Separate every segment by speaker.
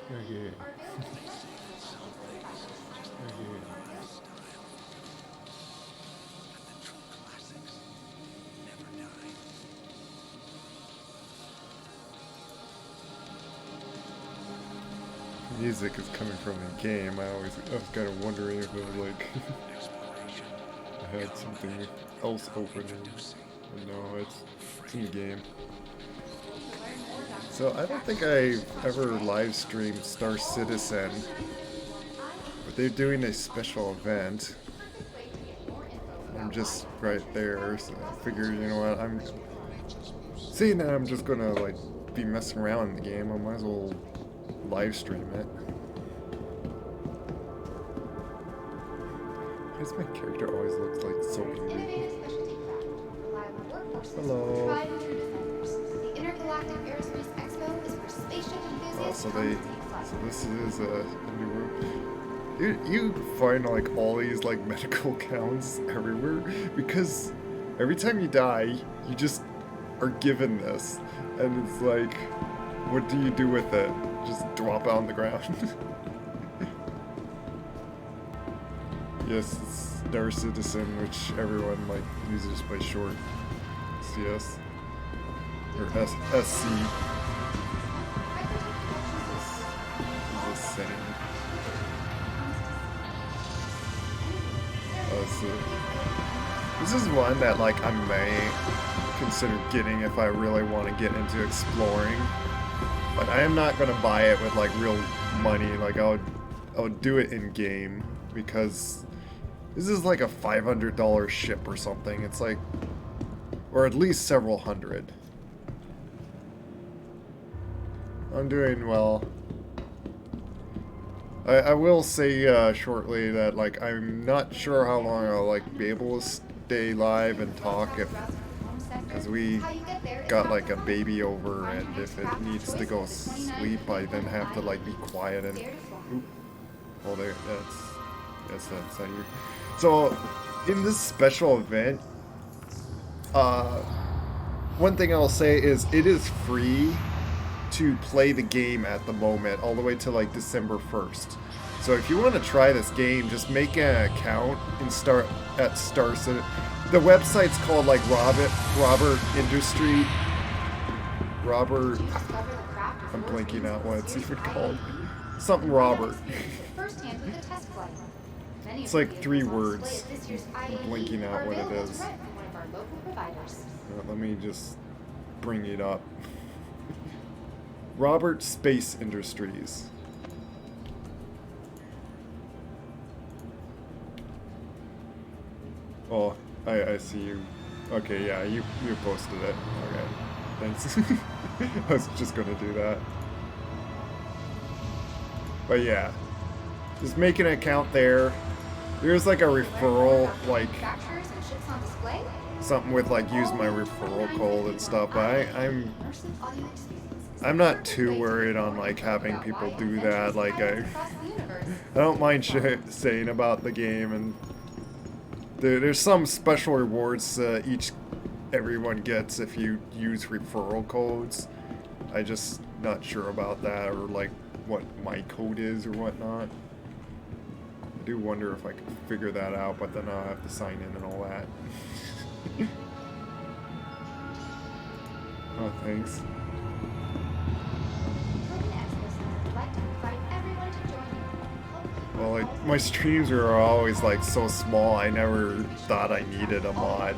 Speaker 1: Okay. Okay. Music is coming from the game. I was kind of wondering if it was like I had something else open. But no, it's in the game. So I don't think I've ever live streamed Star Citizen, but they're doing a special event. I'm just right there, so I figured, you know what, I'm seeing that I'm just gonna like be messing around in the game. I might as well live stream it. Why does my character always looks like so angry? Hello. Oh, so this is a new room. You find like all these like medical accounts everywhere because every time you die, you just are given this, and it's like, what do you do with it? Just drop it on the ground. Yes, it's Star Citizen, which everyone like uses by short. CS or SC. This is insane. This is one that like I may consider getting if I really want to get into exploring, but I am not gonna buy it with like real money. Like I would do it in game because this is like a $500 ship or something. It's like, or at least several hundred. I'm doing well. I will say shortly that like I'm not sure how long I'll like be able to stay live and talk if, because we got like a baby over, and if it needs to go sleep I then have to like be quiet and oop, oh there, that's how you. So in this special event, one thing I'll say is it is free to play the game at the moment, all the way to like December 1st. So if you want to try this game, just make an account and start at Star Citizen. The website's called like Robert Industry. Robert. I'm blanking out what it's even called. Something Robert. It's like 3 words. I'm blanking out what it is. Let me just bring it up. Robert Space Industries. Oh, I see you. Okay, yeah, you posted it. Okay, thanks. I was just gonna do that. But yeah, just make an account there. There's like a referral, like something with like use my referral code and stuff. But I'm not too worried on like having people do that. Like I don't mind saying about the game, and there's some special rewards everyone gets if you use referral codes. I just not sure about that, or like what my code is or whatnot. I do wonder if I could figure that out, but then I'll have to sign in and all that. Oh, thanks. Well, like, my streams are always, like, so small, I never thought I needed a mod.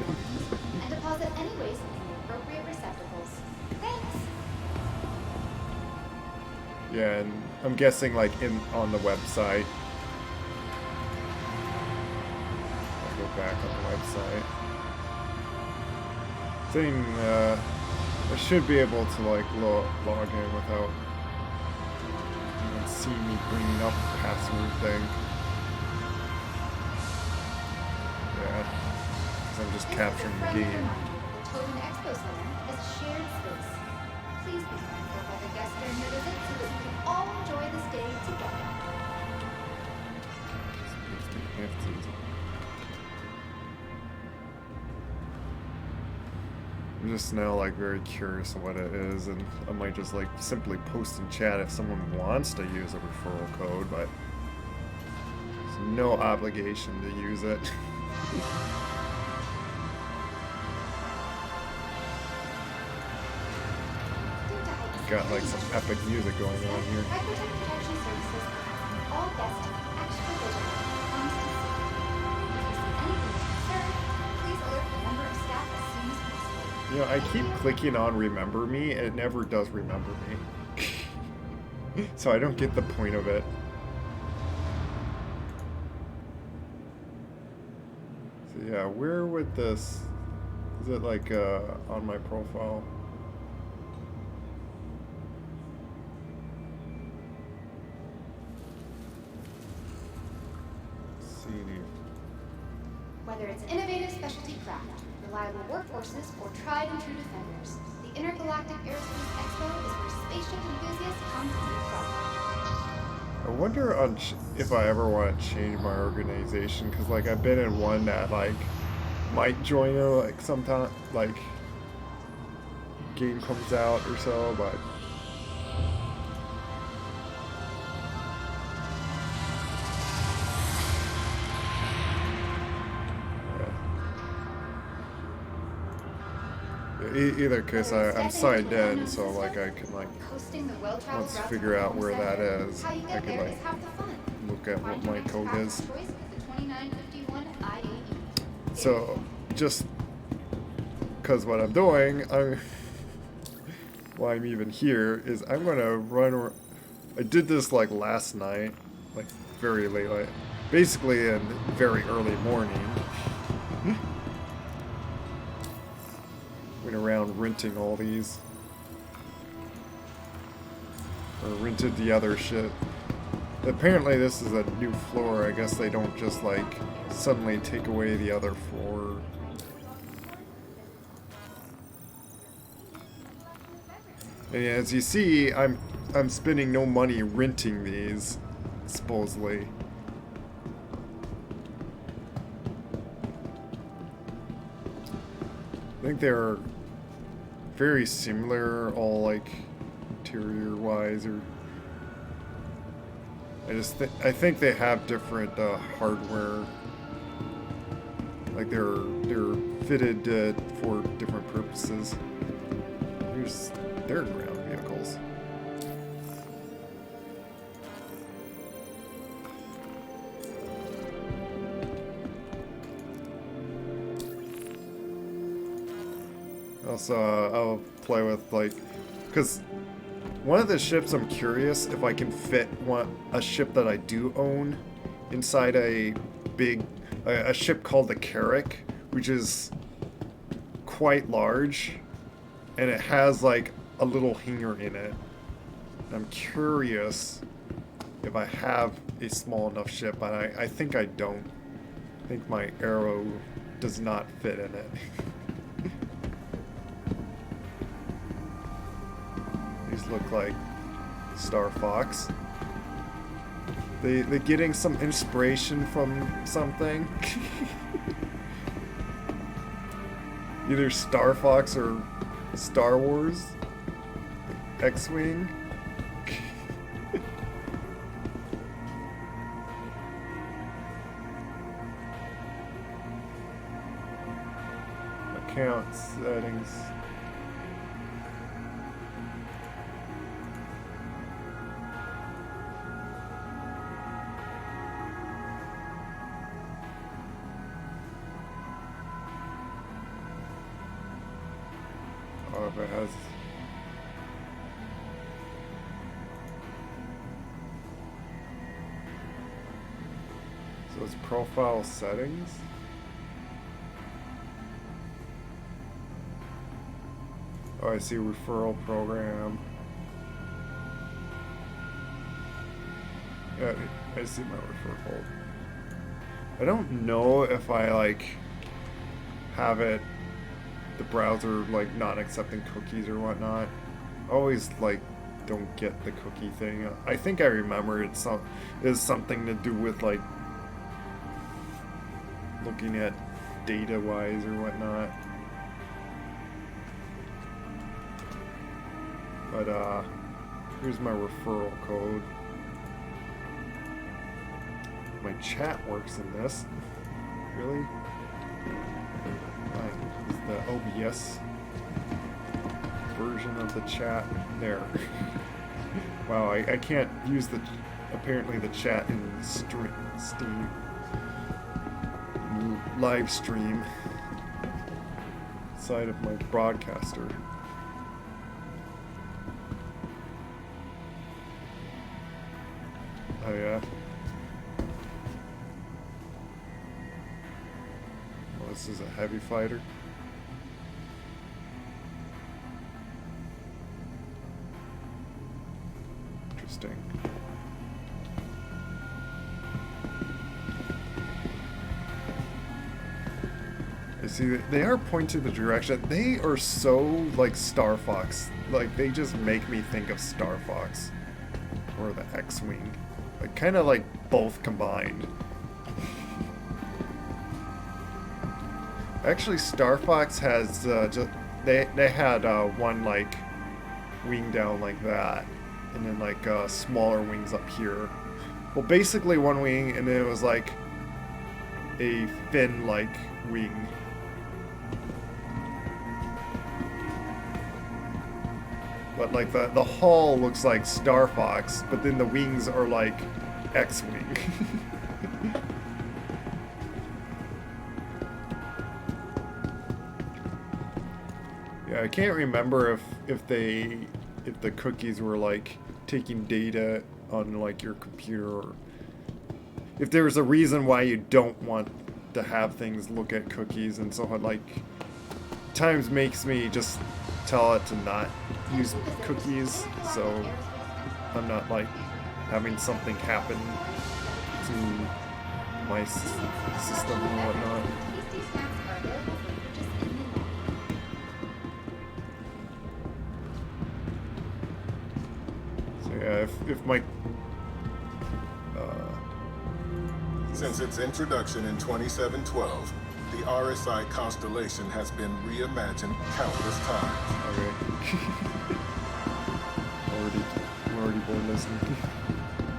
Speaker 1: And deposit any waste in the appropriate receptacles. Thanks! Yeah, and I'm guessing, like, on the website. I'll go back on the website. Saying, I should be able to, like, log in without see me bringing up the password thing. Yeah, because I'm just capturing the game. The Token Expo Center is a shared space. Please be mindful of other guests during your visit so that you can all enjoy this day together. I'm just now like very curious of what it is, and I might just like simply post in chat if someone wants to use a referral code, but there's no obligation to use it. Got like some epic music going on here. You know, I keep clicking on remember me, and it never does remember me. So I don't get the point of it. So yeah, where would this... Is it like on my profile? Let's see.
Speaker 2: Whether it's innovative specialty craft, reliable workforces, or tried and true defenders, the Intergalactic Aerospace Expo is where spaceship enthusiasts come to be from.
Speaker 1: I wonder on if I ever want to change my organization, because like I've been in one that like might join a like sometime like game comes out or so, but either case I'm signed in, so like I can like once figure out where that is, I can like look at what my code is. So just because what I'm doing, why I'm even here is I'm gonna run. I did this like last night, like very late, like basically in very early morning. Went around renting all these. Or rented the other shit. Apparently this is a new floor. I guess they don't just like suddenly take away the other floor. And as you see, I'm spending no money renting these, supposedly. I think they're very similar, all like interior wise, or I think they have different hardware. Like they're fitted for different purposes. Here's their ground vehicles. Also, I'll play with like, because one of the ships I'm curious if I can fit a ship that I do own inside a ship called the Carrack, which is quite large, and it has like a little hangar in it. I'm curious if I have a small enough ship, but I think I don't. I think my Arrow does not fit in it. These look like Star Fox. They're getting some inspiration from something. Either Star Fox or Star Wars. X-Wing. Account settings. Oh, if it has. So it's profile settings. Oh, I see referral program. Yeah, I see my referral. I don't know if I like have it, the browser like not accepting cookies or whatnot. I always like don't get the cookie thing. I think I remember it's something to do with like looking at data wise or whatnot. But here's my referral code. My chat works in this. Really? Is the OBS version of the chat there? Wow, I can't use apparently the chat in Steam live stream side of my broadcaster. Oh yeah. Well, this is a heavy fighter. Interesting. I see that they are pointing the direction. They are so like Star Fox. Like they just make me think of Star Fox or the X-Wing. Like kind of like both combined. Actually, Star Fox has just they had one like wing down like that, and then like smaller wings up here. Well, basically one wing, and then it was like a fin like wing. But like the hull looks like Star Fox, but then the wings are like X-Wing. Yeah, I can't remember if the cookies were like taking data on like your computer, or if there was a reason why you don't want to have things look at cookies, and so it like times makes me just tell it to not use cookies, so I'm not like having something happen to my system and whatnot. So yeah, if my
Speaker 3: Since its introduction in 2712, the RSI constellation has been reimagined countless times.
Speaker 1: Okay. already bored listening.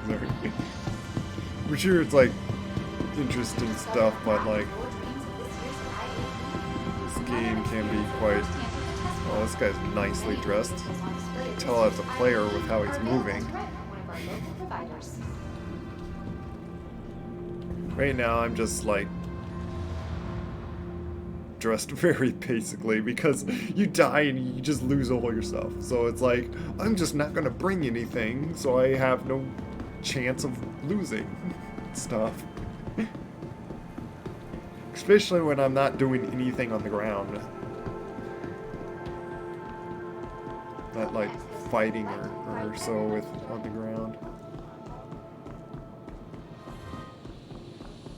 Speaker 1: Sorry. I'm sure it's like interesting stuff, but like this game can be quite. Oh, this guy's nicely dressed. You can tell as a player with how he's moving. Right now, I'm just like dressed very basically because you die and you just lose all your stuff. So it's like, I'm just not gonna bring anything, so I have no chance of losing stuff. Especially when I'm not doing anything on the ground. Not like fighting or so with on the ground.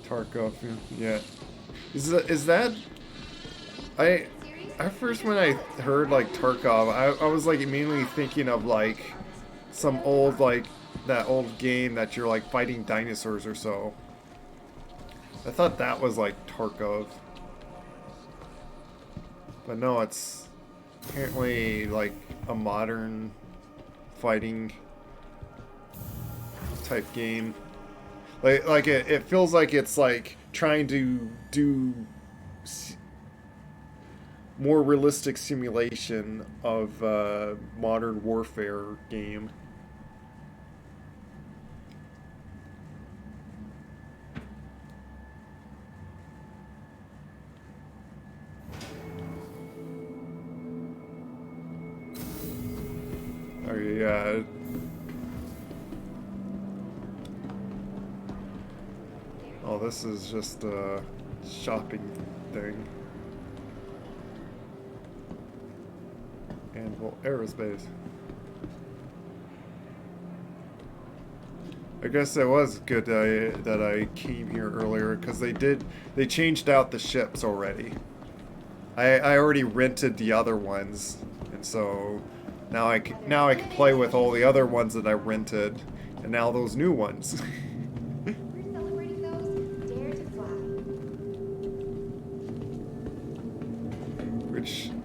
Speaker 1: Tarkov, yeah. Is that at first when I heard like Tarkov, I was like immediately thinking of like some old like that old game that you're like fighting dinosaurs or so. I thought that was like Tarkov. But no, it's apparently like a modern fighting type game. Like it feels like it's like trying to do more realistic simulation of modern warfare game. Oh yeah. Oh, this is just a shopping thing. And well, aerospace. I guess it was good that I came here earlier because they changed out the ships already. I already rented the other ones, and so now I can play with all the other ones that I rented, and now those new ones.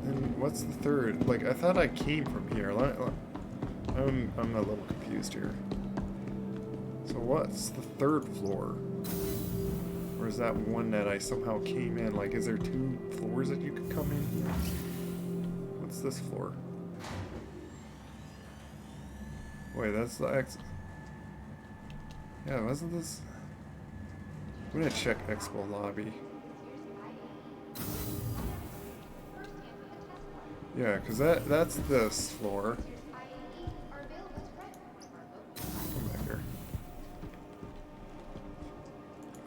Speaker 1: And what's the third? Like, I thought I came from here. I'm a little confused here. So what's the third floor? Or is that one that I somehow came in? Like, is there 2 floors that you could come in here? What's this floor? Wait, that's the exit. Yeah, wasn't this? I'm gonna check Expo lobby. Yeah, because that's this floor. Come back here.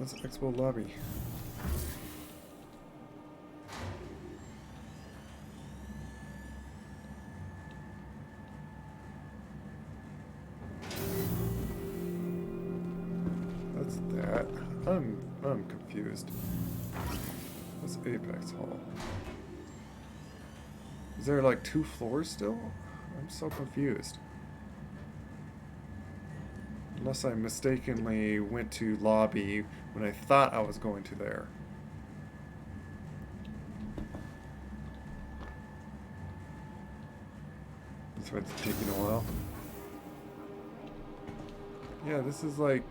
Speaker 1: That's Expo lobby. That's that. I'm confused. What's Apex Hall? Is there like 2 floors still? I'm so confused. Unless I mistakenly went to lobby when I thought I was going to there. That's why it's taking a while. Yeah, this is like...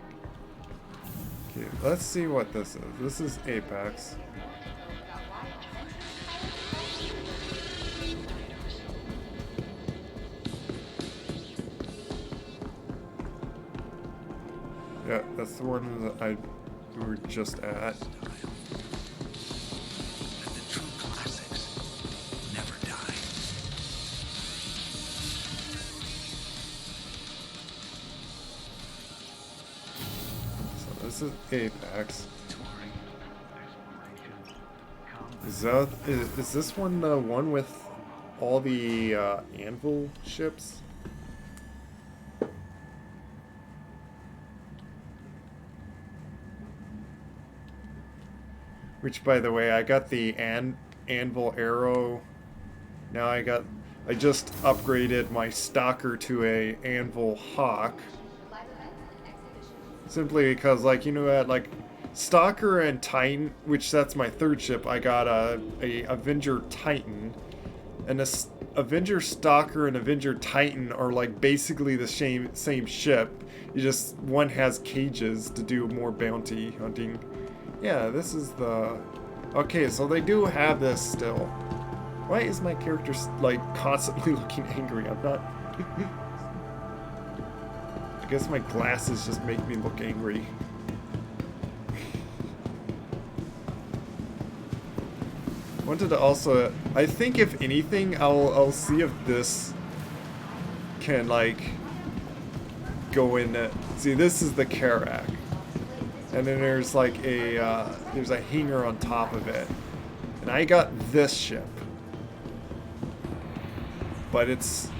Speaker 1: Okay, let's see what this is. This is Apex. Yeah, that's the one that we were just at.
Speaker 4: And the true classics never die.
Speaker 1: So this is Apex. Is this one the one with all the anvil ships? Which, by the way, I got the anvil arrow. Now I just upgraded my stalker to a anvil hawk. Simply because, like, you know, like stalker and titan, which that's my 3rd ship. I got a Avenger Titan, and a Avenger Stalker and Avenger Titan are like basically the same ship. You just one has cages to do more bounty hunting. Yeah, this is the... Okay, so they do have this still. Why is my character, like, constantly looking angry? I'm not... I guess my glasses just make me look angry. Wanted to also... I think if anything, I'll see if this can, like, go in... See, this is the Karak. And then there's like there's a hanger on top of it. And I got this ship. But it's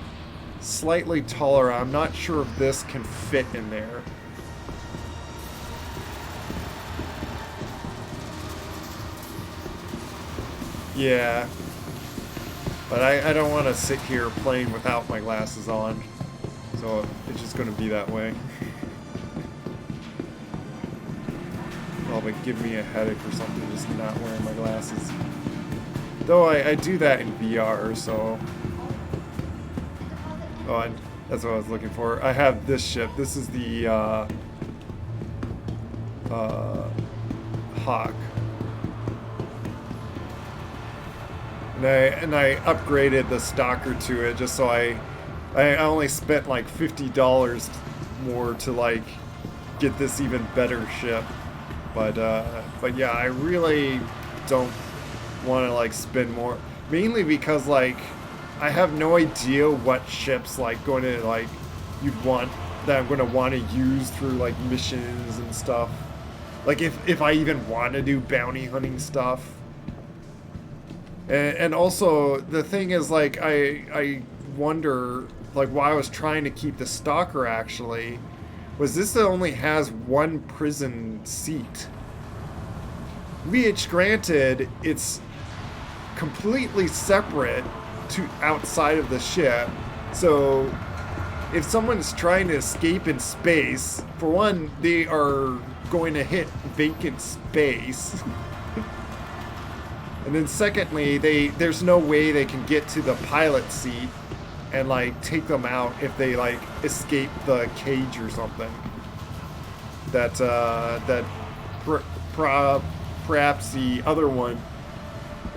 Speaker 1: slightly taller. I'm not sure if this can fit in there. Yeah. But I don't want to sit here playing without my glasses on. So it's just going to be that way. Probably give me a headache or something just not wearing my glasses. Though I do that in VR, so... Oh, and that's what I was looking for. I have this ship. This is the Hawk. And I upgraded the Stalker to it just so I only spent like $50 more to like get this even better ship. But yeah, I really don't want to like spend more, mainly because like I have no idea what ships like going to like you'd want that I'm going to want to use through like missions and stuff. Like if I even want to do bounty hunting stuff. And also the thing is like I wonder like why I was trying to keep the Stalker actually was this only has 1 prison seat. Which, granted, it's completely separate to outside of the ship. So, if someone's trying to escape in space, for one, they are going to hit vacant space. And then secondly, there's no way they can get to the pilot seat and like take them out if they like escape the cage or something. That perhaps the other one,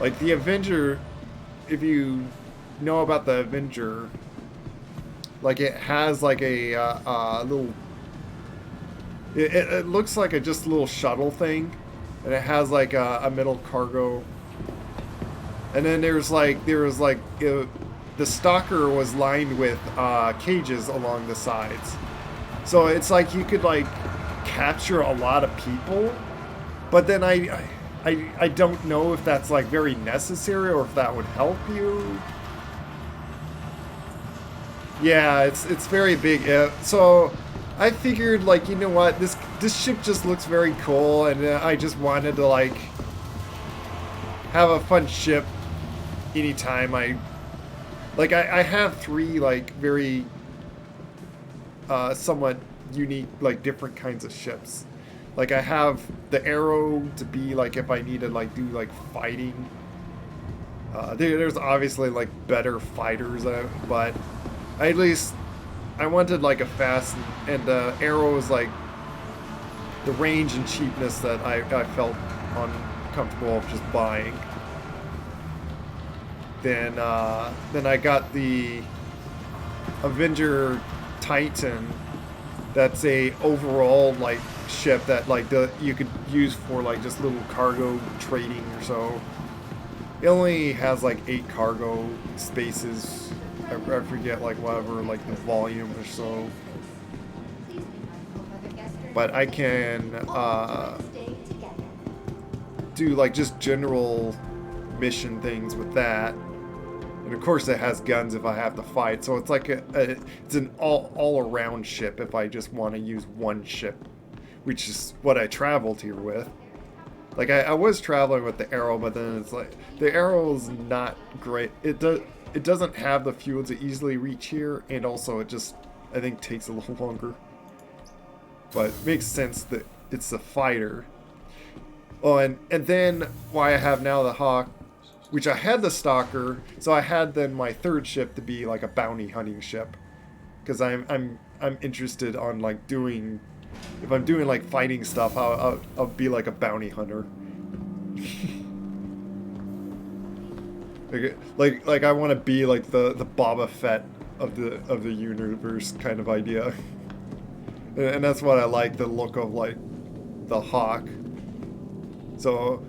Speaker 1: like the Avenger, if you know about the Avenger, like it has like a little. It looks like a just little shuttle thing, and it has like a middle cargo. And then the Stalker was lined with cages along the sides, so it's like you could like capture a lot of people, but then I don't know if that's like very necessary or if that would help you. Yeah, it's very big. So I figured, like, you know what, this ship just looks very cool, and I just wanted to like have a fun ship anytime I have three like very somewhat unique, like different kinds of ships. Like I have the Arrow to be like if I need to like do like fighting. There's obviously like better fighters, but at least I wanted like a fast, and the Arrow is like the range and cheapness that I felt uncomfortable of just buying. Then I got the Avenger Titan. That's a overall like ship that like you could use for like just little cargo trading or so. It only has like 8 cargo spaces. I forget like whatever like the volume or so. But I can do like just general mission things with that. And of course it has guns if I have to fight, so it's like it's an all-around ship if I just want to use one ship, which is what I traveled here with. Like I was traveling with the Arrow, but then it's like the Arrow is not great. It doesn't have the fuel to easily reach here, and also it just I think takes a little longer. But it makes sense that it's a fighter. Oh, and then why I have now the Hawk, which I had the Stalker, so I had then my third ship to be like a bounty hunting ship, because I'm interested on like doing, if I'm doing like fighting stuff, I'll be like a bounty hunter. like I want to be like the Boba Fett of the universe kind of idea, and that's what I like, the look of like the Hawk. So.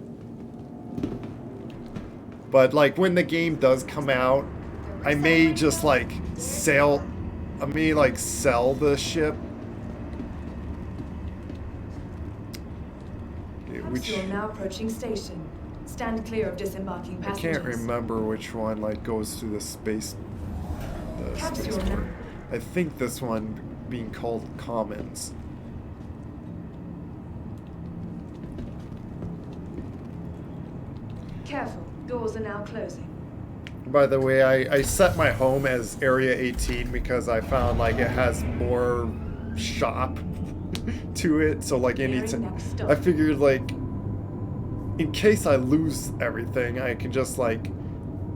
Speaker 1: But like when the game does come out, I may just like sell the ship. Okay, which
Speaker 5: Capsule now approaching station. Stand clear of disembarking
Speaker 1: I
Speaker 5: passengers.
Speaker 1: can't remember which one like goes through the space.
Speaker 5: Capsule now.
Speaker 1: I think this one being called Commons.
Speaker 5: Careful, doors are now closing.
Speaker 1: By the way, I set my home as Area 18 because I found like it has more shop to it. So like anytime, I figured like in case I lose everything, I can just like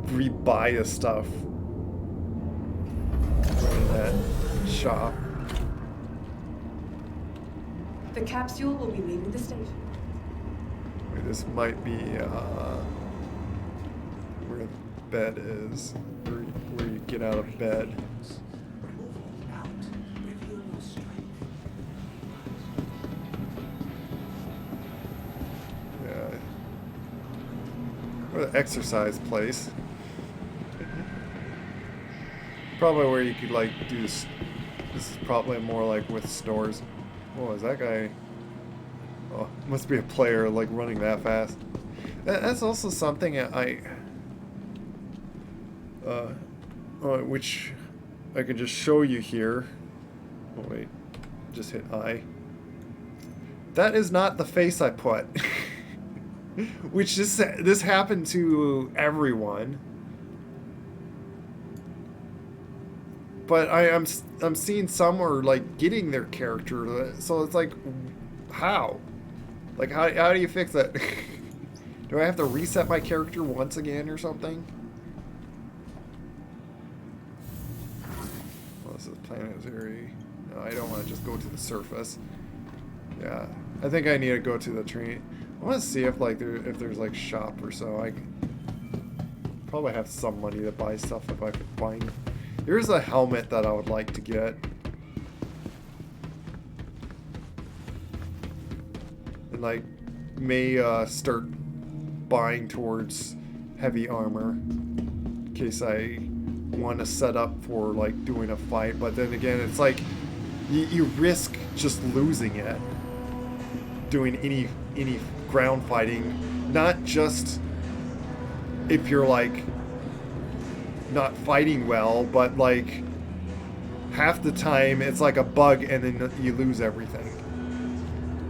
Speaker 1: rebuy the stuff from that shop.
Speaker 5: The capsule will be leaving the station.
Speaker 1: Wait, this might be where the bed is, where you get out of bed. Yeah. Or the exercise place. Probably where you could like do this. This is probably more like with stores. Oh, is that guy? Oh, must be a player like running that fast. That's also something which I can just show you here. Oh wait, just hit I. That is not the face I put. Which this happened to everyone. But I'm seeing some are like getting their character, so it's like, how? Like how do you fix that? Do I have to reset my character once again or something? is planetary. No, I don't want to just go to the surface. Yeah, I think I need to go to the train. I want to see if like if there's like shop or so. I probably have some money to buy stuff if I could find. Here's a helmet that I would like to get. And like may start buying towards heavy armor in case I want to set up for like doing a fight. But then again, it's like you risk just losing it doing any ground fighting, not just if you're like not fighting well, but like half the time it's like a bug and then you lose everything.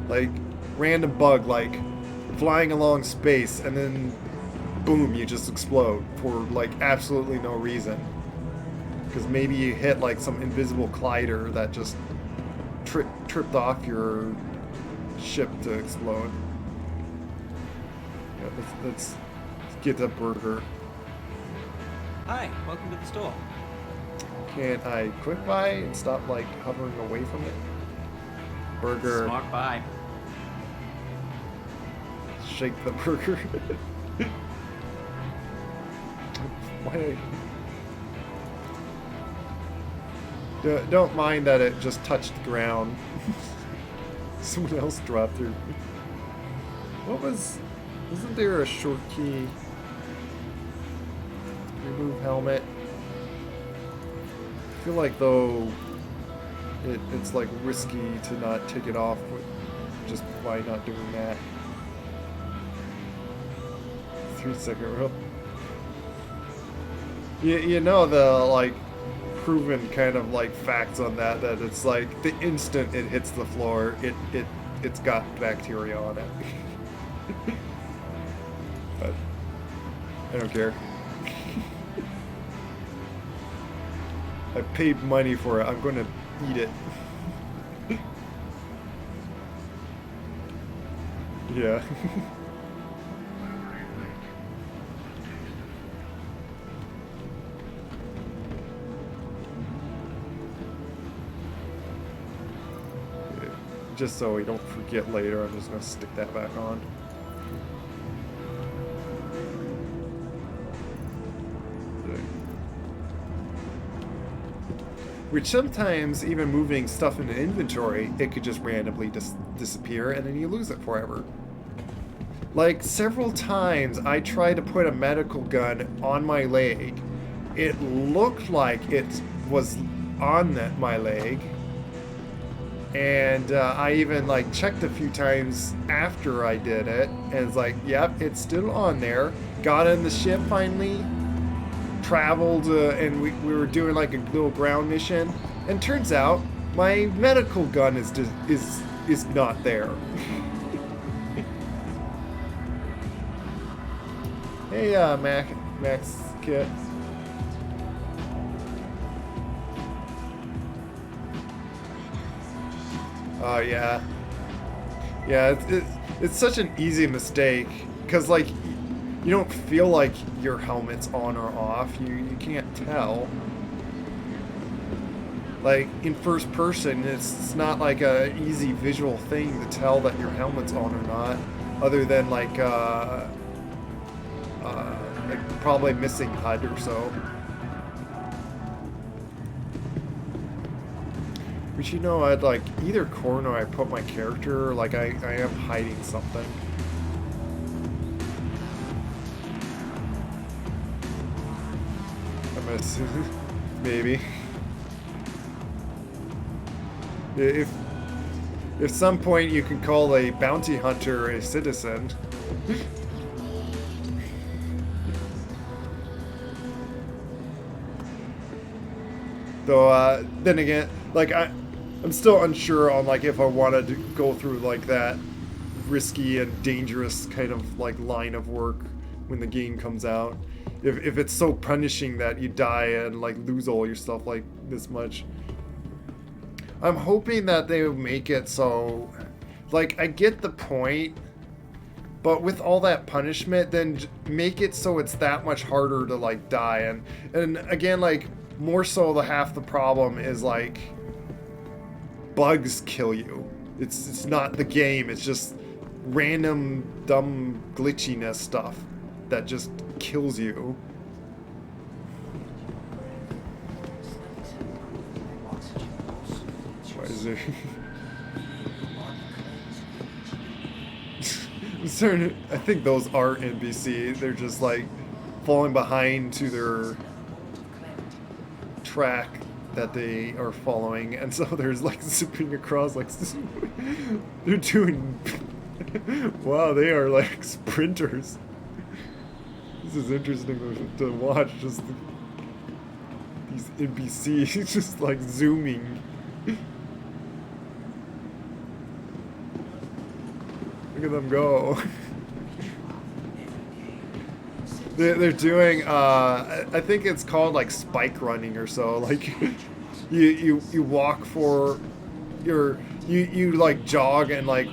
Speaker 1: Like random bug like flying along space and then boom, you just explode for like absolutely no reason. Because maybe you hit like some invisible collider that just tripped off your ship to explode. Yeah, let's get the burger.
Speaker 6: Hi, welcome to the store.
Speaker 1: Can I quick buy and stop like hovering away from it? Burger.
Speaker 6: Smart buy.
Speaker 1: Shake the burger. Why? Don't mind that it just touched the ground. Someone else dropped through. Wasn't there a short key? Remove helmet. I feel like though it's like risky to not take it off just by not doing that. 3-second rule. You know the like proven kind of like facts on that it's like the instant it hits the floor it's got bacteria on it. But I don't care. I paid money for it. I'm gonna eat it. Yeah. Just so we don't forget later, I'm just gonna stick that back on. Which sometimes, even moving stuff in an inventory, it could just randomly disappear and then you lose it forever. Like, several times I tried to put a medical gun on my leg. It looked like it was on my leg. And I even like checked a few times after I did it, and it's like, yep, it's still on there. Got in the ship finally, traveled, and we were doing like a little ground mission, and turns out my medical gun is not there. Hey, Max Kit. Oh, yeah. Yeah, it's such an easy mistake, because, like, you don't feel like your helmet's on or off. You can't tell. Like, in first person, it's not, like, a easy visual thing to tell that your helmet's on or not, other than, like probably missing HUD or so. But you know, I'd like either corner I put my character, like I am hiding something. I'm assuming, maybe. If some point you can call a bounty hunter a citizen. Though, then again, like I'm still unsure on like if I wanted to go through like that risky and dangerous kind of like line of work when the game comes out. If it's so punishing that you die and like lose all your stuff like this much. I'm hoping that they make it so, like, I get the point, but with all that punishment, then make it so it's that much harder to like die. And again, like, more so the half the problem is like bugs kill you. It's not the game, it's just random dumb glitchiness stuff that just kills you. Why is there I'm starting to, I think those are NPC. They're just like falling behind to their track that they are following, and so there's like zipping across like they're doing wow, they are like sprinters. This is interesting to watch, just these NPCs just like zooming. Look at them go. They're doing, I think it's called like spike running or so. Like, you walk for you like jog and like,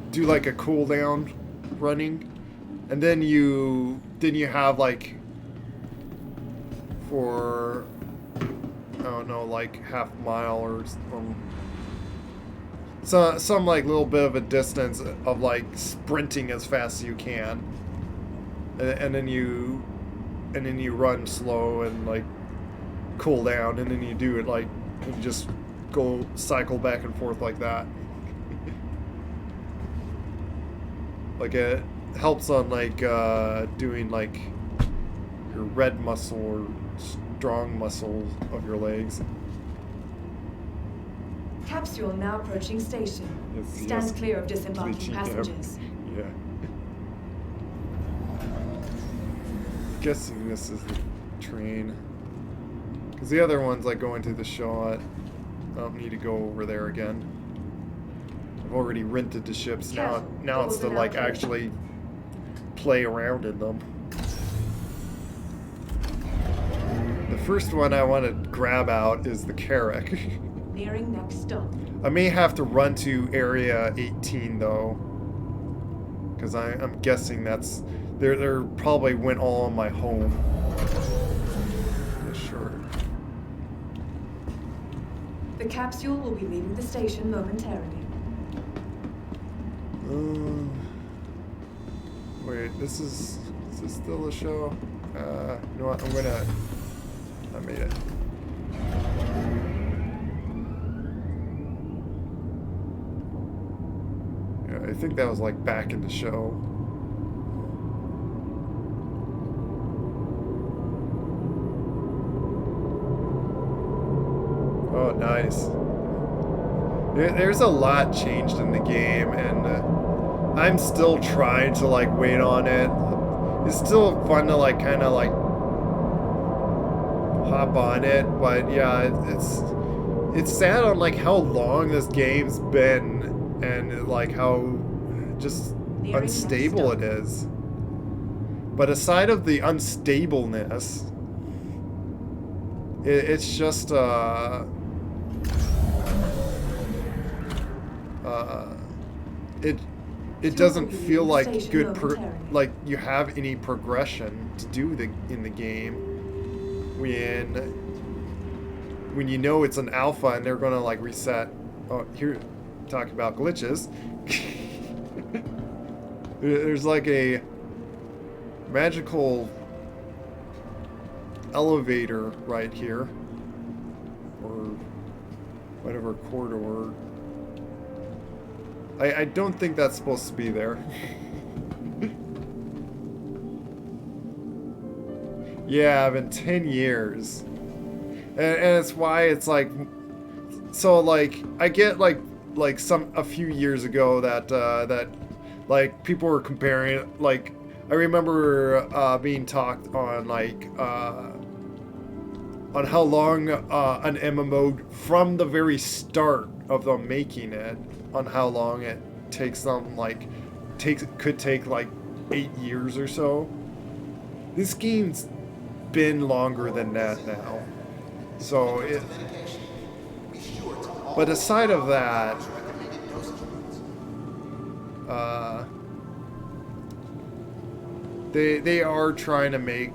Speaker 1: do like a cooldown running, and then you have like for I don't know, like half mile or some like little bit of a distance of like sprinting as fast as you can, and then you run slow and like cool down, and then you do it like and just go cycle back and forth like that. Like it helps on like doing like your red muscle or strong muscles of your legs.
Speaker 5: Capsule now approaching station.
Speaker 1: Yes,
Speaker 5: Stand
Speaker 1: yes.
Speaker 5: clear of disembarking
Speaker 1: Glitchy,
Speaker 5: passengers.
Speaker 1: Yeah. Guessing this is the train. Because the other one's like going to the shot. I don't need to go over there again. I've already rented the ships. Now it's to like actually play around in them. The first one I want to grab out is the Carrack.
Speaker 5: Nearing next stop.
Speaker 1: I may have to run to area 18 though, because I'm guessing that's they're probably went all on my home. Yeah, sure.
Speaker 5: The capsule will be leaving the station momentarily.
Speaker 1: Wait, is this still a show? You know what? I made it. Yeah, I think that was like back in the show. Oh, nice. There's a lot changed in the game, and I'm still trying to like wait on it. It's still fun to like kind of like hop on it, but yeah, it's sad on like how long this game's been and like how just unstable it is. But aside of the unstableness, it's just it doesn't feel like good like you have any progression to do in the game when you know it's an alpha and they're gonna like reset. Oh, here, talk about glitches. There's like a magical elevator right here, or whatever corridor. I don't think that's supposed to be there. Yeah, been 10 years. And it's why it's like, so like, I get like a few years ago that like people were comparing it, like, I remember being talked on like, on how long an MMO from the very start of them making it, on how long it takes them, like, could take like 8 years or so. This game's been longer than that now. So but aside of that, They are trying to make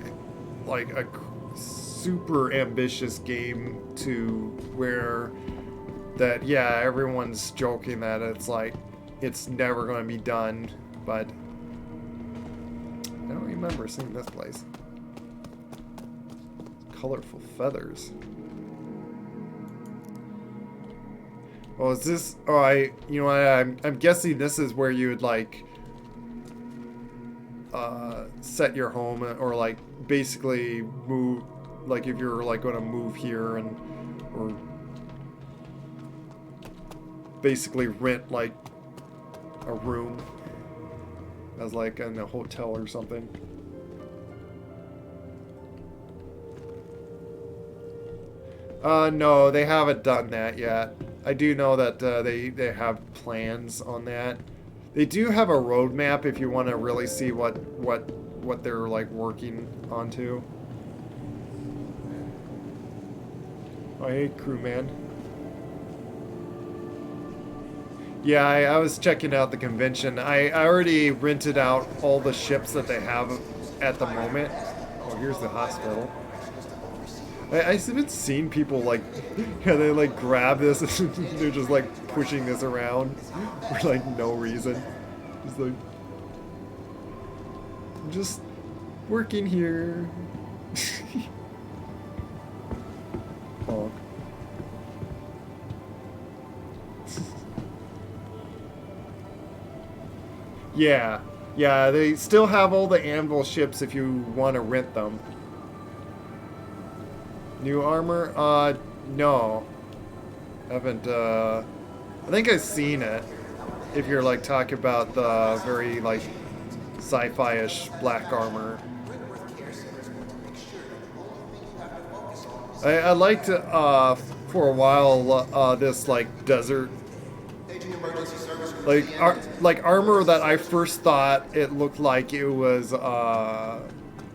Speaker 1: like a super ambitious game to where that, yeah, everyone's joking that it's like it's never going to be done, but I don't remember seeing this place. Colorful feathers. Oh, is this? Oh, you know what? I'm guessing this is where you would like set your home, or like basically move, like if you're like going to move here, and or basically rent like a room as like in a hotel or something. No, they haven't done that yet. I do know that they have plans on that. They do have a roadmap if you want to really see what they're like working onto. Oh, hey, crewman. Yeah, I was checking out the convention. I already rented out all the ships that they have at the moment. Oh, here's the hospital. I haven't seen people like, yeah, they like grab this and they're just like pushing this around for like no reason. Just like, I'm just working here. Honk. Yeah, they still have all the Anvil ships if you want to rent them. New armor? No. Haven't, I think I've seen it. If you're, like, talking about the very, like, sci-fi-ish black armor. I liked, for a while, this, like, desert... Like armor that I first thought it looked like it was,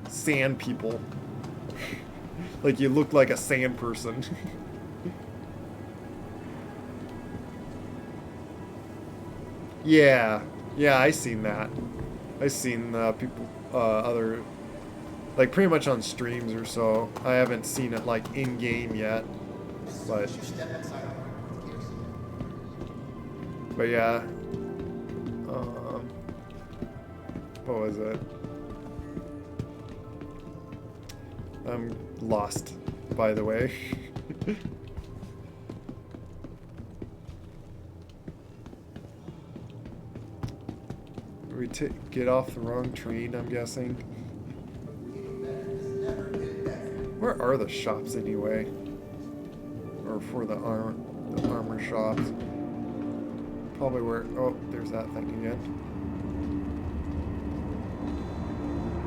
Speaker 1: sand people. Like you look like a sand person. Yeah, I seen that. I seen people, other, like pretty much on streams or so. I haven't seen it like in game yet, but yeah. What was it? I'm lost, by the way. We get off the wrong train, I'm guessing. Where are the shops anyway? Or for the armor shops? Probably where. Oh, there's that thing again.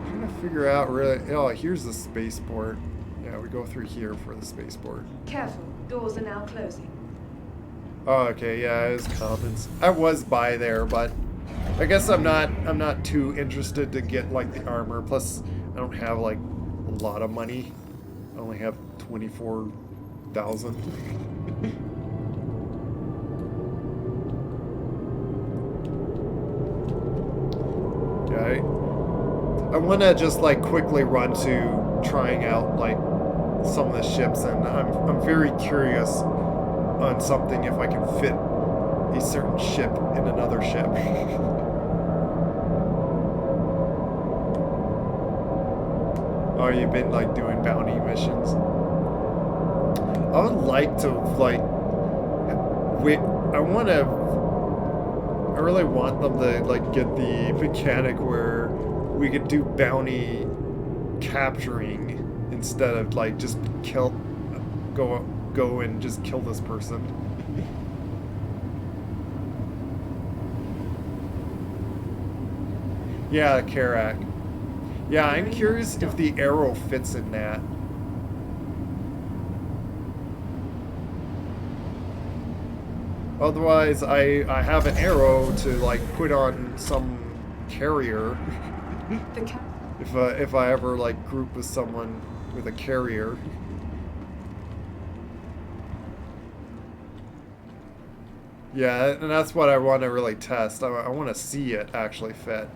Speaker 1: Trying to figure out really. Oh, here's the spaceport. Yeah, we go through here for the spaceport.
Speaker 5: Careful, doors are now closing.
Speaker 1: Oh, okay, yeah, it was commons. I was by there, but I guess I'm not too interested to get like the armor. Plus, I don't have like a lot of money. I only have 24,000. Yeah, I want to just like quickly run to trying out like some of the ships, and I'm very curious on something if I can fit a certain ship in another ship. Oh, you've been like doing bounty missions? I would like to like I really want them to like get the mechanic where we could do bounty capturing instead of like just go and just kill this person. Yeah, Karak. Yeah, I'm curious if the arrow fits in that. Otherwise, I have an arrow to like put on some carrier. If I ever like group with someone with a carrier. Yeah, and that's what I want to really test. I want to see it actually fit.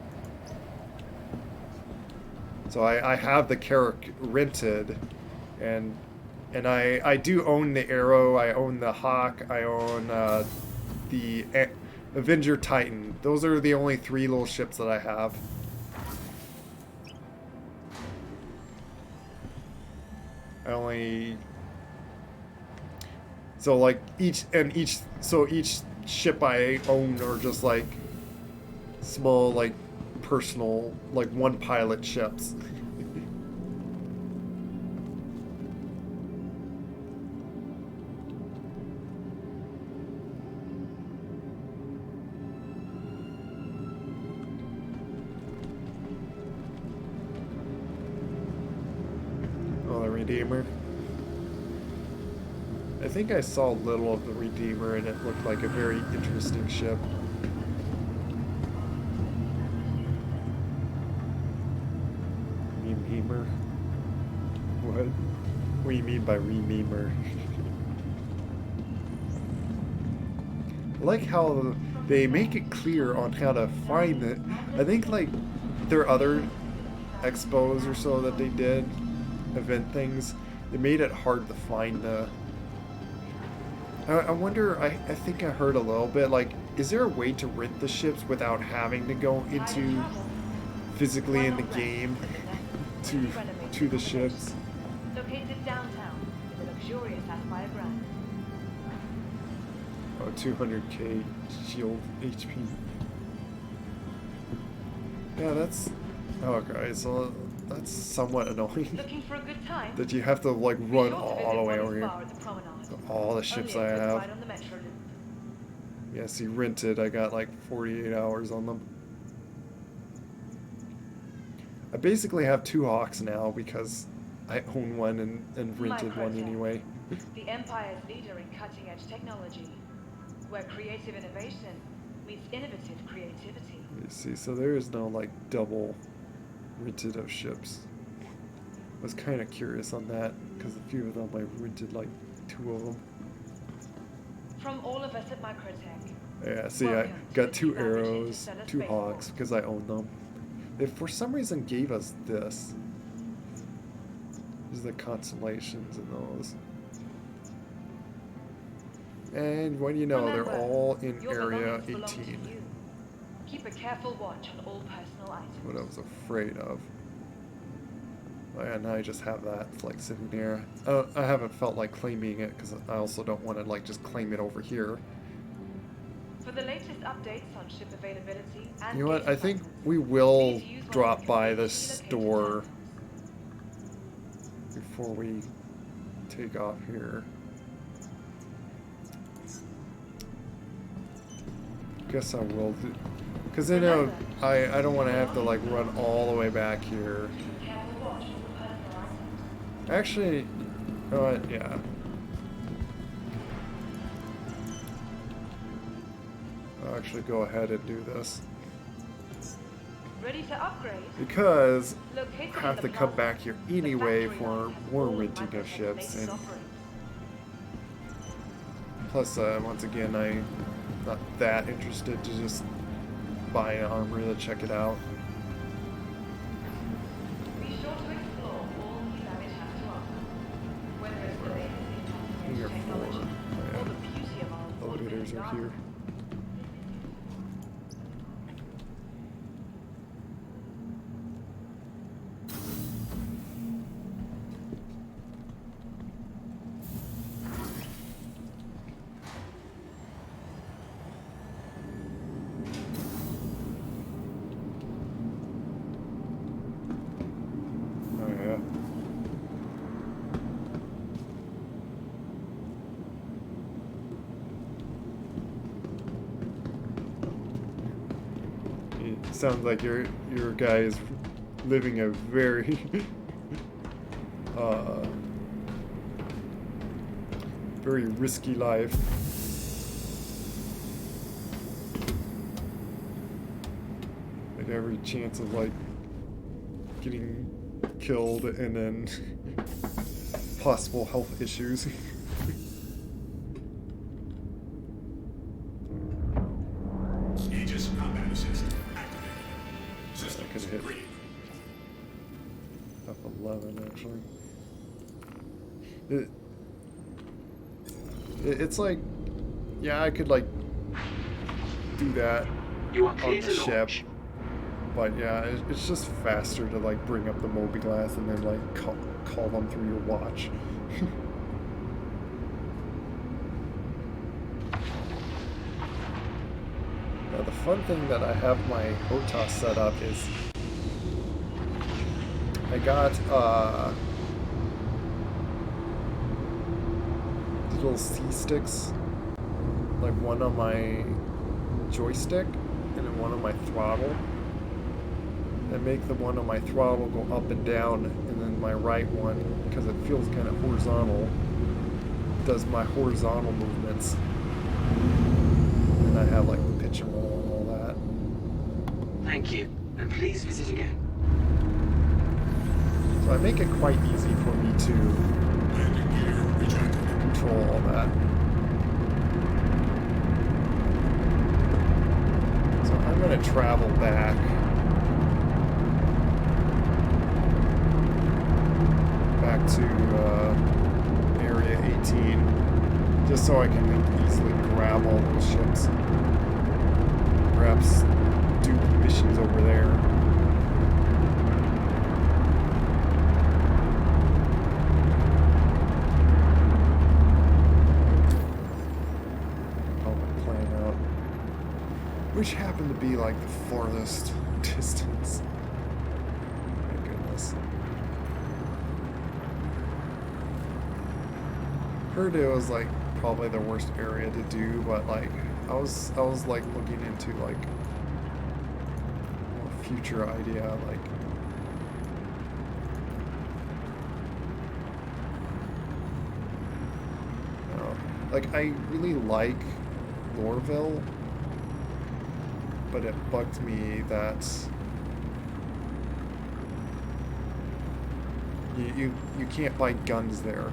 Speaker 1: So I have the Carrack rented, and I do own the Arrow, I own the Hawk, I own the Avenger Titan. Those are the only 3 little ships that I have. I only... So like each ship I own are just like small, like personal, like 1 pilot ships. Oh, the Redeemer. I think I saw a little of the Redeemer and it looked like a very interesting ship. Redeemer? What? What do you mean by Redeemer? I like how they make it clear on how to find it. I think like there are other expos or so that they did, event things, they made it hard to find the... I wonder, I think I heard a little bit, like, is there a way to rent the ships without having to go into physically in the game to the ships?
Speaker 5: Located downtown, in the luxurious Sapphire Grand.
Speaker 1: Oh, 200k shield HP. Yeah, that's... Okay, so that's somewhat annoying.
Speaker 5: Looking for a good time?
Speaker 1: That you have to, like,
Speaker 5: Be
Speaker 1: run
Speaker 5: sure to
Speaker 1: all
Speaker 5: visit
Speaker 1: the way
Speaker 5: Wallace
Speaker 1: over here.
Speaker 5: Bar at the Promenade.
Speaker 1: All the ships I
Speaker 5: Only a quick
Speaker 1: have.
Speaker 5: ride on the Metro Loop.
Speaker 1: Yeah, see, rented, I got like 48 hours on them. I basically have 2 Hawks now because I own one and rented one
Speaker 5: Microtech,
Speaker 1: anyway.
Speaker 5: the Empire's leader in cutting-edge technology, where creative innovation meets innovative creativity.
Speaker 1: You see, so there is no like double rented of ships. I was kind of curious on that because a few of them I rented like 2 of them.
Speaker 5: From all of us at Microtech.
Speaker 1: Yeah, see, I
Speaker 5: Welcome to
Speaker 1: got
Speaker 5: the
Speaker 1: 2
Speaker 5: 2008
Speaker 1: arrows,
Speaker 5: Interstellar
Speaker 1: 2
Speaker 5: Spaceport.
Speaker 1: Hawks because I own them. They for some reason gave us this. These are the constellations and those. And what do you know, they're
Speaker 5: Remember,
Speaker 1: all in
Speaker 5: your
Speaker 1: area
Speaker 5: belongings belong to
Speaker 1: 18.
Speaker 5: you. Keep a careful watch on all personal items.
Speaker 1: What I was afraid of. Oh yeah, now I just have that like sitting there. I haven't felt like claiming it because I also don't want to like just claim it over here.
Speaker 5: For the latest updates on ship availability and
Speaker 1: You know what?
Speaker 5: gate
Speaker 1: I think
Speaker 5: prices,
Speaker 1: we will
Speaker 5: please use one
Speaker 1: drop
Speaker 5: of the
Speaker 1: by the
Speaker 5: conveniently located
Speaker 1: store
Speaker 5: terminals.
Speaker 1: before we take off here. Guess I will do, because then I don't want to have to like run all the way back here.
Speaker 5: Careful watch on the personal items.
Speaker 1: Actually, you know what? Yeah. I'll actually go ahead and do this
Speaker 5: Ready to upgrade?
Speaker 1: because
Speaker 5: Located
Speaker 1: I have
Speaker 5: in
Speaker 1: to
Speaker 5: the
Speaker 1: come
Speaker 5: plaza,
Speaker 1: back here
Speaker 5: the
Speaker 1: anyway
Speaker 5: factory
Speaker 1: for
Speaker 5: line has
Speaker 1: more
Speaker 5: all
Speaker 1: renting of
Speaker 5: Microtech's
Speaker 1: ships,
Speaker 5: latest
Speaker 1: and
Speaker 5: offerings.
Speaker 1: plus once again I'm not that interested to just buy an armor to check it out.
Speaker 5: Be sure to explore all New Damage has to offer. Whether it's the latest in
Speaker 1: Here
Speaker 5: cutting-edge technology
Speaker 1: for
Speaker 5: or the beauty of our
Speaker 1: elevators
Speaker 5: award-winning
Speaker 1: are
Speaker 5: armor.
Speaker 1: here. Oh yeah. It sounds like your guy is living a very very risky life. Like every chance of like getting killed and then possible health issues.
Speaker 4: Aegis combat assist activated.
Speaker 1: That
Speaker 4: Systems
Speaker 1: could hit.
Speaker 4: green.
Speaker 1: 11 actually. It's like, yeah, I could like do that
Speaker 4: You are
Speaker 1: on
Speaker 4: clear
Speaker 1: the
Speaker 4: to
Speaker 1: ship,
Speaker 4: launch.
Speaker 1: but yeah, it's just faster to like bring up the mobiGlas and then like call them through your watch. Now the fun thing that I have my HOTAS set up is I got these little C-sticks, like one on my joystick and then one on my throttle. I make the one on my throttle go up and down, and then my right one, because it feels kind of horizontal, does my horizontal movements. And I have like the pitch and roll and all that.
Speaker 4: Thank you, and please visit again.
Speaker 1: So I make it quite easy for me to control all that. So I'm going to travel back. Back to Area 18, just so I can easily grab all those ships. Perhaps do missions over there. Oh, my plan out. Which happened to be like the farthest distance. My goodness. Heard it was like probably the worst area to do, but like I was like looking into like a future idea, like like I really like Lorville, but it bugged me that you can't buy guns there.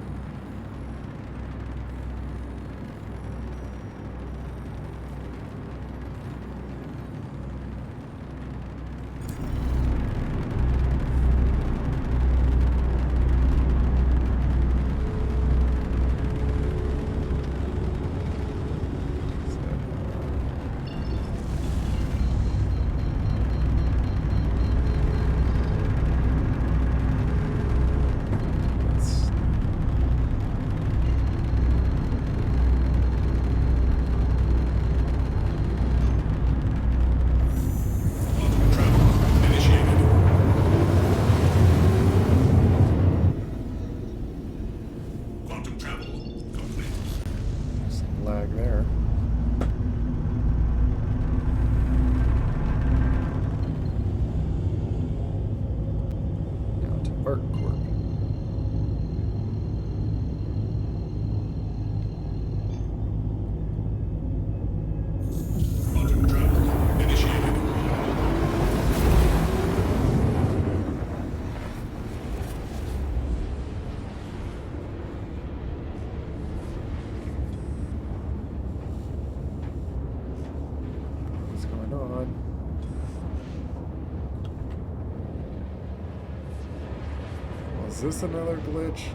Speaker 1: Is this another glitch?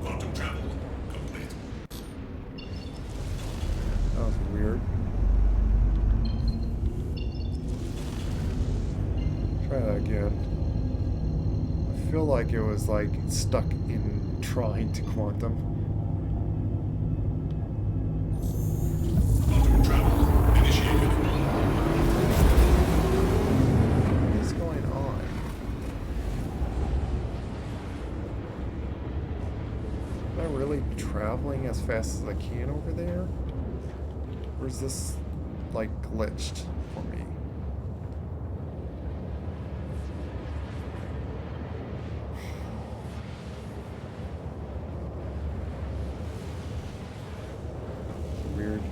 Speaker 7: Quantum travel complete.
Speaker 1: That was weird. Try that again. I feel like it was like stuck in trying to quantum.
Speaker 7: Quantum travel initiated.
Speaker 1: What is going on? Am I really traveling as fast as I can over there? Or is this like glitched for me? Weird.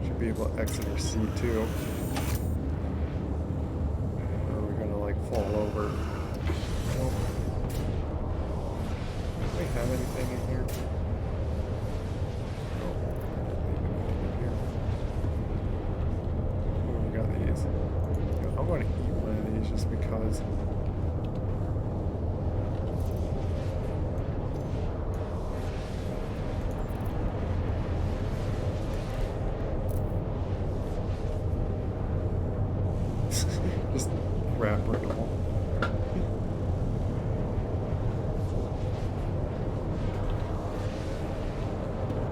Speaker 1: Should be able to exit or see too. Or are we gonna like fall over? Nope. Do we have anything in here? Nope. Not leaving anything in here. Oh, we got these. want to eat one of these just because. Just wrap it all.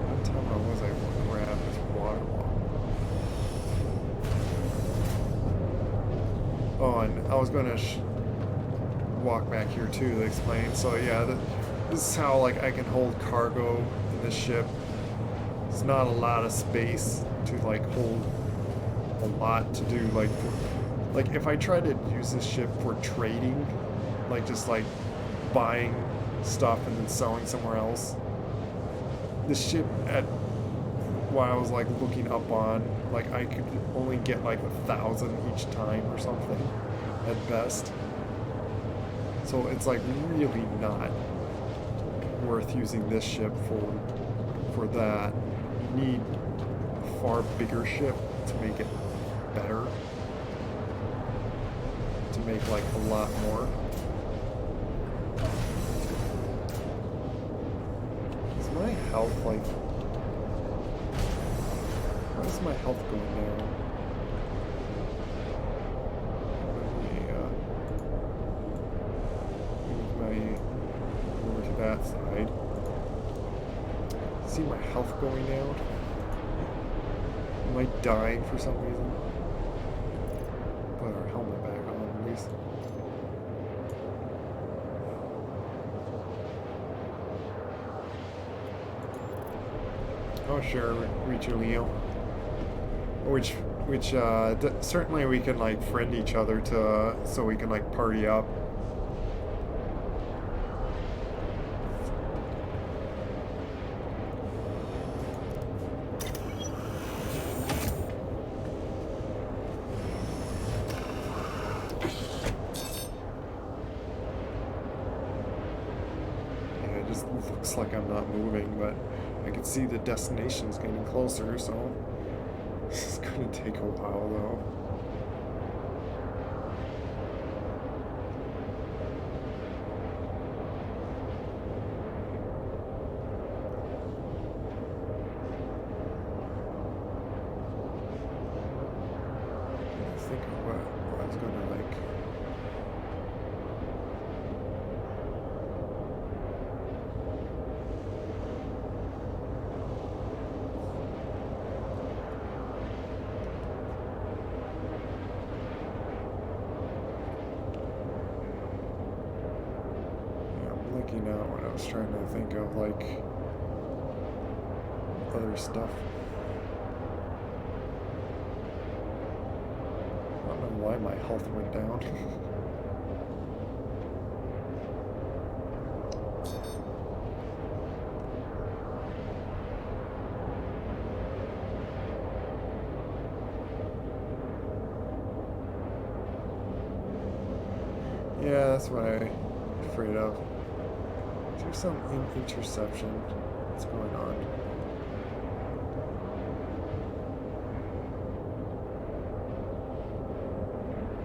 Speaker 1: What time was I grab this water bottle? Oh, and I was gonna walk back here too to explain. So yeah, this is how like I can hold cargo in this ship. It's not a lot of space to like hold a lot to do like if I try to use this ship for trading, like just like buying stuff and then selling somewhere else. This ship at while I was like looking up on, like I could only get like 1,000 each time or something at best. So it's like really not worth using this ship for that. You need a far bigger ship to make it better. To make like a lot more. Is my health like... Why is my health going down? Let me move my over to that side. See my health going down? Am I dying for some reason? Put our helmet back on at least. Oh sure, reach your Leo. Which certainly we can like friend each other to so we can like party up. Yeah, it just looks like I'm not moving, but I can see the destination's getting closer, so this is gonna take a while though. I think of what I was gonna like. Looking out when I was trying to think of like other stuff. I don't know why my health went down. Yeah, that's what I'm afraid of. There's some interception. What's going on?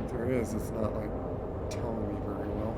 Speaker 1: If there is, it's not like telling me very well.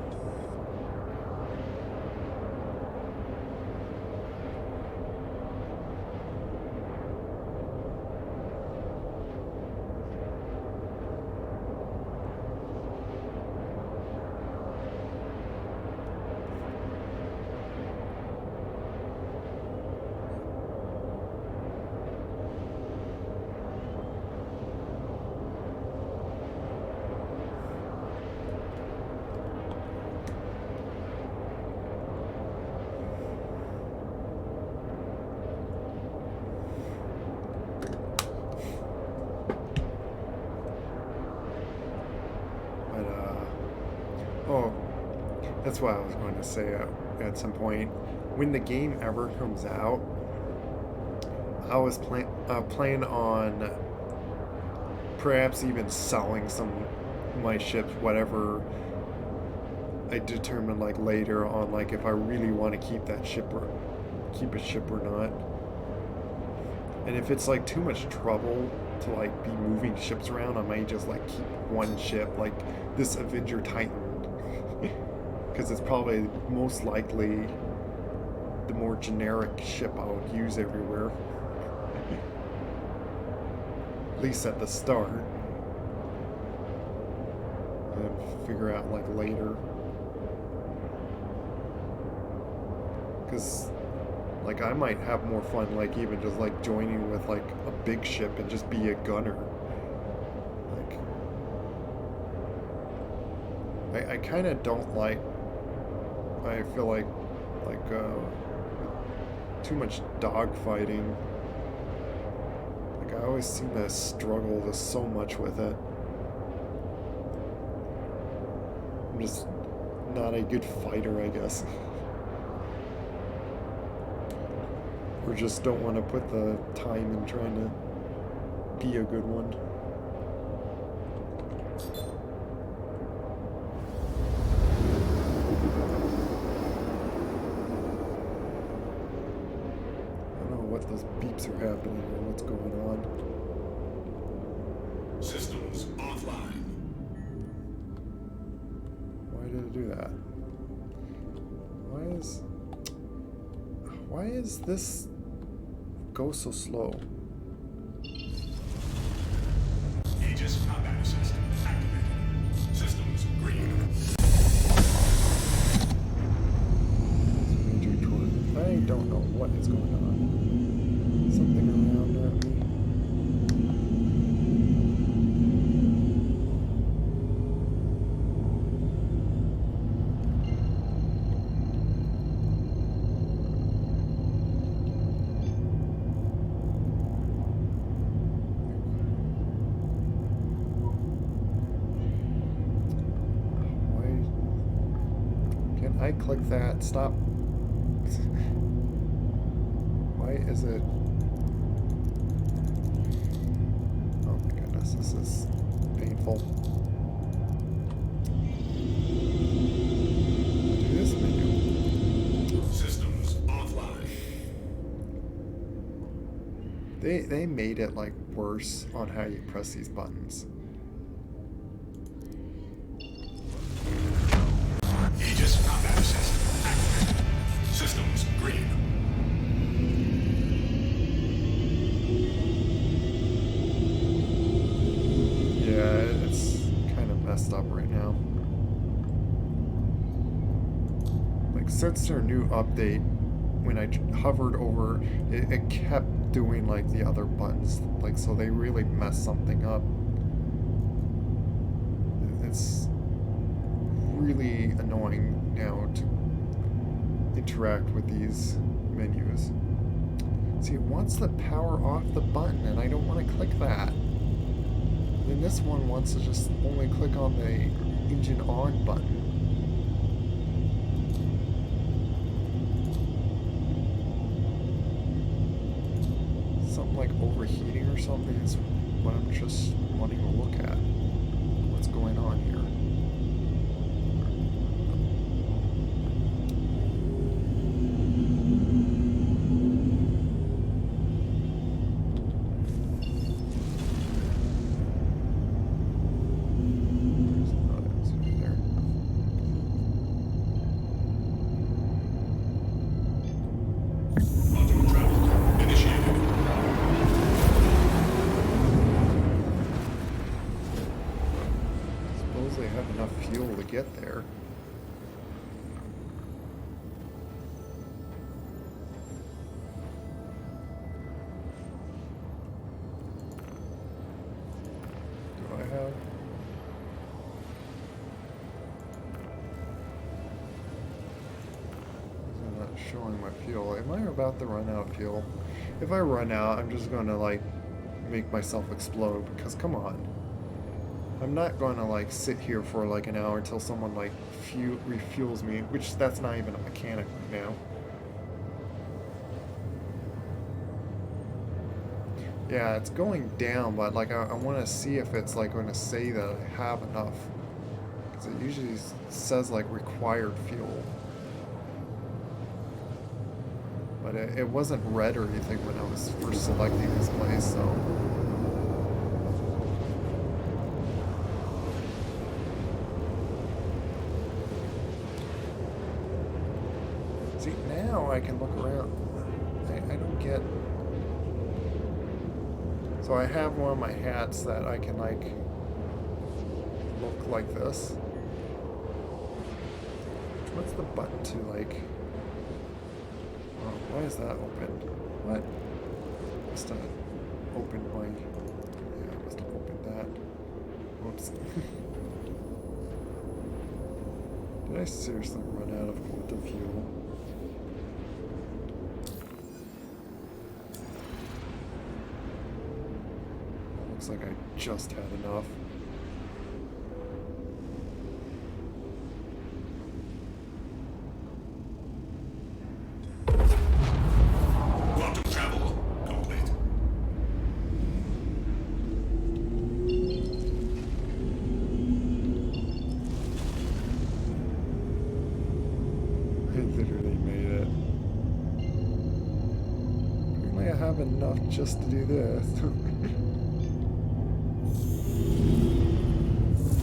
Speaker 1: Oh, that's what I was going to say at some point. When the game ever comes out, I was planning on perhaps even selling some of my ships, whatever I determine like later on, like if I really want to keep that ship or keep a ship or not. And if it's like too much trouble to like be moving ships around, I might just like keep one ship, like this Avenger Titan, because it's probably most likely the more generic ship I would use everywhere, at least at the start, and figure out like later, because like I might have more fun like even just like joining with like a big ship and just be a gunner. Like I kind of don't like, I feel like too much dogfighting. Like I always seem to struggle just so much with it. I'm just not a good fighter, I guess. Or just don't want to put the time in trying to be a good one. I don't know what those beeps are happening or what's going on.
Speaker 7: Systems offline.
Speaker 1: Why did it do that? Why is this go so slow?
Speaker 7: Aegis combat system activated. Systems green.
Speaker 1: Major torque. I don't know what is going on. Something around at me. I click that. Stop. Why is it? Oh my goodness, this is painful. Do this menu.
Speaker 7: Systems offline.
Speaker 1: They made it like worse on how you press these buttons.
Speaker 7: Aegis combat system activated. Systems green.
Speaker 1: Yeah, it's kind of messed up right now. Like since their new update, when I hovered over, it kept doing like the other buttons. Like so they really messed something up. It's really annoying now to interact with these menus. See, it wants the power off the button, and I don't want to click that. And this one wants to just only click on the engine on button. Something like overheating or something is what I'm just wanting to look at. What's going on here?
Speaker 7: Auto travel initiated.
Speaker 1: Suppose they have enough fuel to get there. Do I have? I'm not showing my fuel. Am I about to run out of fuel? If I run out, I'm just going to like make myself explode because come on. I'm not going to like sit here for like an hour until someone like refuels me, which that's not even a mechanic right now. Yeah, it's going down, but like I want to see if it's like going to say that I have enough, because it usually says like required fuel. But it wasn't red or anything when I was first selecting this place, so now I can look around. I don't get... So I have one of my hats that I can, like, look like this. What's the button to, like... Oh, why is that open? What? Must have opened my... Yeah, I must have opened that. Whoops. Did I seriously run out of quantum fuel? Looks like I just had enough.
Speaker 7: Quantum travel complete.
Speaker 1: I literally made it. Apparently I have enough just to do this.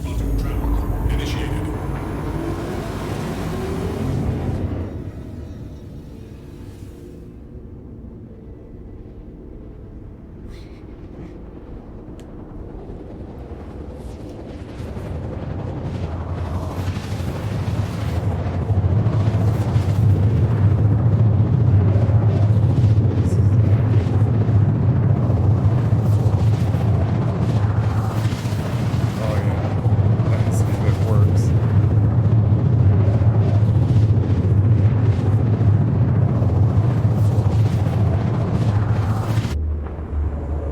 Speaker 7: Quantum travel initiated.
Speaker 1: Oh yeah, let's see if it works.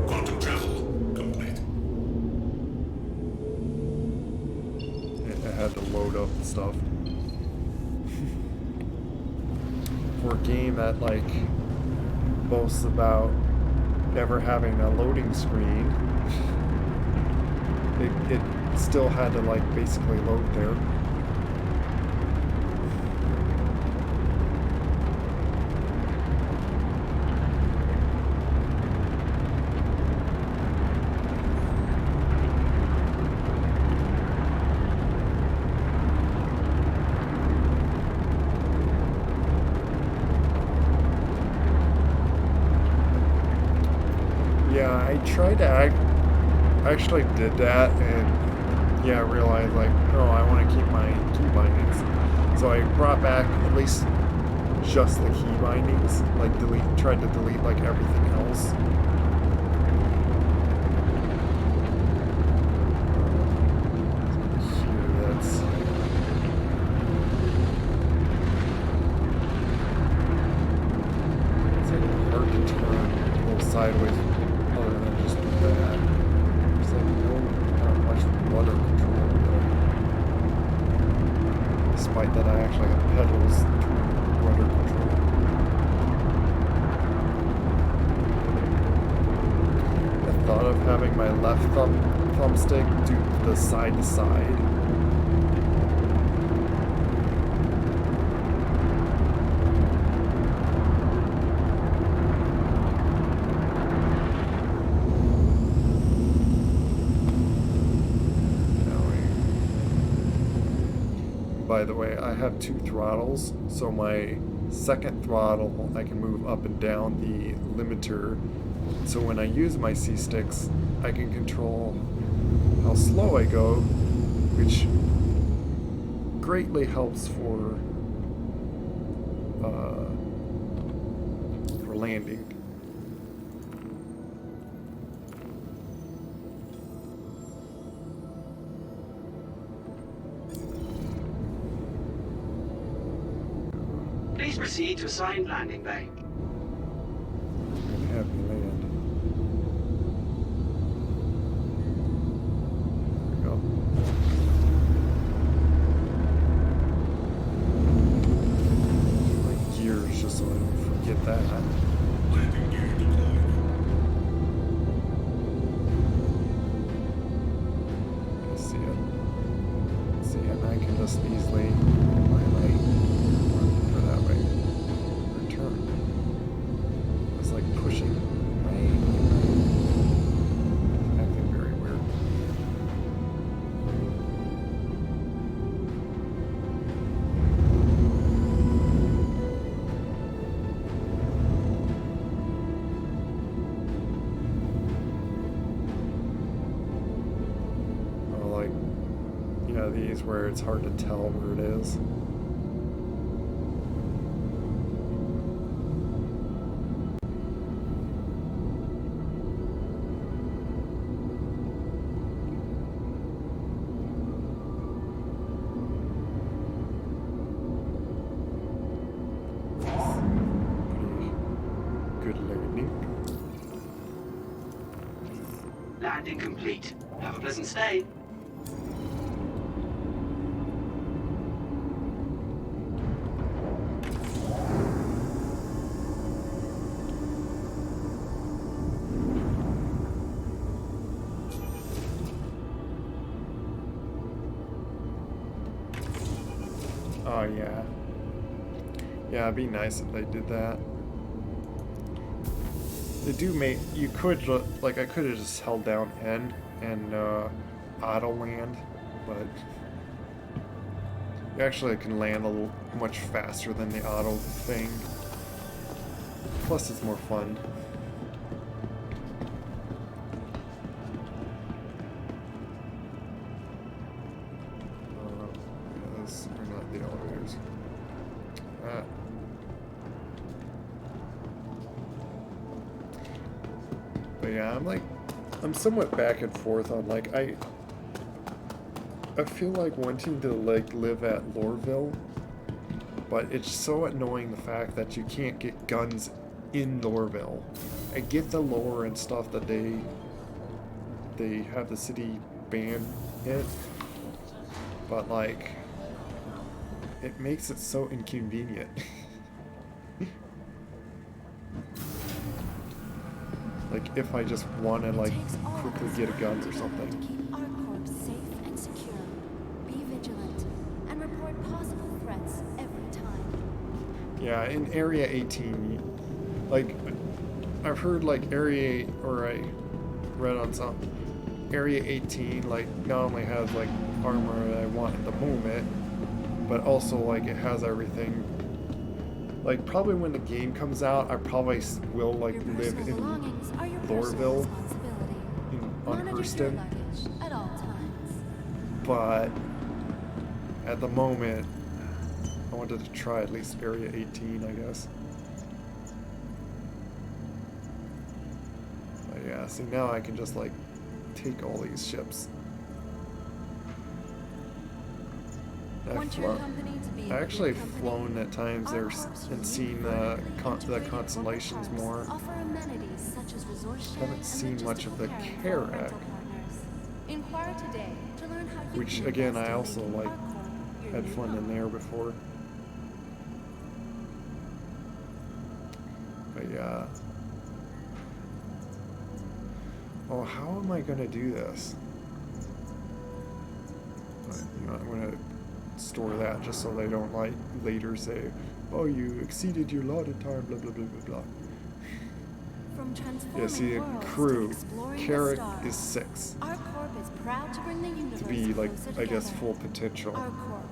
Speaker 7: Quantum travel complete.
Speaker 1: I had to load up stuff. For a game that, like, boasts about never having a loading screen, it still had to, like, basically load there. Yeah, I tried to I actually did that, and yeah, I realized, like, no, I want to keep my key bindings. So I brought back at least just the key bindings, like tried to delete like everything else. Here, that's... It's like hard to turn a little sideways other than just that. There's like not much rudder control there. Despite that I actually have pedals to rudder control. I thought of having my left thumbstick do the side to side. By the way, I have two throttles, so my second throttle I can move up and down the limiter, so when I use my C-sticks I can control how slow I go, which greatly helps for landing.
Speaker 8: Please proceed to assigned landing bay.
Speaker 1: And have me land. There we go. My gears just so I don't forget that.
Speaker 7: Landing gear deployed.
Speaker 1: I see it. See, and I can just easily highlight or that way. Return. It's like pushing right. It's acting very weird. yeah, these where it's hard to tell where it is. Pretty good learning.
Speaker 8: Landing complete. Have a pleasant stay.
Speaker 1: Oh yeah. Yeah, it'd be nice if they did that. They do make, you could, like, I could have just held down N and auto land, but you actually can land a little much faster than the auto thing. Plus it's more fun. Those are not the elevators. But yeah, I'm somewhat back and forth on, like, I feel like wanting to, like, live at Lorville, but it's so annoying the fact that you can't get guns in Lorville. I get the lore and stuff that they have the city ban it, but, like, it makes it so inconvenient. Like, if I just want to, like, quickly get a gun or something.
Speaker 9: Keep our corps safe and secure. Be vigilant and report possible threats every time.
Speaker 1: Yeah, in Area 18, like, I've heard, like, Area 8, or I read on some, Area 18, like, not only has, like, armor that I want at the moment, but also, like, it has everything. Like, probably when the game comes out, I probably will, like, live in Lorville, on Hurston.
Speaker 9: At all times.
Speaker 1: But at the moment, I wanted to try at least Area 18, I guess. But yeah, see, now I can just, like, take all these ships. I've actually flown at times there and seen the constellations more. Haven't seen much of the Carrack, which again I also like had fun in there before. But yeah. Oh, how am I gonna do this? You know, I'm gonna store that just so they don't, like, later say, oh, you exceeded your allotted time, blah blah blah blah blah. Yeah, see, crew, Carrack is 6.
Speaker 9: Our corp is proud to bring the universe
Speaker 1: To be, like, I guess,
Speaker 9: together.
Speaker 1: full potential.
Speaker 9: Our corp,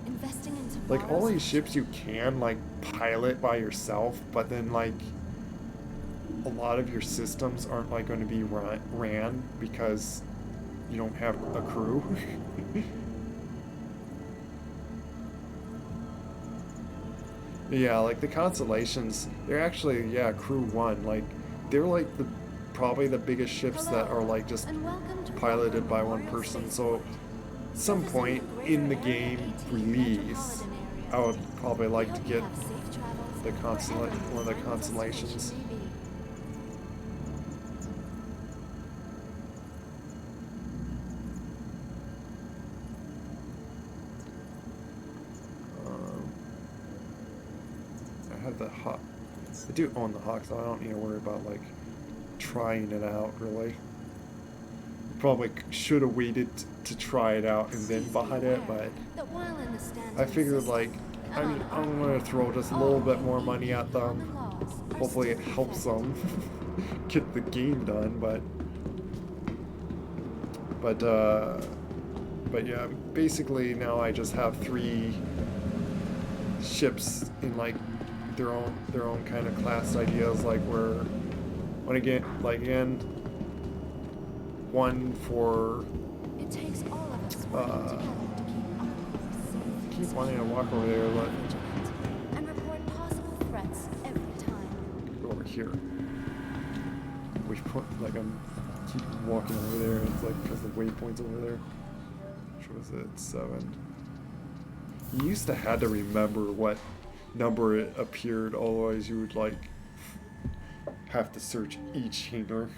Speaker 9: investing into
Speaker 1: Like, all
Speaker 9: models
Speaker 1: these ships you can, like, pilot by yourself, but then, like, a lot of your systems aren't, like, going to be ran because you don't have a crew. Yeah, like, the constellations, they're actually, yeah, crew 1, like, they're, like, probably the biggest ships that are, like, just piloted by one person, so at some point in the game release, I would probably like to get the one of the constellations. I have the Hawk. I do own the Hawk, so I don't need to worry about, like, trying it out, really. Probably should have waited to try it out and then bought it, but I figured, like, I'm going to throw just a little bit more money at them. Hopefully it helps them get the game done, but yeah, basically now I just have 3 ships in, like, their own kind of class ideas, like, one for
Speaker 9: It takes all of us working together to keep our course safe.
Speaker 1: Keep wanting to walk over there, but
Speaker 9: Vigilant and report possible threats every time.
Speaker 1: go over here. Which point, like I'm keep walking over there, and it's like because the waypoint's over there. Which was it? 7. You used to have to remember what number it appeared, otherwise you would like have to search each hangar.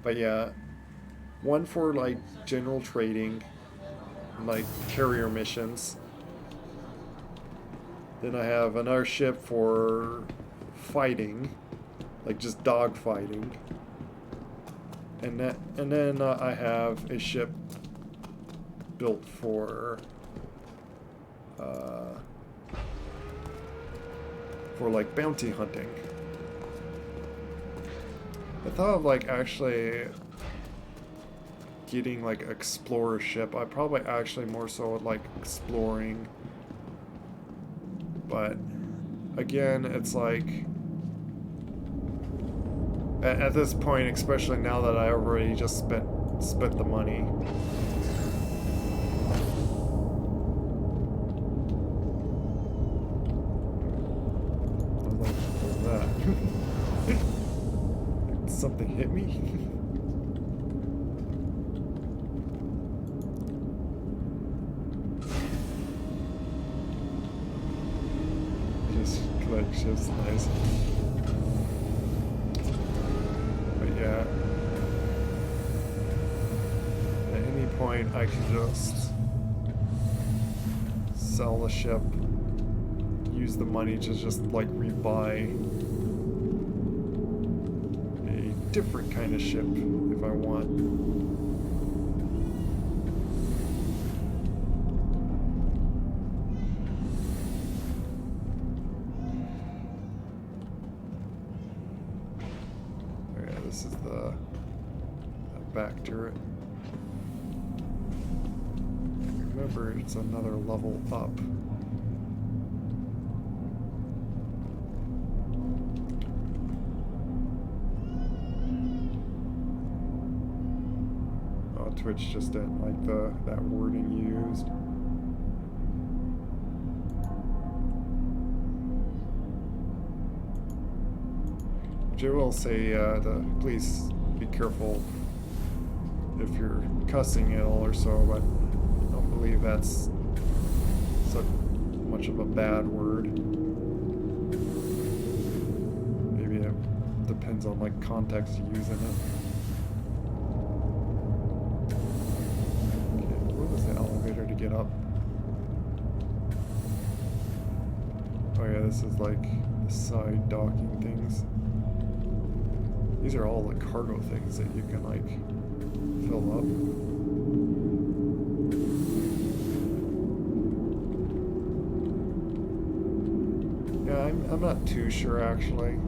Speaker 1: But yeah, one for like general trading, like carrier missions. Then I have another ship for fighting, like just dog fighting. And then I have a ship built for like bounty hunting. I thought of like actually getting like explorer ship. I probably actually more so would like exploring, but again, it's like at this point, especially now that I already just spent the money. Something hit me? Just collect ships, nice. But yeah, at any point I can just sell the ship, use the money to just like rebuy different kind of ship if I want. Oh yeah, this is the back turret. Remember, it's another level up. Twitch just didn't like that wording used. Which I will say, please be careful if you're cussing at all or so, but I don't believe that's so much of a bad word. Maybe it depends on like context you use in it. To get up. Oh yeah, this is like the side docking things. These are all the cargo things that you can like fill up. Yeah, I'm not too sure actually.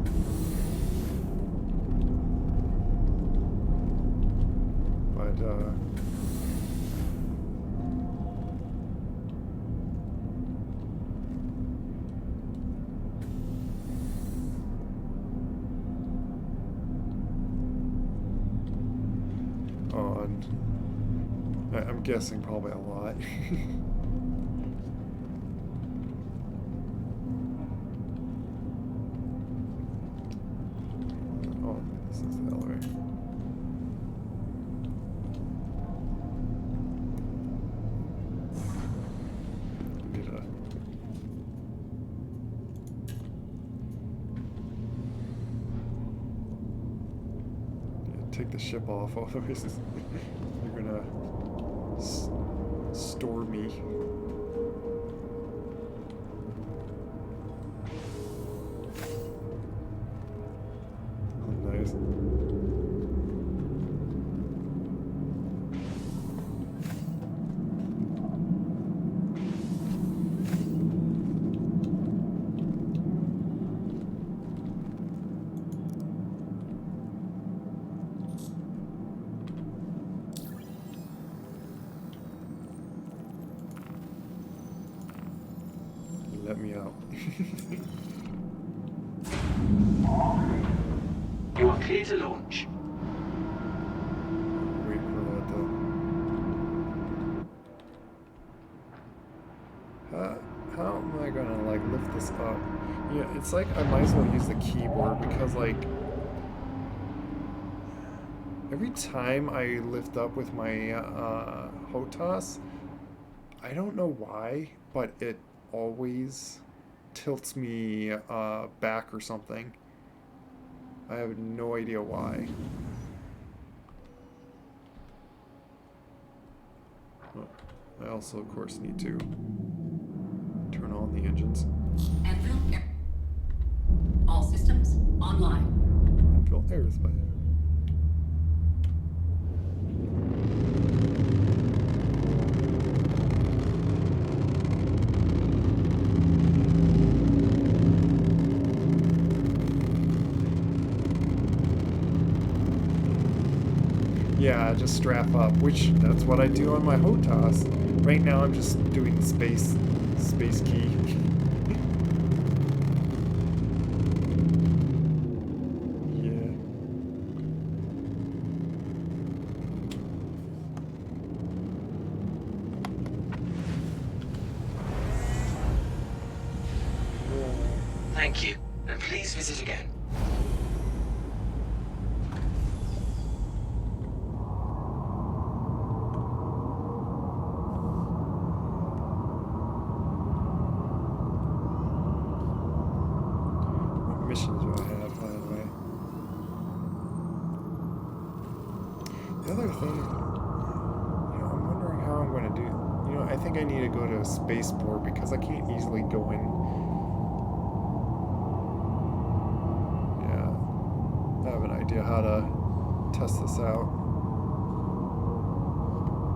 Speaker 1: But I'm guessing probably a lot. Oh, this is the elevator. Take the ship off, otherwise you're gonna store me. Oh, nice. Let me out.
Speaker 8: You are clear to launch.
Speaker 1: Wait for this up. Yeah, it's like I might as well use the keyboard because like every time I lift up with my HOTAS, I don't know why, but it always tilts me back or something. I have no idea why. I also, of course, need to turn on the engines.
Speaker 10: Enfield, all systems online.
Speaker 1: Enfield aerospace. Yeah, just strap up, which that's what I do on my HOTAS. Right now I'm just doing space key. Yeah.
Speaker 8: Thank you, and please visit again.
Speaker 1: What missions do I have, by the way? The other thing, I'm wondering how I'm going to do. I think I need to go to a spaceport because I can't easily go in. Yeah, I have an idea how to test this out.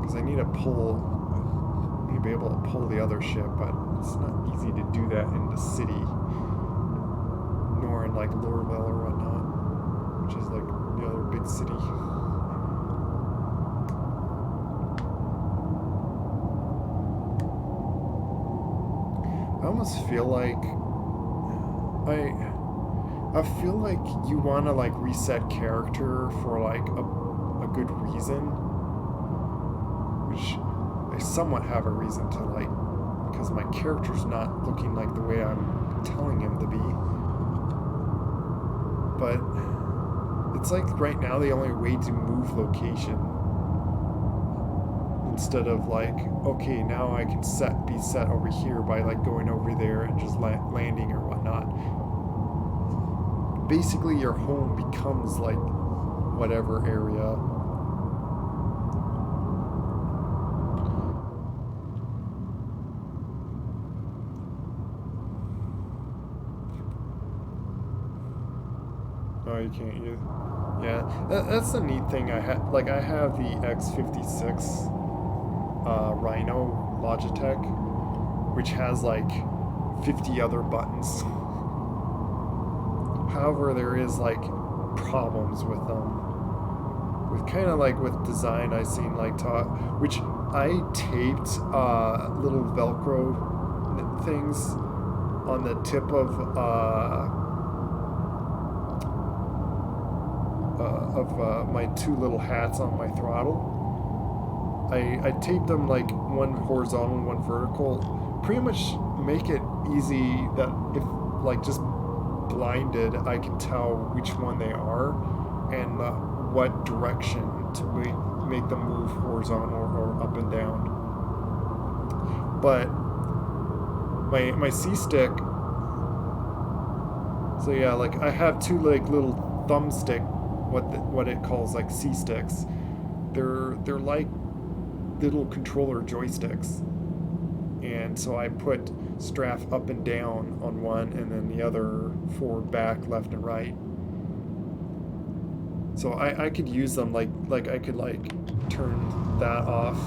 Speaker 1: Because I need to be able to pull the other ship, but it's not easy to do that in the city, nor in like Lorville or whatnot, which is like the other big city. I almost feel like I feel like you want to like reset character for like a good reason, which I somewhat have a reason to like, because my character's not looking like the way I'm telling him to be. But it's like right now the only way to move location, instead of like, okay, now I can be set over here by like going over there and just landing or whatnot. Basically your home becomes like whatever area. Oh, you can't use. Yeah, that's the neat thing. I have the X56 Rhino Logitech, which has like 50 other buttons. However, there is like problems with them. With kind of like with design, I seen like which I taped little Velcro things on the tip of my two little hats on my throttle. I taped them like one horizontal and one vertical. Pretty much make it easy that if like just blinded, I can tell which one they are and what direction to make them move horizontal or up and down. But my C-stick, so yeah, like I have two like little thumbstick, what it calls like C-sticks. They're like little controller joysticks, and so I put strap up and down on one and then the other forward, back, left and right. So I could use them like I could like turn that off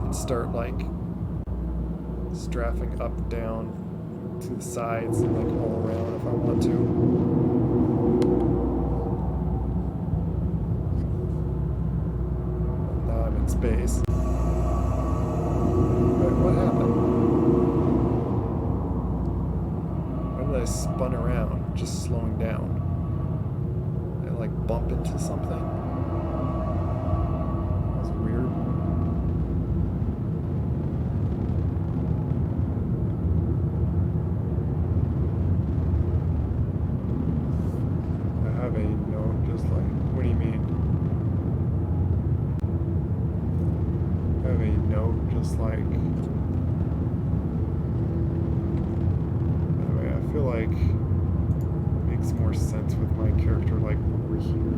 Speaker 1: and start like strapping up, down, to the sides and like all around if I want to. Space. Wait, what happened? Why did I spun around, just slowing down? Did I like bump into something? That was weird. just like... By the way, I feel like it makes more sense with my character like over here.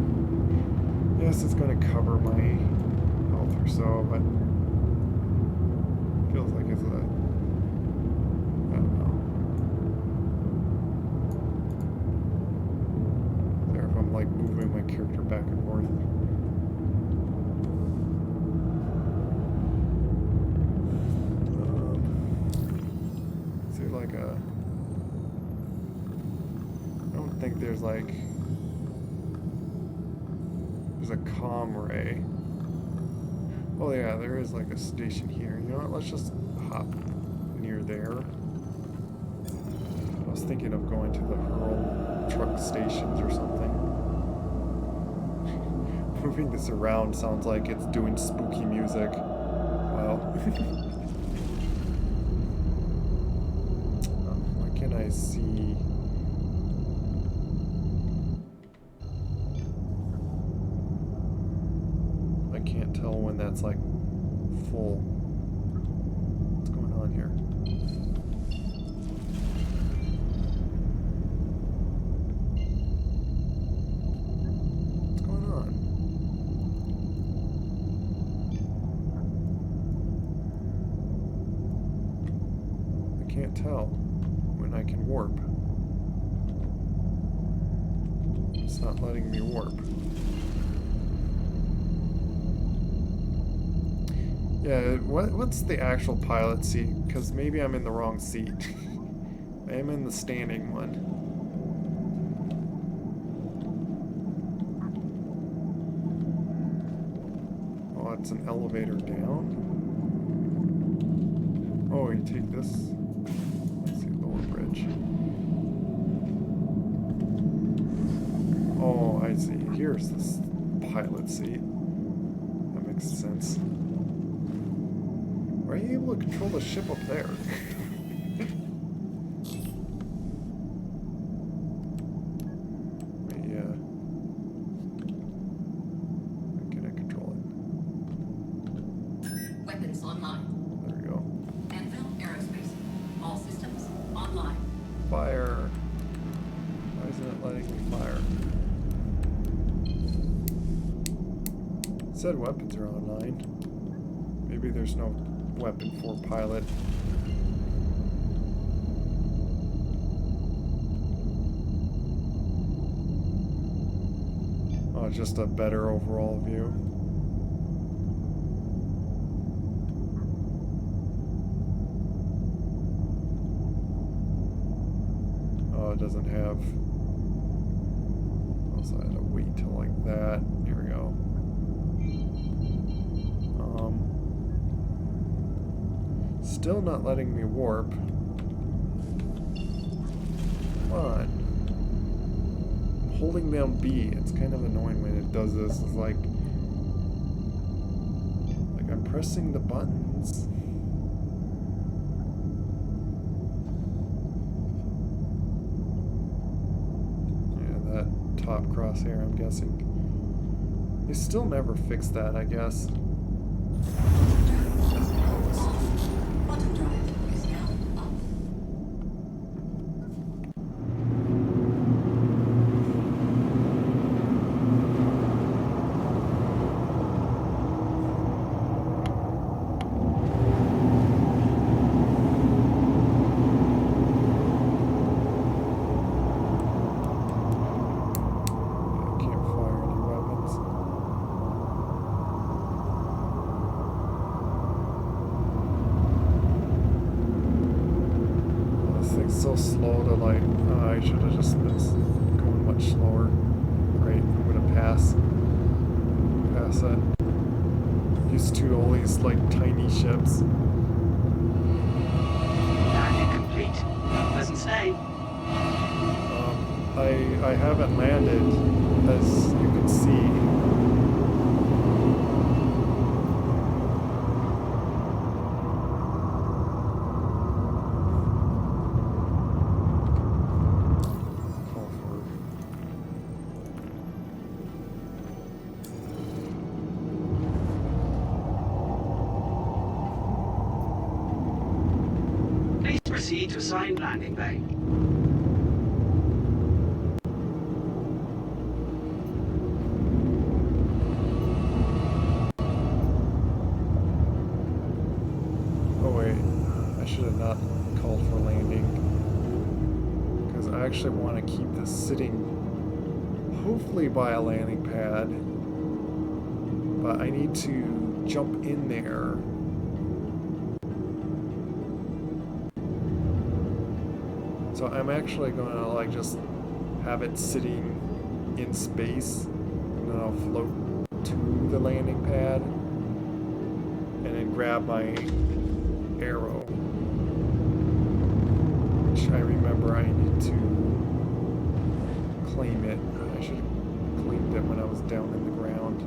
Speaker 1: Yes, it's going to cover my health or so, but feels like it's a... I don't know. There, if I'm like moving my character back and forth. Is there like a... I don't think there's like... There's a comm ray. Oh yeah, there is like a station here. You know what, let's just hop near there. I was thinking of going to the Hurl truck stations or something. Moving this around sounds like it's doing spooky music. Wow. What can I see? I can't tell when that's like full. What's going on here? What's going on? I can't tell when I can warp. It's not letting me warp. Yeah, what's the actual pilot seat? Because maybe I'm in the wrong seat. I am in the standing one. Oh, it's an elevator down? Oh, you take this. Let's see, lower bridge. Oh, I see. Here's this pilot seat. That makes sense. Are you able to control the ship up there? Yeah. Can I control it?
Speaker 10: Weapons online.
Speaker 1: There we go.
Speaker 10: Anvil Aerospace. All systems online.
Speaker 1: Fire. Why isn't it letting me fire? It said weapons are online. Maybe there's no weapon for pilot. Oh, just a better overall view. Oh, it doesn't have... Also, I had to wait till like that. Here we go. Still not letting me warp. Come on. I'm holding down B. It's kind of annoying when it does this. It's like I'm pressing the buttons. Yeah, that top crosshair, I'm guessing. They still never fixed that, I guess.
Speaker 10: Quantum drive is now off.
Speaker 1: I can't fire any weapons. This thing's so slow to like, I should have just been going much slower. Great, I'm gonna pass that. Used to all these like tiny ships.
Speaker 8: Landing complete. Have a pleasant stay.
Speaker 1: I haven't landed, as you can see. Call for...
Speaker 8: Proceed to assigned landing bay.
Speaker 1: Oh wait, I should have not called for landing. Because I actually want to keep this sitting, hopefully by a landing pad. But I need to jump in there. So I'm actually going to like just have it sitting in space, and then I'll float to the landing pad, and then grab my arrow, which I remember I need to claim it. I should have claimed it when I was down in the ground.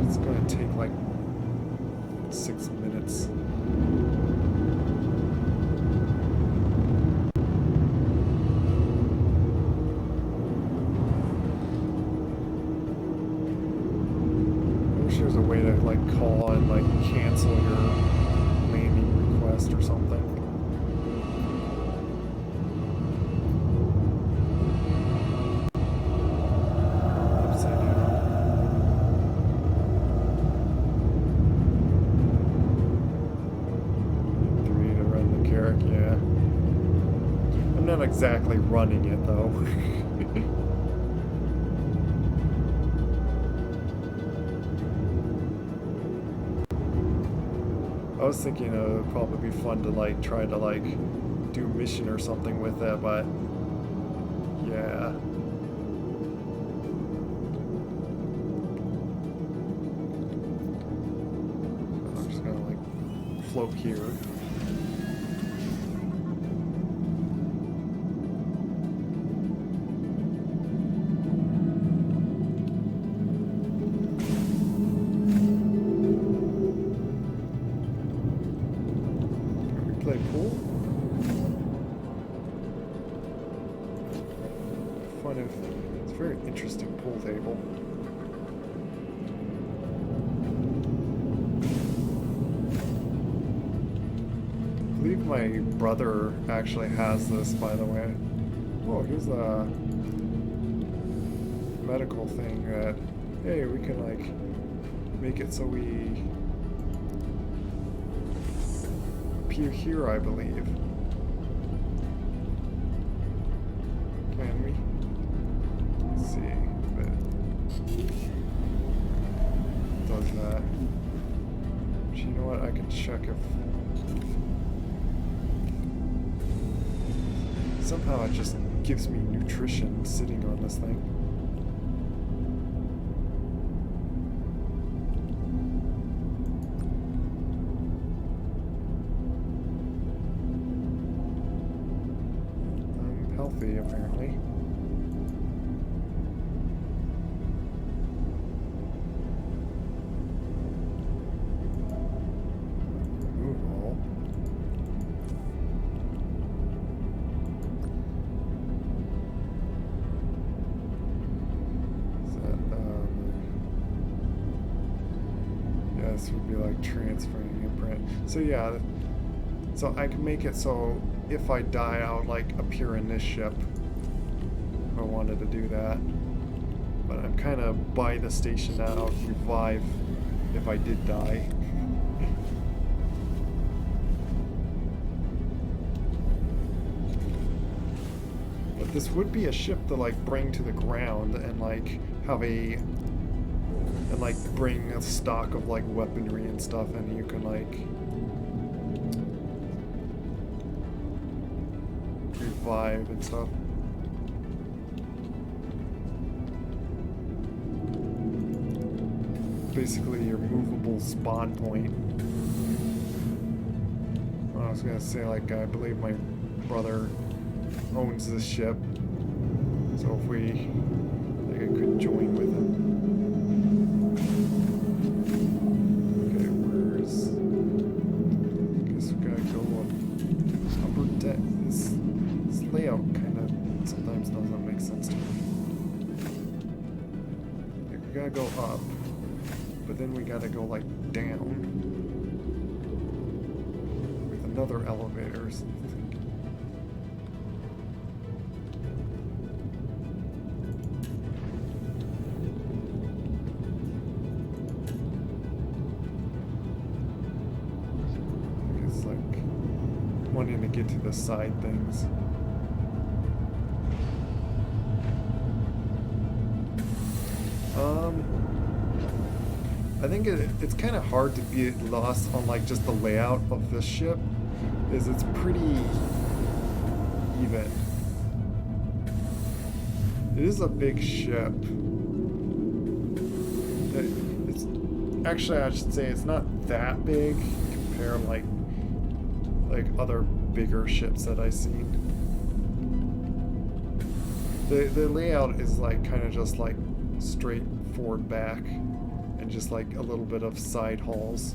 Speaker 1: It's going to take like 6 minutes. There's a way to like call and like cancel your landing request or something. Upside down. 3 to run the carrick, yeah. I'm not exactly running it though. I was thinking it would probably be fun to like try to like do a mission or something with it, but yeah. I'm just gonna like float here. Play pool? Fun of, it's a very interesting pool table. I believe my brother actually has this, by the way. Oh, here's a medical thing that, hey, we can like make it so we here, I believe. Can we? Let's see if it does that. But you know what? I can check if somehow it just gives me nutrition sitting on this thing. Apparently. Remove all. Is that, yeah, this would be like transferring imprint. So yeah, so I can make it so if I die, I would like appear in this ship. If I wanted to do that. But I'm kind of by the station that I'll revive if I did die. But this would be a ship to like bring to the ground and like have a, and like bring a stock of like weaponry and stuff, and you can like revive and stuff. Basically your movable spawn point. I was gonna say, like, I believe my brother owns this ship, so if we, like, I could join with him. Okay, where's, I guess we gotta go up upper deck. This layout kind of sometimes doesn't make sense to me. Like, we gotta go up, but then we gotta go like down. another elevator or something. It's like wanting to get to the side things. I think it's kind of hard to be lost on like just the layout of this ship, is it's pretty even. It is a big ship. It's actually, I should say, it's not that big compared like other bigger ships that I've seen. The layout is like kind of just like straight forward back and just like a little bit of side halls,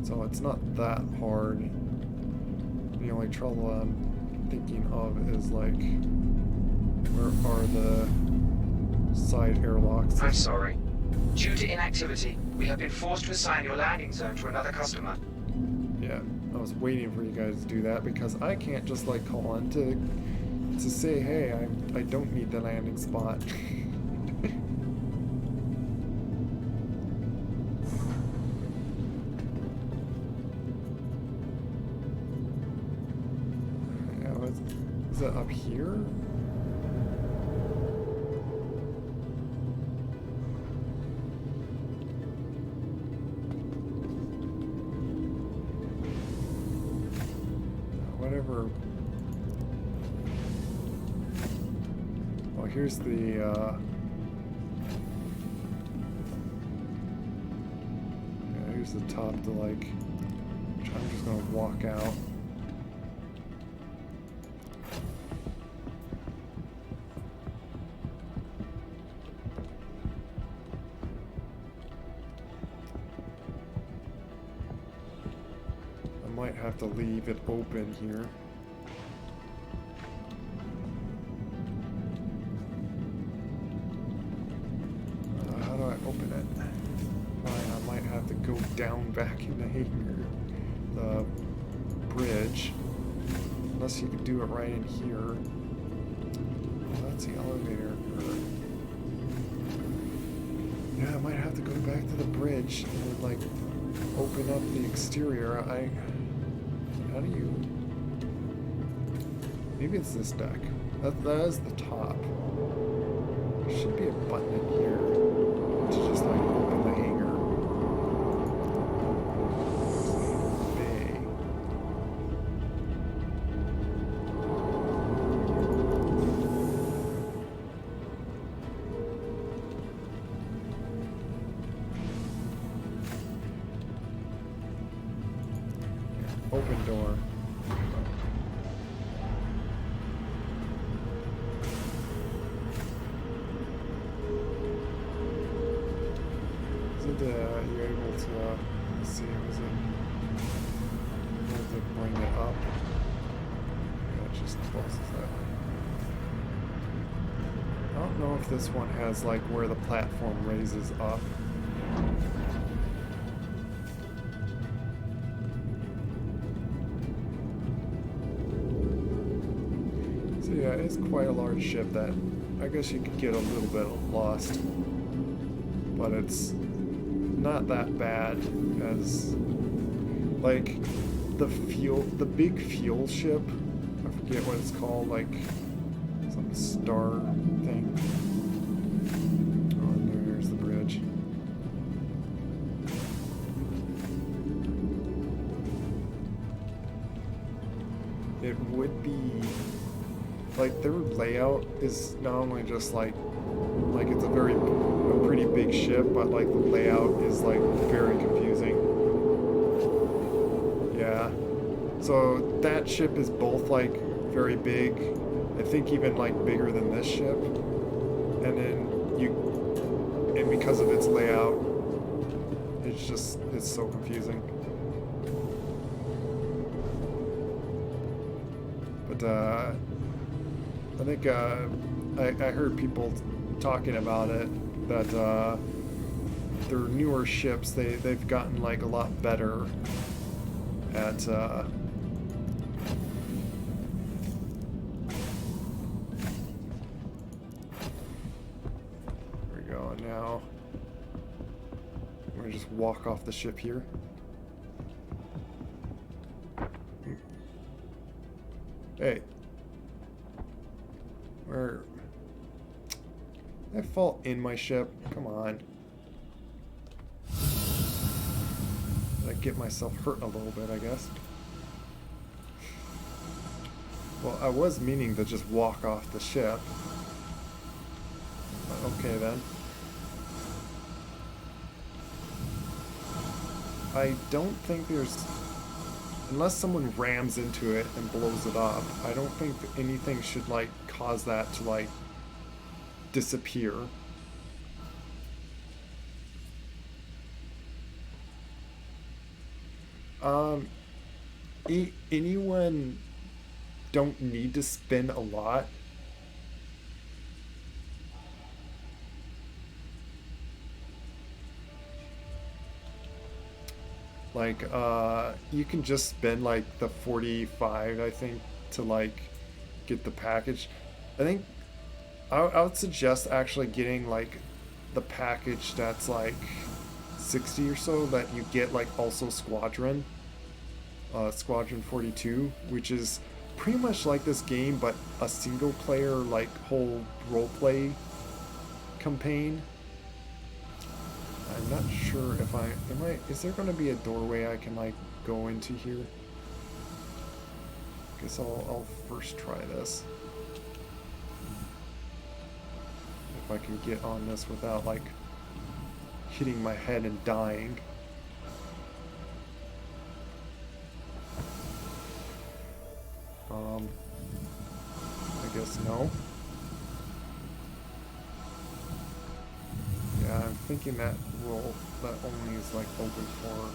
Speaker 1: so it's not that hard. The only trouble I'm thinking of is like, where are the side airlocks?
Speaker 11: I'm sorry. Due to inactivity, we have been forced to assign your landing zone to another customer.
Speaker 1: Yeah, I was waiting for you guys to do that because I can't just like call in to say, hey, I don't need the landing spot. Is it up here? Whatever. Well, here's the yeah, here's the top to like, which I'm just gonna walk out. Might have to leave it open here. How do I open it? Fine, I might have to go down back in the hangar, the bridge, unless you could do it right in here. That's the elevator. Yeah, I might have to go back to the bridge and then, like, open up the exterior. How do you... Maybe it's this deck. That is the top. There should be a button in here to just like open the hangar. Bay. Open door. Is it you're able to let's see, was it able to bring it up? Yeah, it just closes that. I don't know if this one has like where the platform raises up. Yeah, it's quite a large ship that I guess you could get a little bit lost, but it's not that bad as like the big fuel ship. I forget what it's called, like some star thing. Oh, and there's the bridge. It would be like their layout is not only just like it's a pretty big ship, but like the layout is like very confusing. Yeah. So that ship is both like very big, I think even like bigger than this ship. And then because of its layout, it's so confusing. But I think I heard people talking about it, that their newer ships, they've gotten like a lot better at Oh, now I'm gonna just walk off the ship here. Hey. Where? Did I fall in my ship? Come on. Did I get myself hurt a little bit, I guess? Well, I was meaning to just walk off the ship. But okay then. I don't think there's... Unless someone rams into it and blows it up, I don't think anything should, like, cause that to, like, disappear. Anyone don't need to spin a lot. Like, you can just spend, like, the 45, I think, to, like, get the package. I think I would suggest actually getting, like, the package that's, like, 60 or so, that you get, like, also Squadron. Squadron 42, which is pretty much like this game, but a single player, like, whole roleplay campaign. I'm not sure if is there going to be a doorway I can, like, go into here? Guess I'll first try this. If I can get on this without, like, hitting my head and dying. I guess no. Yeah, I'm thinking that only is, like, open for...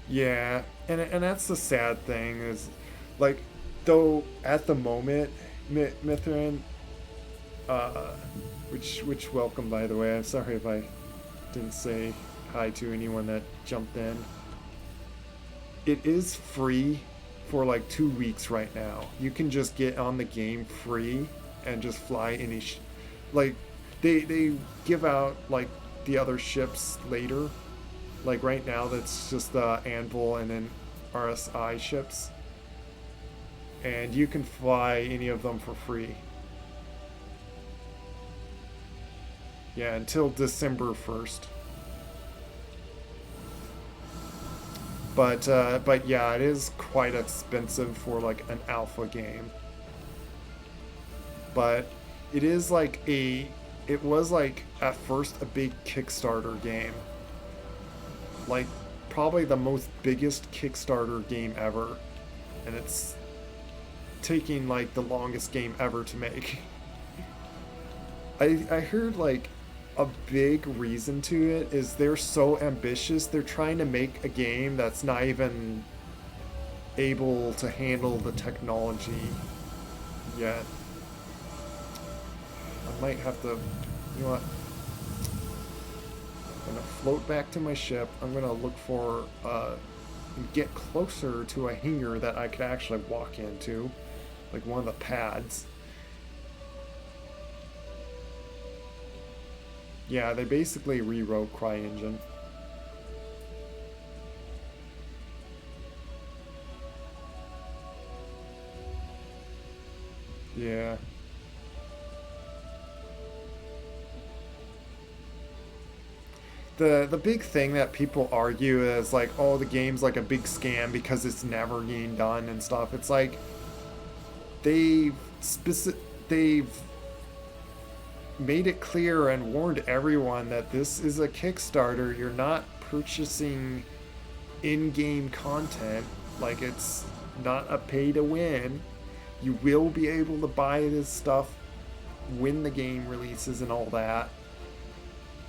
Speaker 1: Yeah, and that's the sad thing is, like, though at the moment, Mithrin, which welcome, by the way. I'm sorry if I didn't say hi to anyone that jumped in. It is free for like 2 weeks right now. You can just get on the game free and just fly any like they give out like the other ships later. Like right now that's just the Anvil and then RSI ships. And you can fly any of them for free. Yeah, until December 1st. But yeah, it is quite expensive for like an alpha game. But it is like it was like at first a big Kickstarter game. Like probably the most biggest Kickstarter game ever. And it's taking like the longest game ever to make. I heard like a big reason to it is they're so ambitious. They're trying to make a game that's not even able to handle the technology yet. I might have to, you know what? I'm gonna float back to my ship. I'm gonna look for, get closer to a hangar that I could actually walk into, like one of the pads. Yeah, they basically rewrote CryEngine. Yeah. The big thing that people argue is like, oh, the game's like a big scam because it's never getting done and stuff. It's like they've made it clear and warned everyone that this is a Kickstarter. You're not purchasing in-game content. Like, it's not a pay-to-win. You will be able to buy this stuff when the game releases and all that.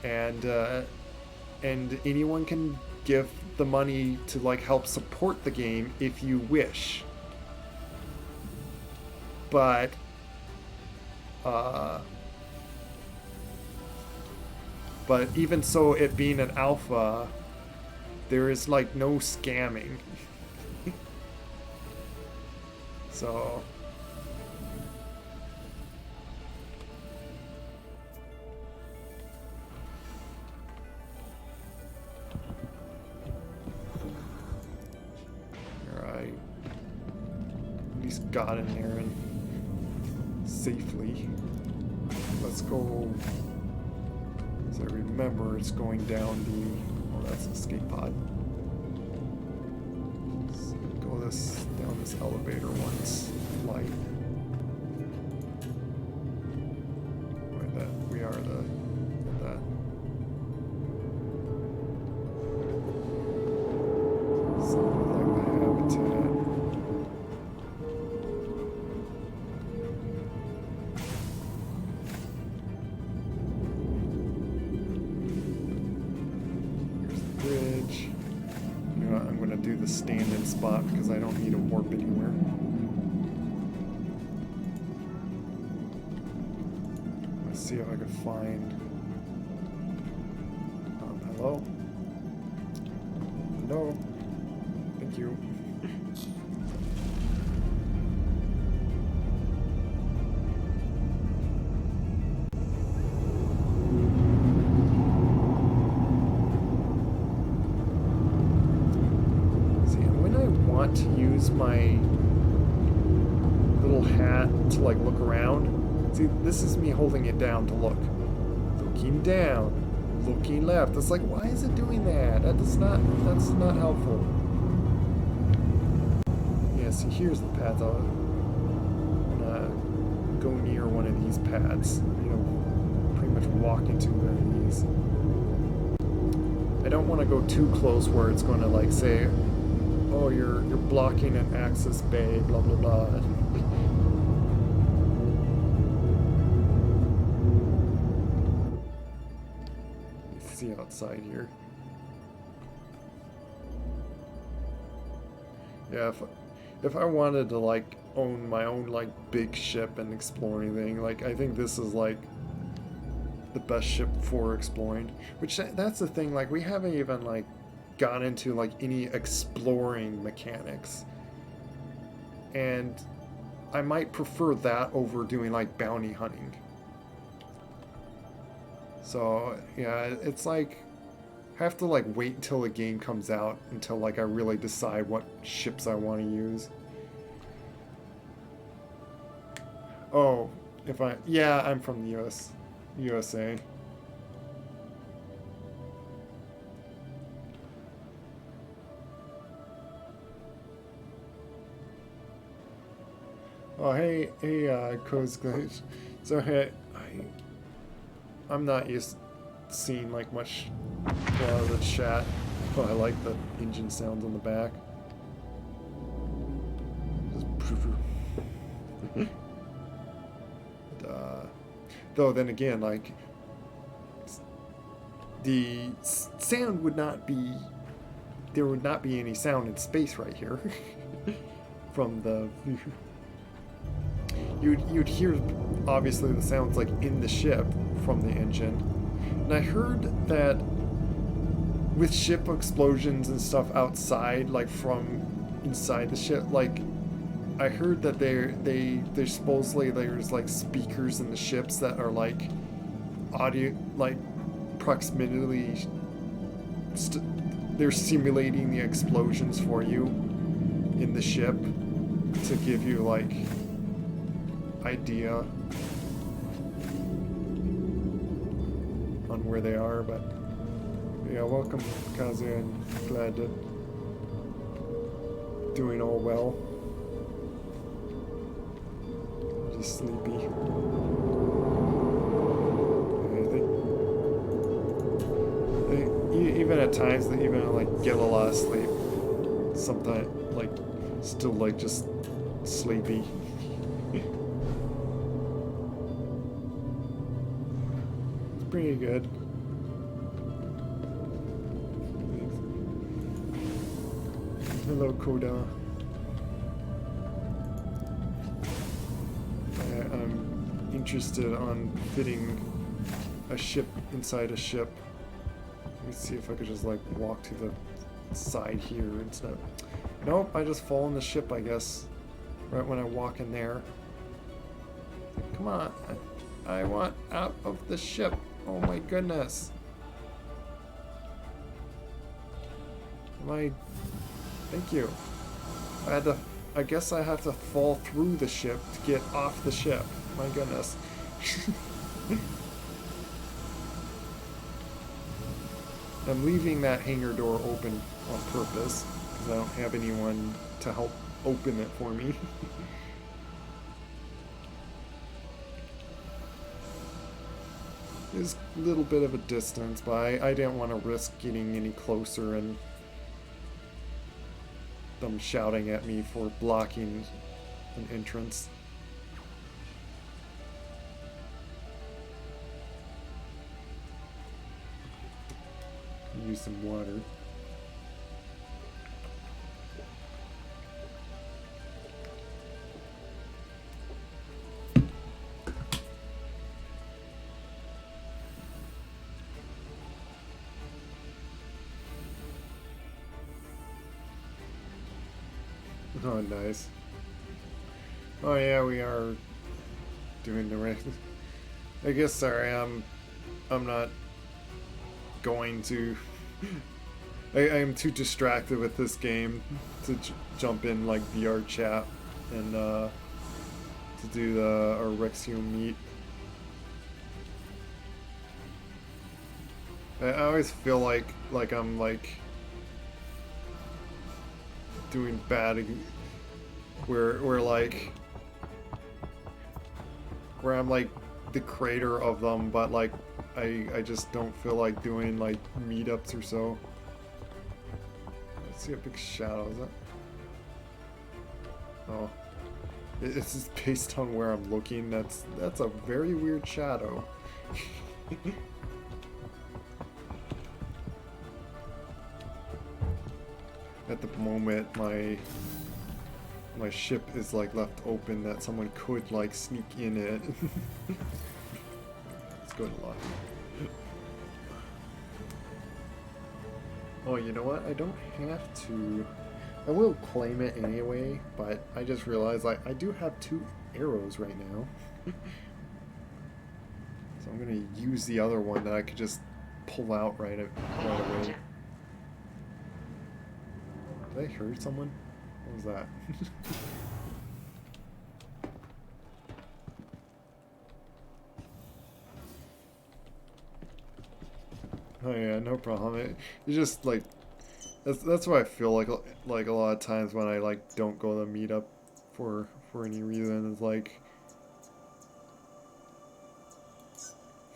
Speaker 1: And anyone can give the money to like help support the game if you wish. But even so, it being an alpha, there is like no scamming. So alright. At least got in there and safely. Let's go. As I remember, it's going down the. Oh, that's an escape pod. Let's go down this elevator once. Light. Wait, that we are that. Something like the habitat. Bridge. You know what, I'm going to do the stand-in spot because I don't need to warp anywhere. Let's see if I can find... hello? Hello? Thank you. To use my little hat to like look around. See, this is me holding it down to look. Looking down, looking left. It's like, why is it doing that? That's not helpful. Yeah, see, here's the pads. I'm gonna go near one of these pads. You know, pretty much walk into one of these. I don't want to go too close where it's going to like say, oh, you're blocking an access bay, blah blah blah. Let's see outside here. Yeah, if I wanted to like own my own like big ship and explore anything, like I think this is like the best ship for exploring. Which that's the thing, like we haven't even like got into like any exploring mechanics, and I might prefer that over doing like bounty hunting. So yeah, it's like I have to like wait until the game comes out until like I really decide what ships I want to use. Oh, yeah, I'm from the USA. Oh, hey, Coz Glitch. So, hey, I'm not used to seeing, like, much of the chat. Oh, I like the engine sounds on the back. Though, then again, like, the sound would not be... There would not be any sound in space right here. From the... You'd hear, obviously, the sounds like in the ship from the engine. And I heard that with ship explosions and stuff outside, like from inside the ship, like I heard that there's supposedly there's like speakers in the ships that are like audio, like proximity. They're simulating the explosions for you in the ship to give you like idea on where they are. But yeah, welcome Kazu, and glad that doing all well. Just sleepy. I think even at times that even like get a lot of sleep, sometimes like still like just sleepy. Pretty good. Hello, Koda. I'm interested on fitting a ship inside a ship. Let me see if I could just like walk to the side here instead. Nope, I just fall in the ship, I guess. right when I walk in there. Come on, I want out of the ship. Oh my goodness. Thank you. I guess I have to fall through the ship to get off the ship. My goodness. I'm leaving that hangar door open on purpose because I don't have anyone to help open it for me. There's a little bit of a distance, but I didn't want to risk getting any closer and them shouting at me for blocking an entrance. Use some water. Oh, nice. Oh yeah, we are doing the right. I guess sorry, I'm not going to. I am too distracted with this game to jump in like VR chat and to do our Rexium meet. I always feel like I'm like doing bad where I'm like the creator of them, but like I just don't feel like doing like meetups or so. I see a big shadow, is that? Oh. It's just based on where I'm looking. That's a very weird shadow. At the moment, my ship is like left open that someone could like sneak in it. Let's go to lock. Oh, you know what? I don't have to. I will claim it anyway, but I just realized like I do have 2 arrows right now. So I'm gonna use the other one that I could just pull out right away. Did I hurt someone? What was that? Oh yeah, no problem. It just like that's what I feel like a lot of times when I like don't go to meetup for any reason. It's like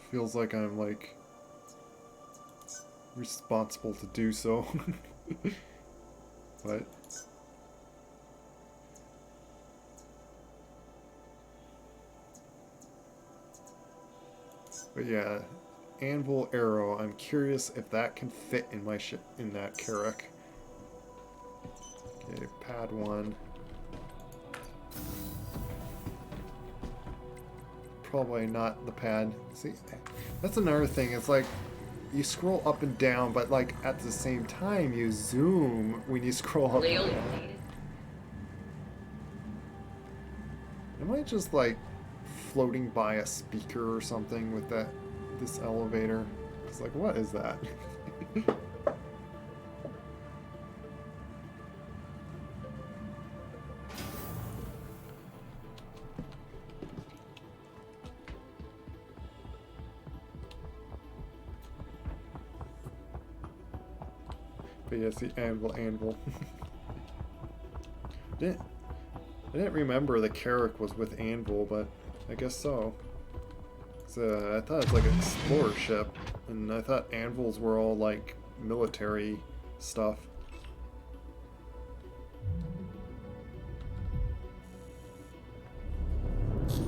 Speaker 1: feels like I'm like responsible to do so. But yeah, anvil arrow. I'm curious if that can fit in my ship in that Carrack. Okay, pad 1. Probably not the pad. See, that's another thing. It's like you scroll up and down, but like at the same time you zoom when you scroll up and down. Am I just like floating by a speaker or something with this elevator? It's like, what is that? But yes, the anvil. I didn't remember the Carrack was with anvil, but I guess so. I thought it's like an explorer ship, and I thought anvils were all like military stuff.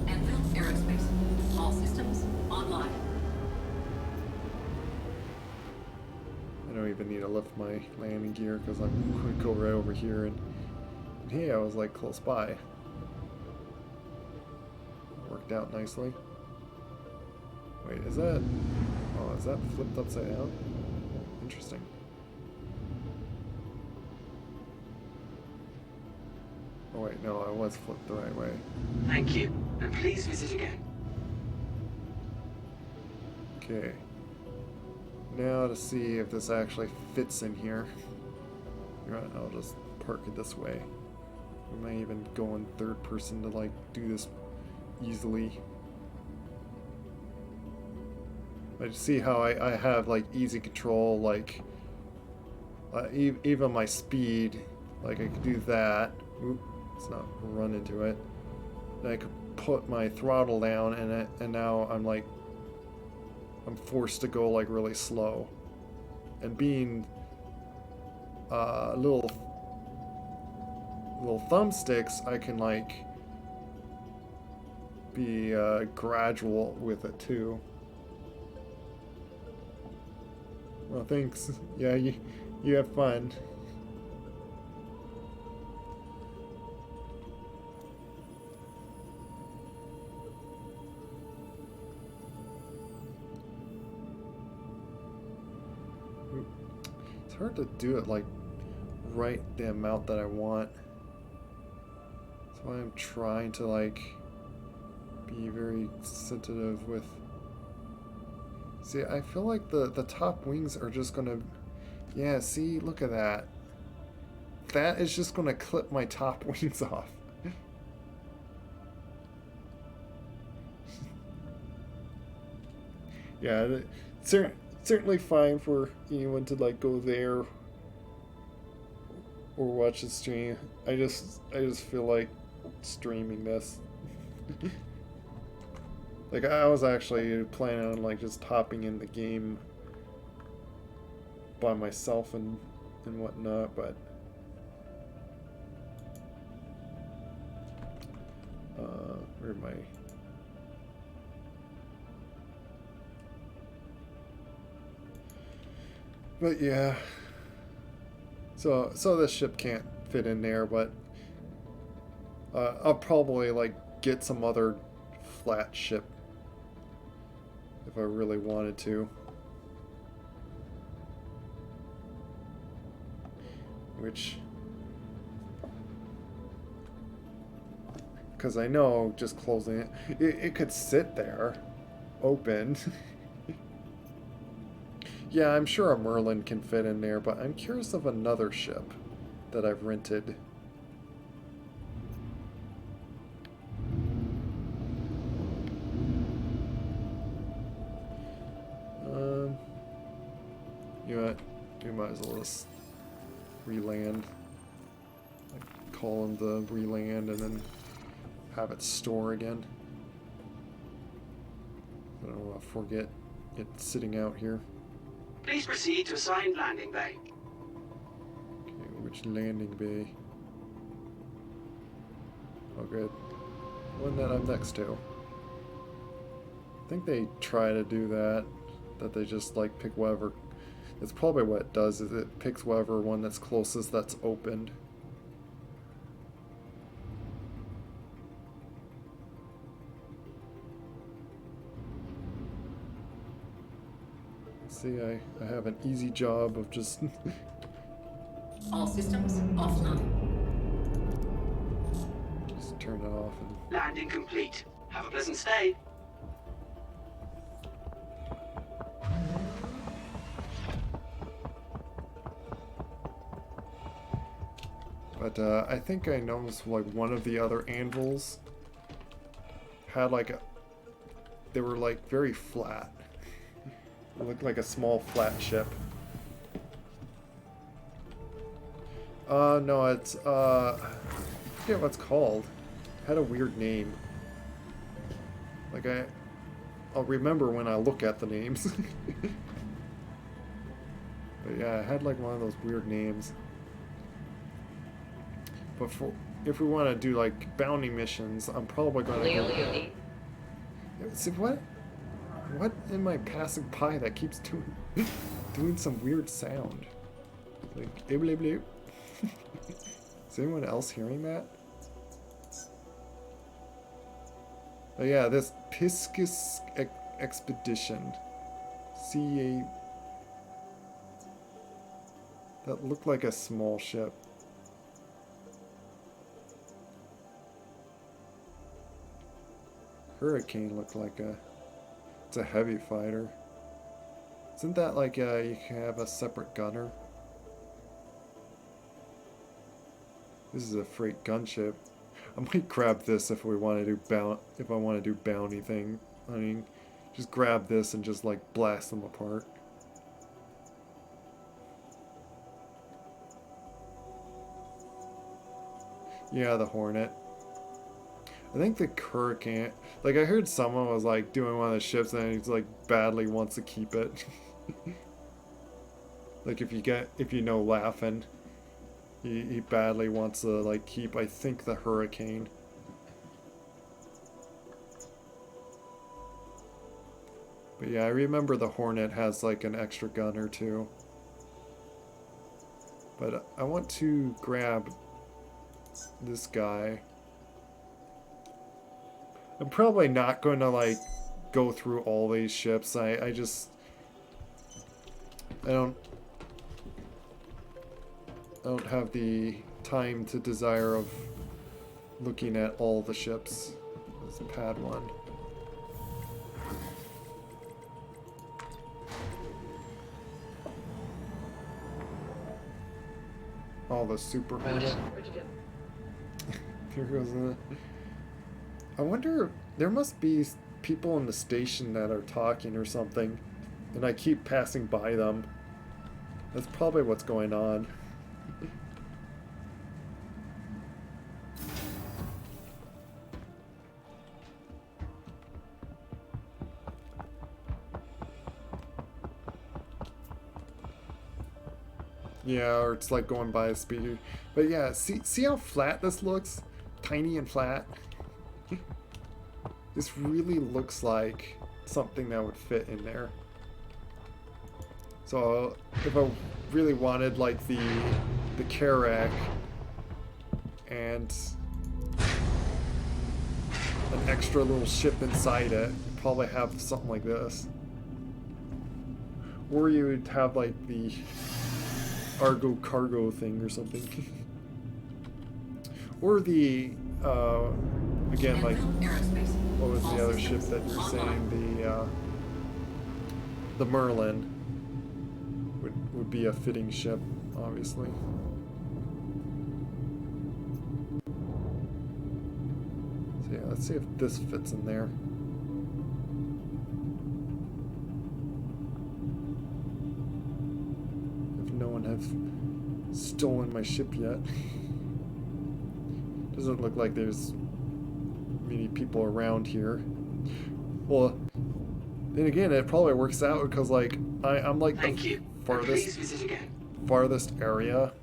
Speaker 10: Anvil Aerospace. All systems online.
Speaker 1: I don't even need to lift my landing gear because I'm going to go right over here, and hey, I was like close by. Worked out nicely. Wait, is that... Oh, is that flipped upside down? Interesting. Oh wait, no, I was flipped the right way.
Speaker 8: Thank you, and please visit again.
Speaker 1: Okay. Now to see if this actually fits in here. Right, I'll just park it this way. We might even go in third person to like do this easily. I see how I have like easy control, like even my speed, like I could do that. Oop, let's not run into it. Then I could put my throttle down, and now I'm forced to go like really slow. And being little thumbsticks, I can like be gradual with it too. Well, thanks. Yeah, you have fun. It's hard to do it like right the amount that I want. That's why I'm trying to like be very sensitive with. See, I feel like the top wings are just gonna. Yeah, see, look at that. That is just gonna clip my top wings off. Yeah, certainly fine for anyone to like go there or watch the stream. I just feel like streaming this. Like I was actually planning on like just hopping in the game by myself and whatnot, but where am I? But yeah, so this ship can't fit in there, but I'll probably like get some other flat ship if I really wanted to. Which, because I know just closing it could sit there open. Yeah, I'm sure a Merlin can fit in there, but I'm curious of another ship that I've rented. You know what? We might as well just reland. Like, call him the reland and then have it store again. I don't want to forget it sitting out here.
Speaker 8: Please proceed to assigned landing bay.
Speaker 1: Okay, which landing bay? Oh, good. One that I'm next to. I think they try to do that. That they just like pick whatever. It's probably what it does, is it picks whatever one that's closest that's opened. See, I have an easy job of just...
Speaker 10: All systems offline.
Speaker 1: Just turn it off and...
Speaker 8: Landing complete. Have a pleasant stay.
Speaker 1: But I think I noticed like one of the other anvils had like a... They were like very flat. It looked like a small flat ship. No, it's, I forget what it's called. It had a weird name. Like, I'll remember when I look at the names. But yeah, it had like one of those weird names. But if we want to do like bounty missions, I'm probably going to go... See, what in my passing by that keeps doing some weird sound? Like, blip, blip. Is anyone else hearing that? Oh yeah, this Piscis Expedition. CA... That looked like a small ship. Hurricane look like a... It's a heavy fighter. Isn't that like you can have a separate gunner? This is a freight gunship. I might grab this if we want to do if I want to do bounty thing. I mean, just grab this and just like blast them apart. Yeah, the Hornet. I think the Hurricane, like I heard someone was like doing one of the ships and he's like badly wants to keep it. Like if you know Laughing, he badly wants to like keep, I think, the Hurricane. But yeah, I remember the Hornet has like an extra gun or two. But I want to grab this guy. I'm probably not going to like go through all these ships. I don't have the time to desire of looking at all the ships. This is pad 1. All the super Hornet. Here goes the... I wonder, there must be people in the station that are talking or something, and I keep passing by them. That's probably what's going on. Yeah, or it's like going by a speed. But yeah, see how flat this looks? Tiny and flat. This really looks like something that would fit in there. So if I really wanted like the Karak and an extra little ship inside it, you'd probably have something like this. Or you would have like the Argo cargo thing or something. Or the again, like, what was the other ship that you're saying? The Merlin would be a fitting ship, obviously. So yeah, let's see if this fits in there. If no one has stolen my ship yet. Doesn't look like there's many people around here. Well, then again, it probably works out because like I'm like the farthest area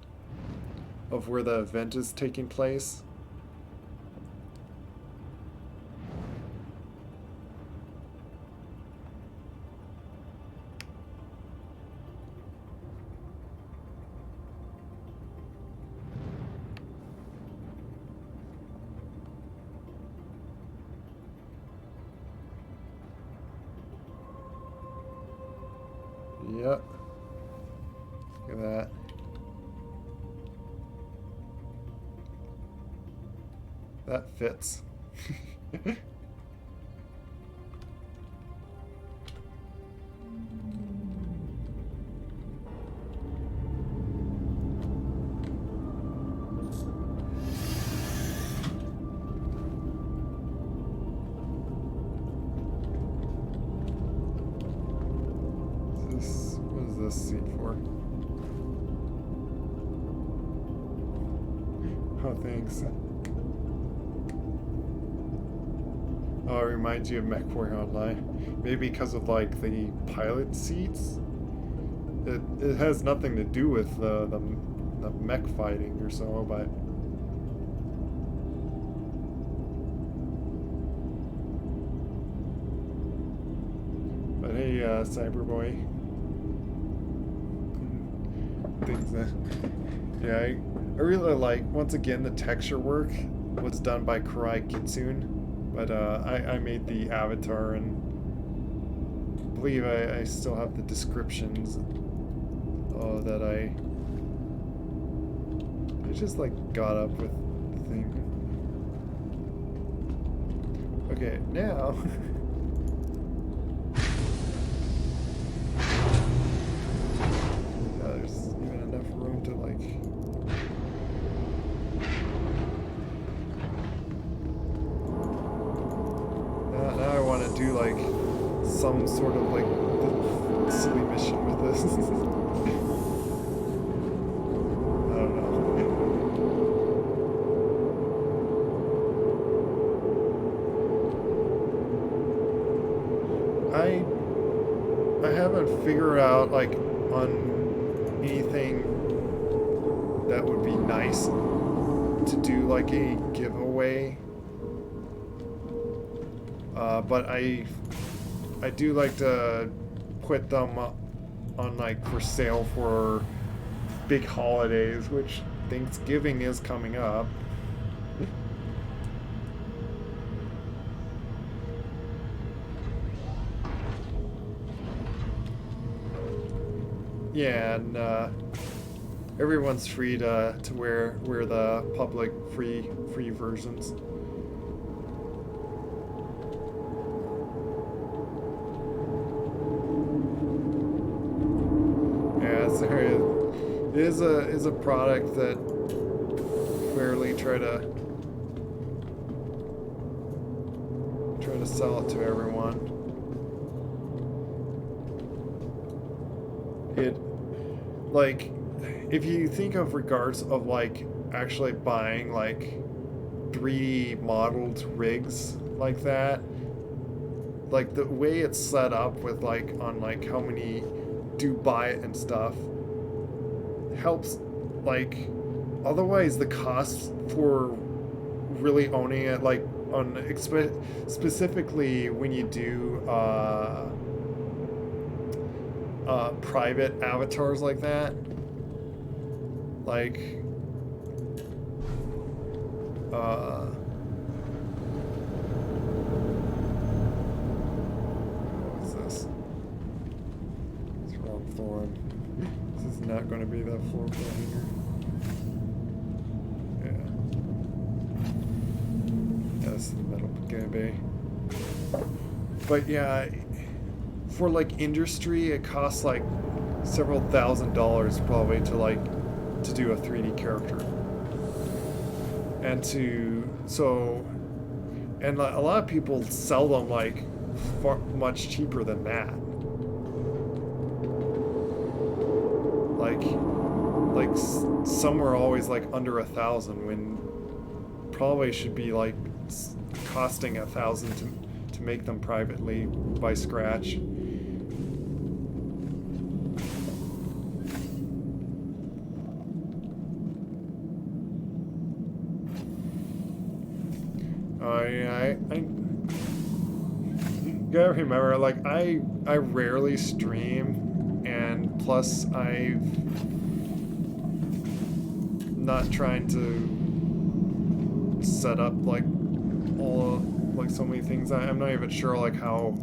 Speaker 1: of where the event is taking place. Yep. Look at that. That fits. Seat for? Oh, thanks. Oh, it reminds you of MechWarrior Online. Maybe because of like the pilot seats. It has nothing to do with the mech fighting or so, but hey, Cyberboy. Things that, yeah, I really like, once again, the texture work was done by Karai Kitsune, but I made the avatar, and I believe I still have the descriptions that I just like got up with the thing. Okay, now. There's even enough room to like. Now I want to do like some sort of like silly mission with this. I don't know. I haven't figured out like on anything that would be nice to do like a giveaway. But I do like to put them on like for sale for big holidays, which Thanksgiving is coming up. Yeah, and everyone's free to wear the public free versions. Yeah, so it is a product that fairly try to sell it to everyone. It, like, if you think of regards of like actually buying like 3D modeled rigs like that, like the way it's set up with like on like how many do buy it and stuff helps, like, otherwise the cost for really owning it, like on specifically when you do private avatars like that, like what is this? It's wrong thorn. This is not going to be that floor for hanger. Yeah, this is the metal gabay. But yeah, for like industry, it costs like several $1,000s probably to like to do a 3D character, and and a lot of people sell them like far much cheaper than that. Like some are always like under 1,000 when probably should be like costing 1,000 to make them privately by scratch. I gotta remember, like I rarely stream, and plus I've not trying to set up like all like so many things. I'm not even sure like how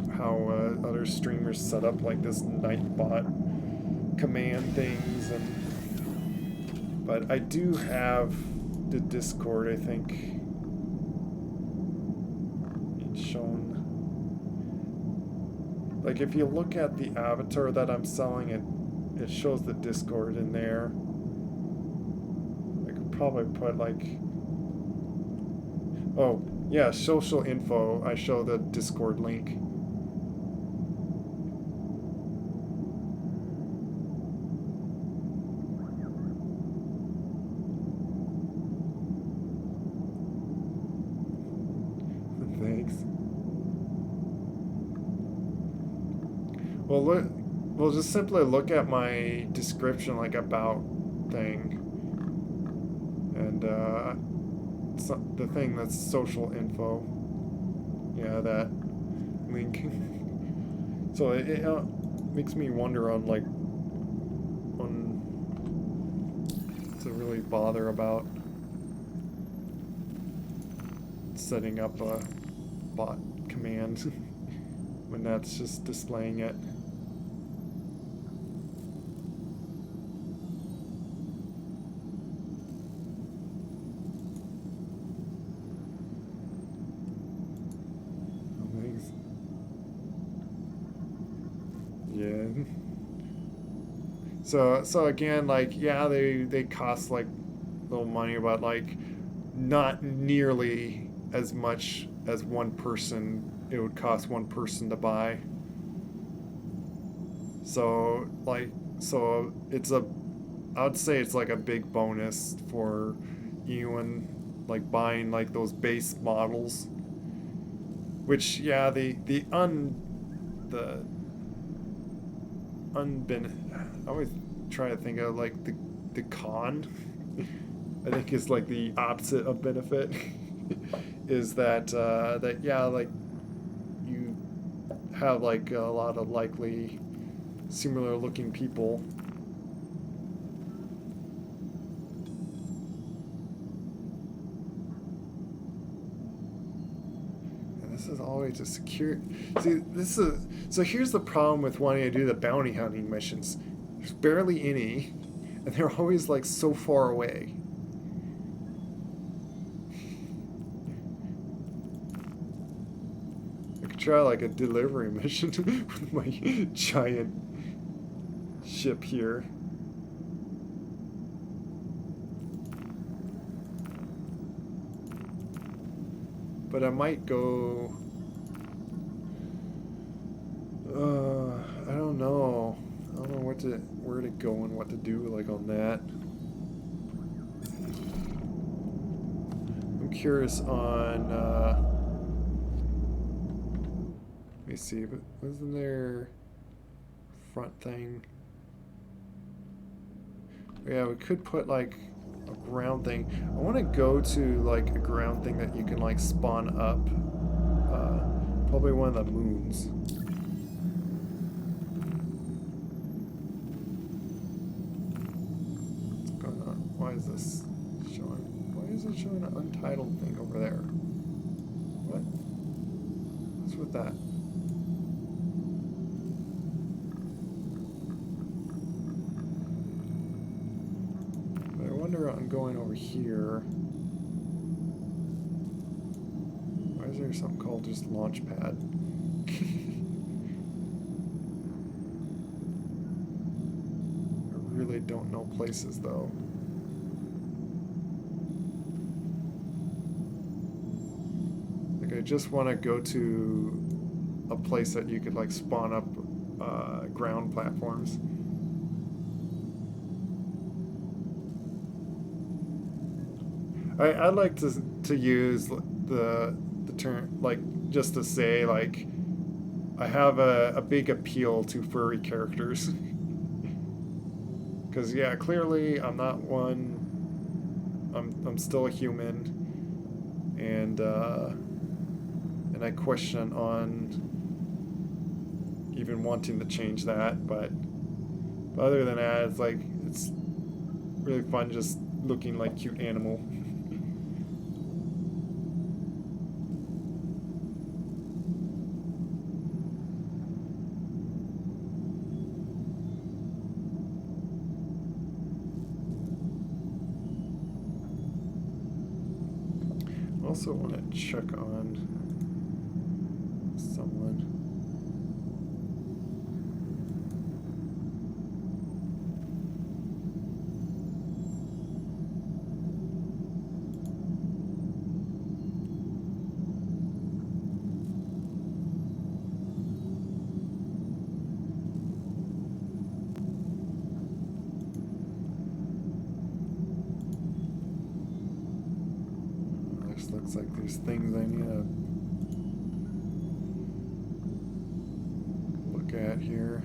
Speaker 1: other streamers set up like this Nightbot command things, and but I do have the Discord, I think. Shown, like if you look at the avatar that I'm selling, it shows the Discord in there. I could probably put like, oh yeah, social info, I show the Discord link. Thanks. Well, we'll just simply look at my description, like about thing, and the thing that's social info. Yeah, that link. So it makes me wonder on like to really bother about setting up a bot command when that's just displaying it. So again, like, yeah, they cost like little money, but like not nearly as much as one person it would cost one person to buy. So like, so it's a, I would say it's like a big bonus for anyone like buying like those base models. Which, yeah, the unben I always try to think of like the con. I think is like the opposite of benefit. Is that that, yeah, like you have like a lot of likely similar looking people. And this is always a secure. See, this is, so here's the problem with wanting to do the bounty hunting missions. There's barely any, and they're always like so far away. I could try like a delivery mission with my giant ship here. But I might go. I don't know. I don't know where to go and what to do like on that. I'm curious on. Let me see, but wasn't there front thing? Yeah, we could put like a ground thing. I want to go to like a ground thing that you can like spawn up. Probably one of the moons. What's going on? Why is this showing? Why is it showing an untitled thing over there? What? What's with that? But I wonder on going over here. Why is there something called just Launchpad? I really don't know places though. Like I just want to go to a place that you could like spawn up ground platforms. I'd like to use the term like just to say like I have a big appeal to furry characters. Because yeah, clearly I'm not one. I'm still a human, and I question on even wanting to change that. But other than that, it's like it's really fun just looking like cute animal. Also want to check on someone. Looks like there's things I need to look at here.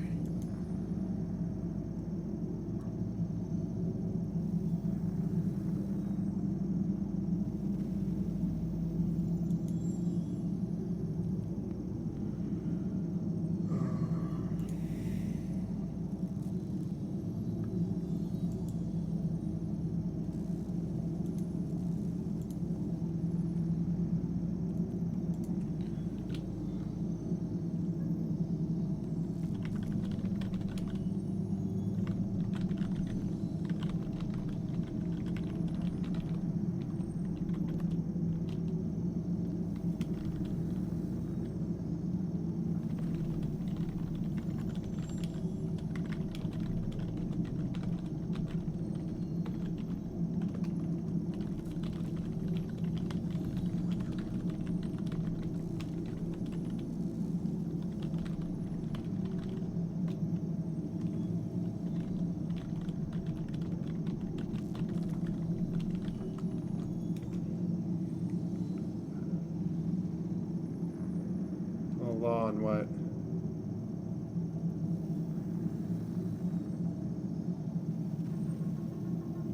Speaker 1: Law on what?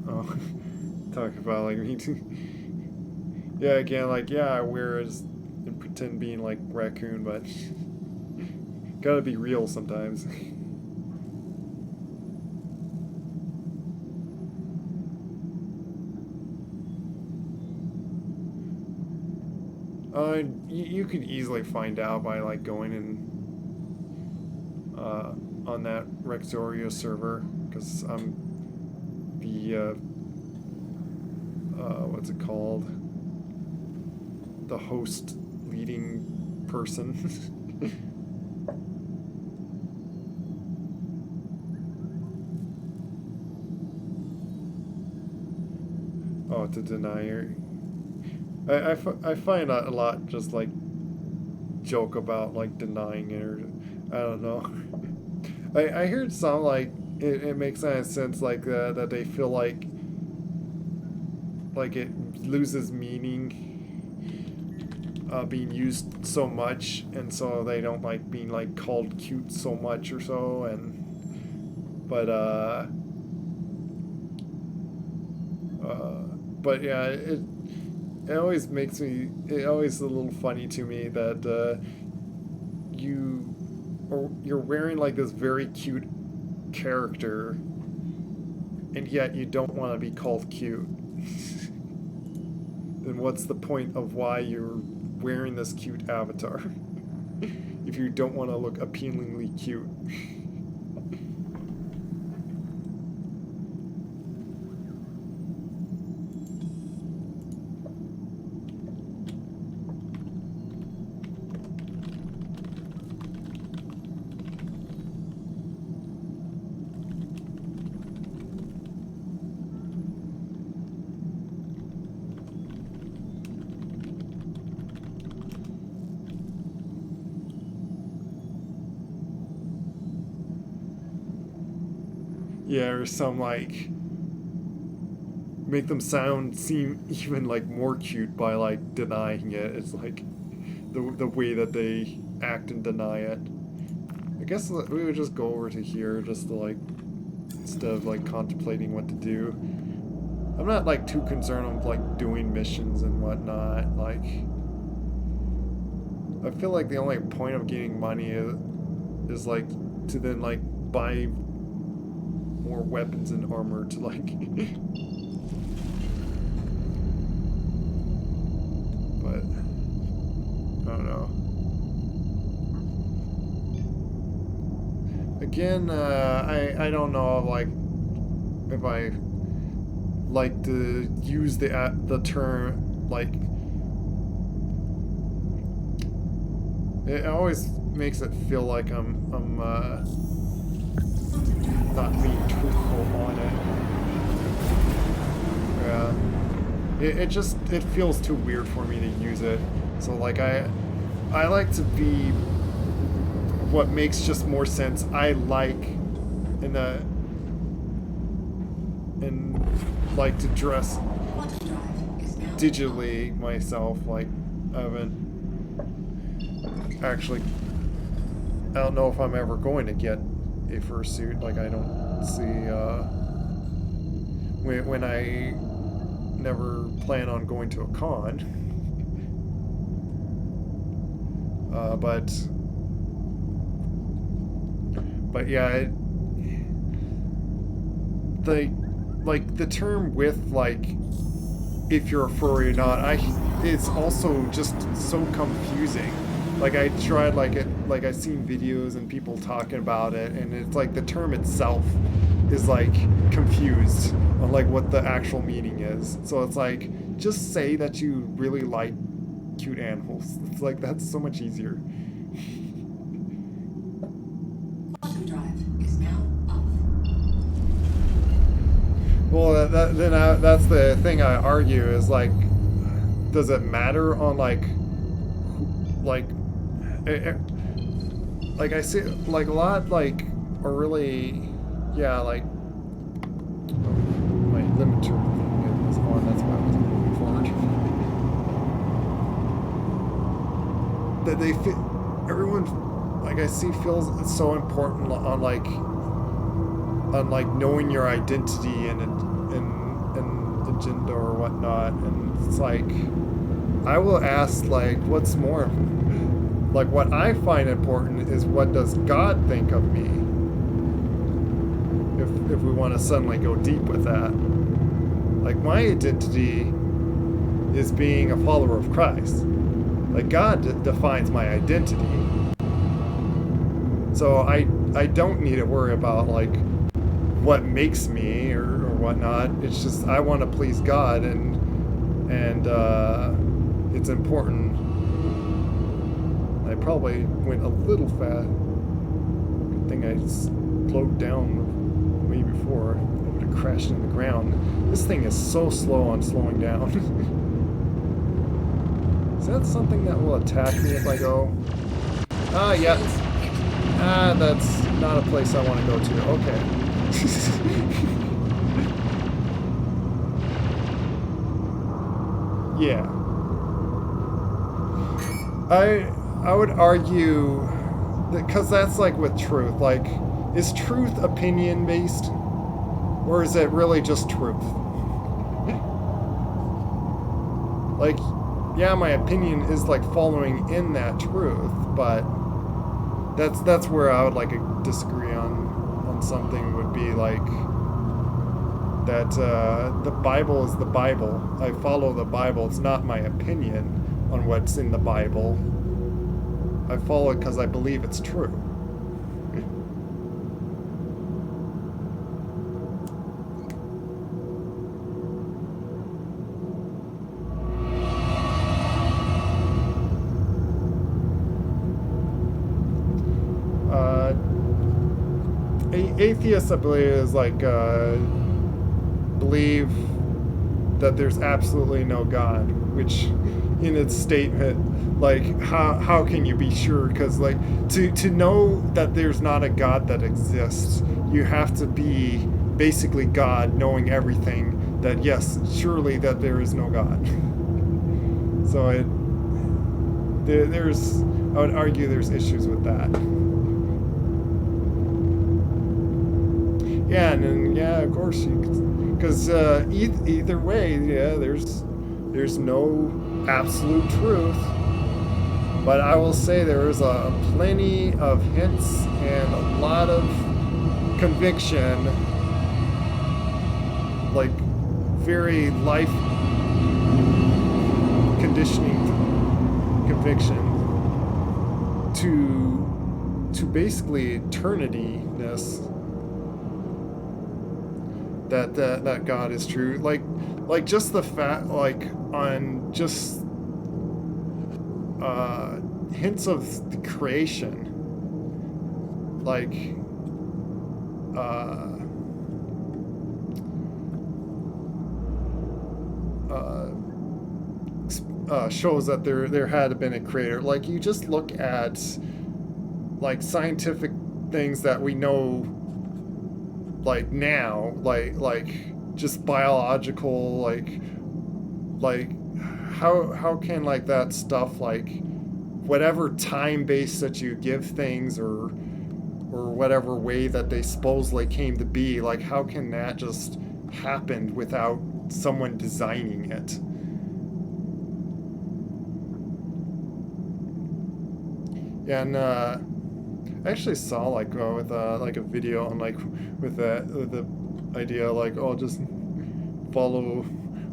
Speaker 1: Oh, talk about like me too. Yeah, again, like yeah, I wear as and pretend being like Raccoon, but gotta be real sometimes. You could easily find out by like going in on that Rexoria server, because I'm the what's it called? The host leading person. Oh, to deny her. I find that a lot, just like joke about like denying it, or I don't know. I heard some like it makes sense like that they feel like it loses meaning being used so much, and so they don't like being like called cute so much or so, and but yeah, it always makes me, it always a little funny to me that you're wearing like this very cute character, and yet you don't want to be called cute. Then what's the point of why you're wearing this cute avatar if you don't want to look appealingly cute? Yeah, or some like make them seem even like more cute by like denying it. It's like the way that they act and deny it. I guess we would just go over to here just to like, instead of like contemplating what to do. I'm not like too concerned with like doing missions and whatnot. Like, I feel like the only point of getting money is like to then like buy more weapons and armor to like but I don't know. Again, I don't know like if I like to use the term like, it always makes it feel like I'm not being truthful on it. Yeah, it feels too weird for me to use it. So like I like to be what makes just more sense. I like like to dress digitally myself. Like I haven't actually, I don't know if I'm ever going to get a fursuit. Like I don't see when I never plan on going to a con. But yeah, the term with like if you're a furry or not, it's also just so confusing. Like I tried like I've seen videos and people talking about it, and it's like the term itself is like confused on like what the actual meaning is. So it's like, just say that you really like cute animals. It's like, that's so much easier.
Speaker 10: Quantum drive is now off.
Speaker 1: Well, that's the thing I argue is like, does it matter on like I see like a lot like are really, yeah, like my limiter thing was on, that's why I wasn't moving forward. That they fit, everyone, like I see, feels it's so important on like knowing your identity and agenda or whatnot, and it's like I will ask like what's more, like what I find important is what does God think of me, if we want to suddenly go deep with that. Like my identity is being a follower of Christ. Like God defines my identity, so I don't need to worry about like what makes me or whatnot. It's just I want to please God, and it's important. I probably went a little fast. Good thing I slowed down way before. I would have crashed into the ground. This thing is so slow on slowing down. Is that something that will attack me if I go? Ah, yeah. Ah, that's not a place I want to go to. Okay. Yeah. I would argue that, because that's like with truth, like, is truth opinion based, or is it really just truth? Like, yeah, my opinion is like following in that truth, but that's where I would like disagree on something, would be like that the Bible is the Bible. I follow the Bible. It's not my opinion on what's in the Bible. I follow it because I believe it's true. Atheists, I believe, is like believe that there's absolutely no God, which in its statement, like how can you be sure? Because like to know that there's not a God that exists, you have to be basically God, knowing everything, that yes, surely that there is no God. So there's I would argue there's issues with that. Yeah, and then, yeah, of course, because either way, yeah, there's no absolute truth, but I will say there is a plenty of hints and a lot of conviction, like very life conditioning conviction to basically eternity-ness. That God is true, like just the fact, like on just hints of the creation, like shows that there had been a creator. Like you just look at like scientific things that we know, like now, like just biological, like how can like that stuff, like whatever time base that you give things, or whatever way that they supposedly came to be, like how can that just happen without someone designing it? Yeah, and I actually saw like with like a video on like with the idea like, oh, just follow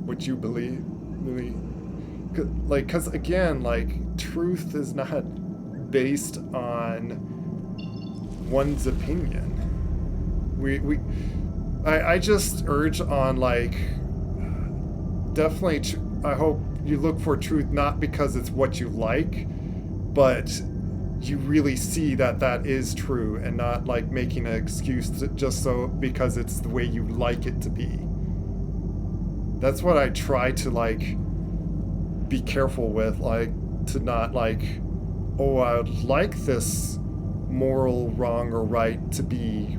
Speaker 1: what you believe, like, because again, like truth is not based on one's opinion. I just urge on like definitely I hope you look for truth not because it's what you like, but you really see that is true, and not like making an excuse just so because it's the way you like it to be. That's what I try to like be careful with, like to not like, oh, I would like this moral wrong or right to be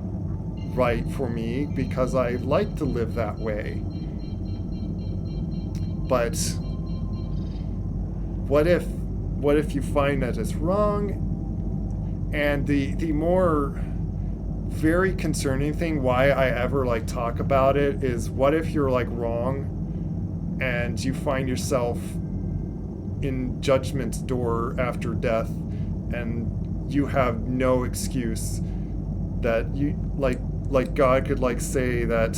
Speaker 1: right for me because I like to live that way. But what if you find that it's wrong, And the more very concerning thing why I ever like talk about it is, what if you're like wrong and you find yourself in judgment's door after death, and you have no excuse, that you like God could like say that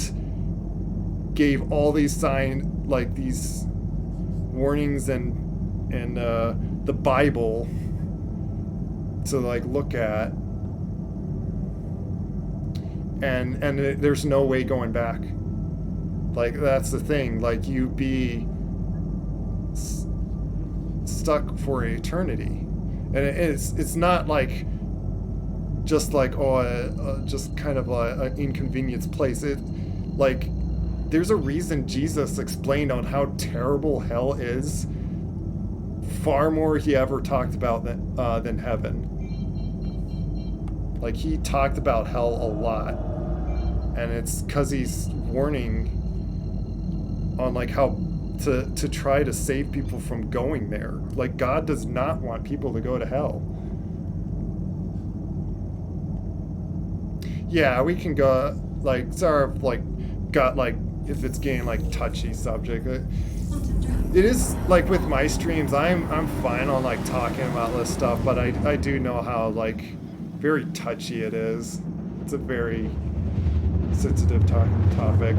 Speaker 1: gave all these signs, like these warnings and the Bible to like look at, and there's no way going back. Like, that's the thing, like you be stuck for eternity. And it's not like just like just kind of an inconvenience place. It like there's a reason Jesus explained on how terrible hell is far more he ever talked about than heaven. Like, he talked about hell a lot, and it's because he's warning on like how to try to save people from going there. Like, God does not want people to go to hell. Yeah, we can go like sort of like got like, if it's getting like touchy subject. It is like with my streams, I'm fine on like talking about this stuff, but I do know how like very touchy it is. It's a very sensitive topic.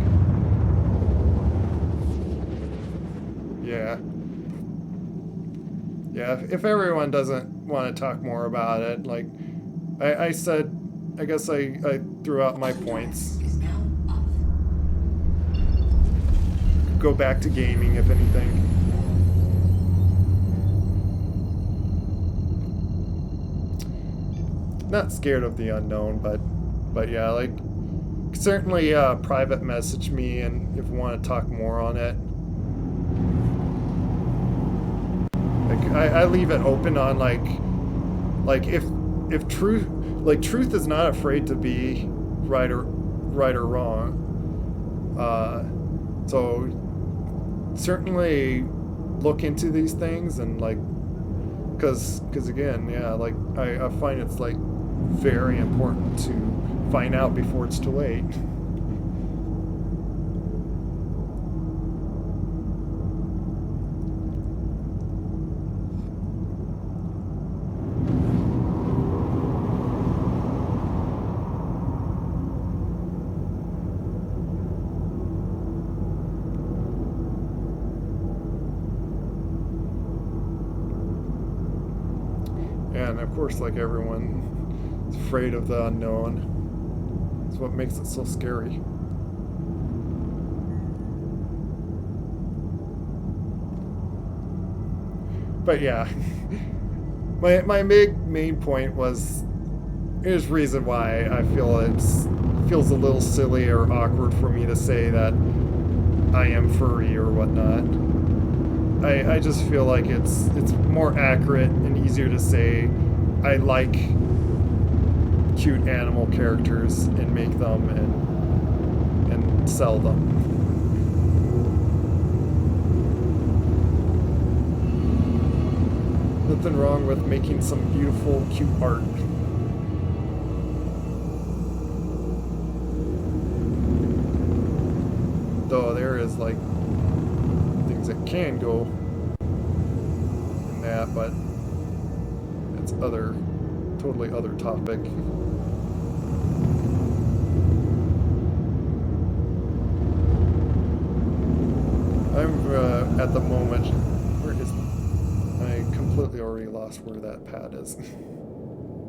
Speaker 1: Yeah. Yeah, if everyone doesn't want to talk more about it, like I said, I guess I threw out my points. Go back to gaming, if anything. Not scared of the unknown, but yeah, like certainly private message me, and if you want to talk more on it. Like I leave it open on like if truth is not afraid to be right or wrong. So certainly look into these things, and like because again, yeah, like I find it's like very important to find out before it's too late. And of course, like everyone is afraid of the unknown. It's what makes it so scary. But yeah, my main point was, here's reason why I feel feels a little silly or awkward for me to say that I am furry or whatnot. I just feel like it's more accurate and easier to say I like cute animal characters and make them and sell them. Nothing wrong with making some beautiful, cute art. Though there is like things that can go in that, but it's totally other topic. I'm at the moment, where is I completely already lost where that pad is.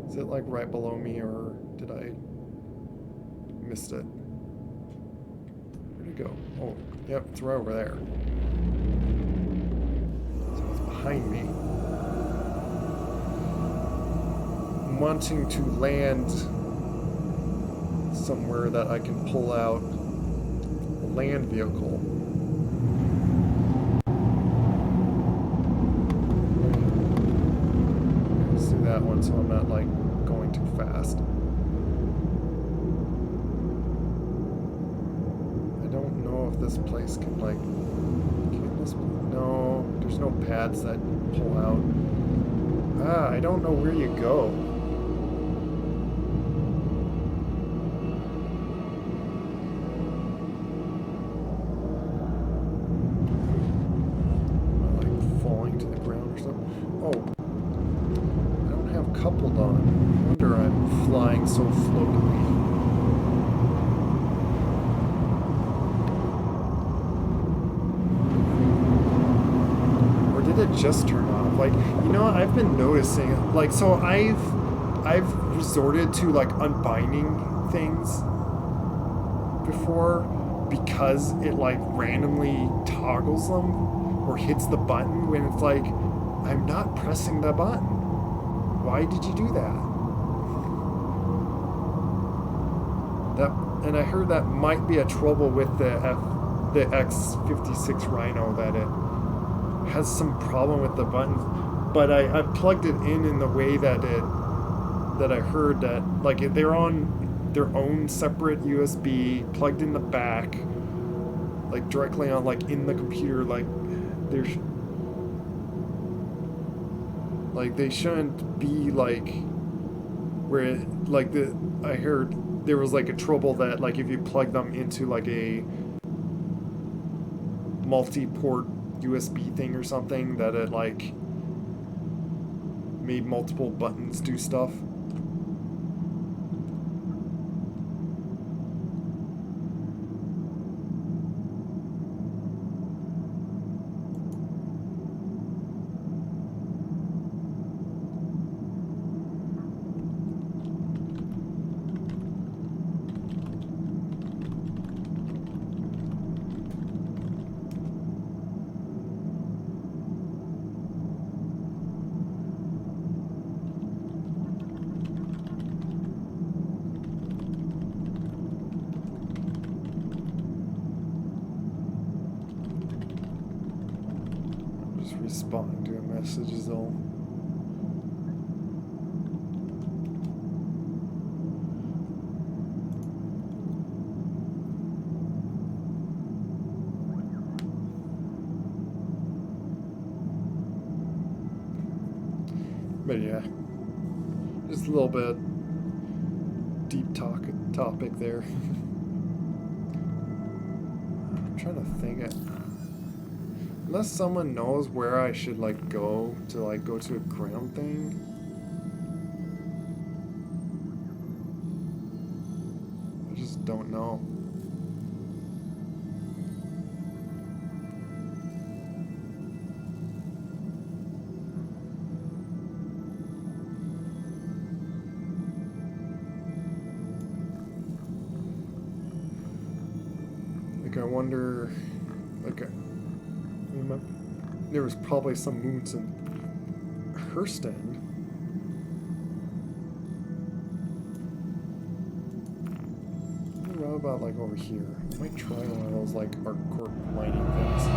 Speaker 1: Is it like right below me, or did I missed it? Where'd it go? Oh, yep, it's right over there. So it's behind me. I'm wanting to land somewhere that I can pull out a land vehicle. Let's do that one so I'm not like going too fast. I don't know if this place can like, no, there's no pads that pull out. I don't know where you go. coupled on. No wonder I'm flying so floatily. Or did it just turn off? Like, you know, I've been noticing, like, so I've resorted to like unbinding things before because it like randomly toggles them or hits the button when it's like, I'm not pressing the button. Why did you do that? And I heard that might be a trouble with the X56 Rhino, that it has some problem with the buttons. But I plugged it in the way that I heard that, like, they're on their own separate USB, plugged in the back, like directly on, like, in the computer, like there's like they shouldn't be like where it, like I heard there was like a trouble that like if you plug them into like a multi-port USB thing or something, that it like made multiple buttons do stuff. Responding to a message is all. But yeah, just a little bit deep topic there. I'm trying to think it. Unless someone knows where I should like go to a ground thing. I just don't know. Like I wonder, like there was probably some moons in Hurston. What about like over here? I might try one of those like ArcCorp mining things.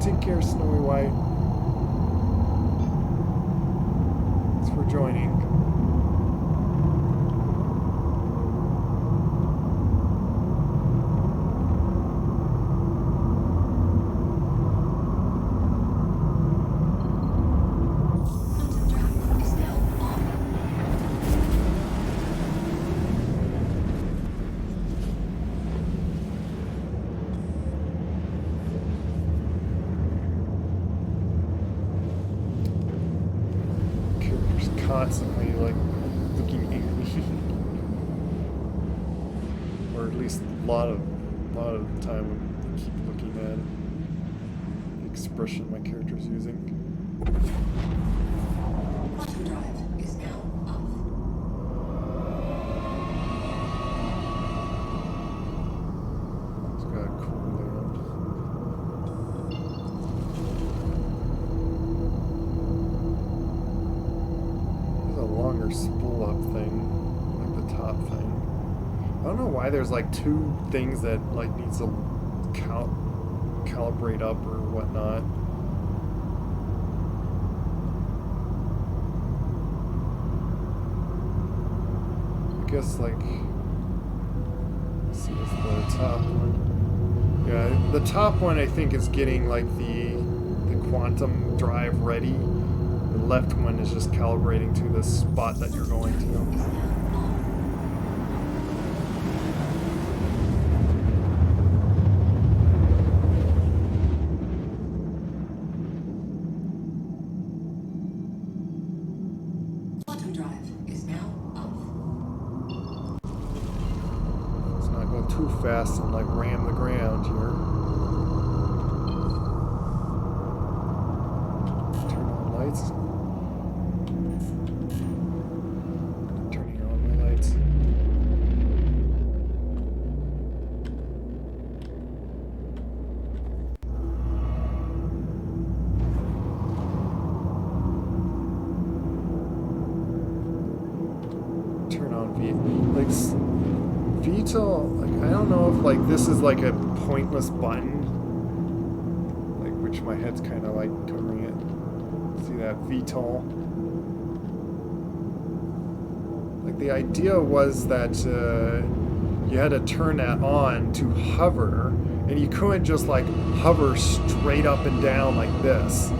Speaker 1: Take care, Snowy White. Thanks for joining. Constantly like looking angry, or at least a lot of the time I keep looking at the expression my character's using.
Speaker 10: Quantum drive is now off.
Speaker 1: It's got a cool layout. Longer spool up thing, like the top thing. I don't know why there's like two things that like needs to calibrate up or whatnot. I guess like, let's see, it's the top one. Yeah, the top one I think is getting like the quantum drive ready. The left one is just calibrating to the spot that you're going to.
Speaker 10: Quantum drive is now off.
Speaker 1: Let's not go too fast and like ram the ground here. Turn on lights. Turning on my lights. Turn on VTOL, like I don't know if like this is like a pointless button, like which my head's kind of like covering it. See that VTOL? Like the idea was that you had to turn that on to hover, and you couldn't just like hover straight up and down like this.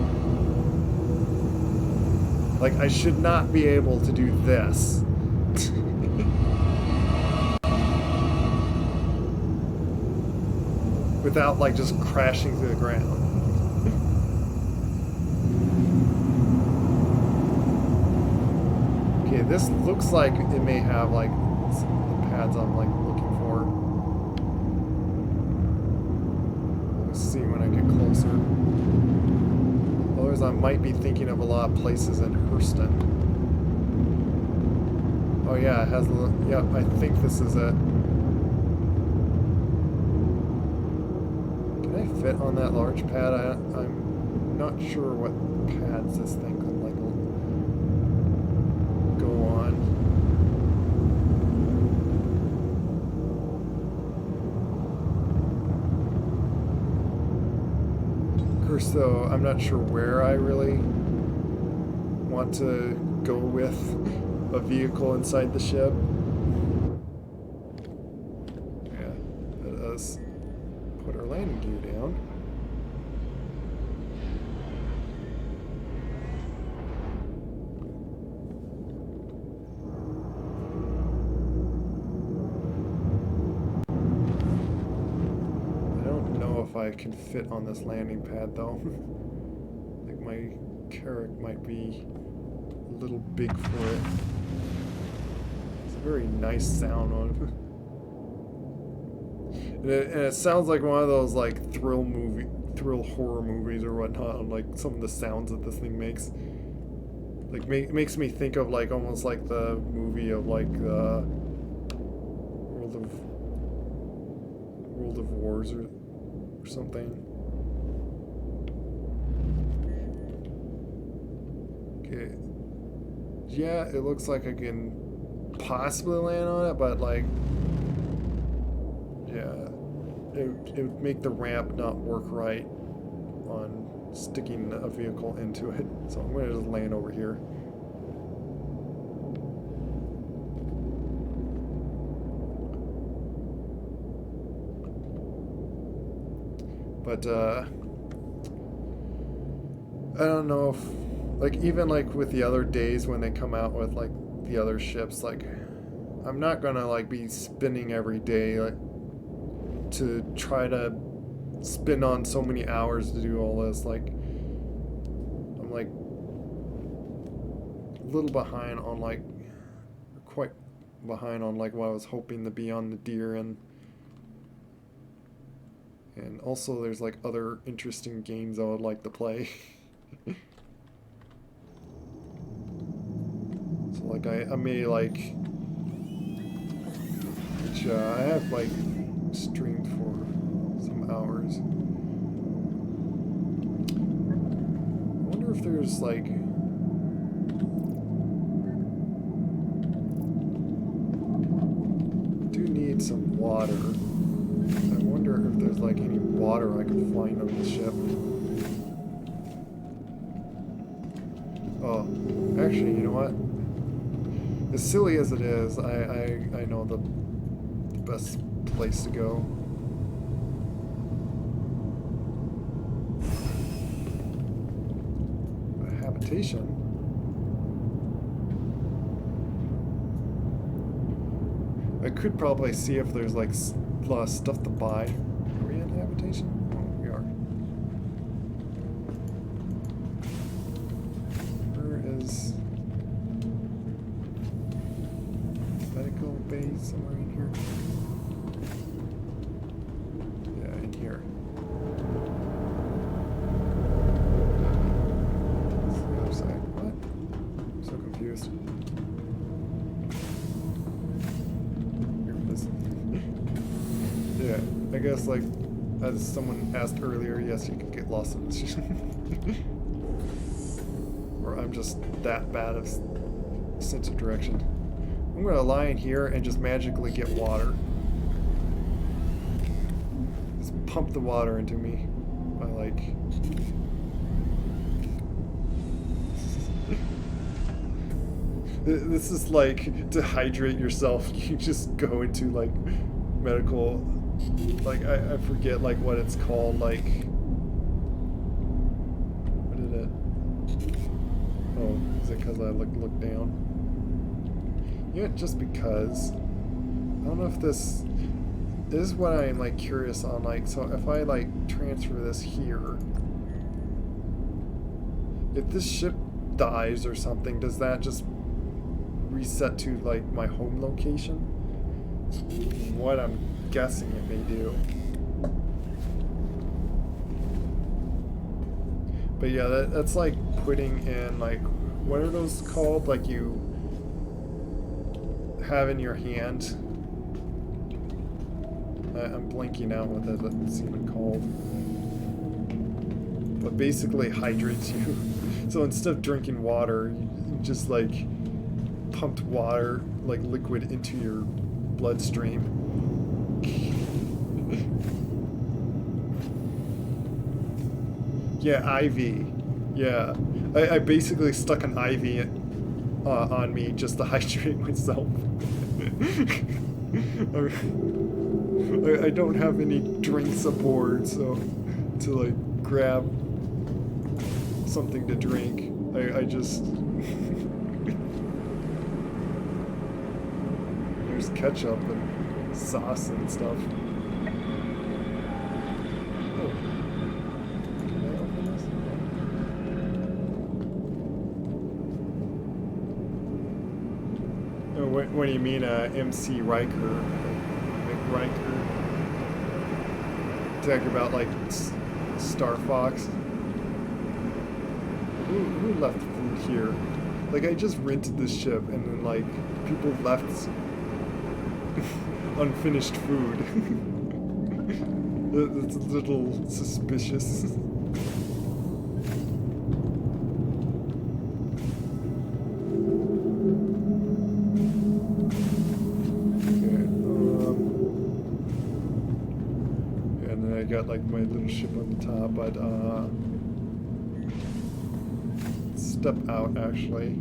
Speaker 1: Like I should not be able to do this. Without like just crashing to the ground. Okay, this looks like it may have like the pads I'm like looking for. We'll see when I get closer. Otherwise I might be thinking of a lot of places in Hurston. Oh yeah, it has a little, yeah, I think this is it. Can I fit on that large pad? I'm not sure what pads this thing can like go on. Of course though, I'm not sure where I really want to go with a vehicle inside the ship. Yeah, let us put our landing gear down. I don't know if I can fit on this landing pad though. I think my carrick might be a little big for it. It's a very nice sound on it. And it sounds like one of those like thrill horror movies or whatnot. Like some of the sounds that this thing makes, like makes me think of like almost like the movie of like World of Wars or something. Okay. Yeah, it looks like I can possibly land on it, but like, yeah, it would make the ramp not work right on sticking a vehicle into it. So I'm going to just land over here. But I don't know if, like, even like with the other days when they come out with like the other ships, like I'm not gonna like be spinning every day like to try to spend on so many hours to do all this. Like I'm like a little behind on like quite behind on like what I was hoping to be on the Deer, and also there's like other interesting games I would like to play. So like I may like, which I have like streamed for some hours. I wonder if there's like, do need some water. I wonder if there's like any water I could find on the ship. Oh, actually, you know what? As silly as it is, I know the best place to go. I have a habitation. I could probably see if there's like stuff to buy. Are we in habitation? Oh, we are. Where is medical bay? Somewhere in here. Yeah, in here. What's the other side? What? I'm so confused. Yeah, I guess like as someone asked earlier, yes, you can get lost in this. Or I'm just that bad of sense of direction. I'm gonna lie in here and just magically get water. Just pump the water into me by like. This is like to hydrate yourself. You just go into like medical. Like, I forget, like, what it's called, like... What did it... Oh, is it because I look down? Yeah, just because... I don't know if this... This is what I'm, like, curious on, like, so if I, like, transfer this here... If this ship dies or something, does that just reset to, like, my home location? What I'm guessing it may do. But yeah, that's like putting in, like, what are those called? Like you have in your hand. I'm blanking out what that's even called. But basically hydrates you. So instead of drinking water, you just like pumped water, like liquid, into your bloodstream. Yeah, IV. Yeah. I basically stuck an IV on me just to hydrate myself. I don't have any drinks aboard, so to like grab something to drink, I just... There's ketchup and sauce and stuff. What do you mean, MC Riker? McRiker? Talking about, like, Star Fox? Who left food here? Like, I just rented this ship, and then, like, people left unfinished food. It's a little suspicious. Got like my little ship on the top, but step out actually.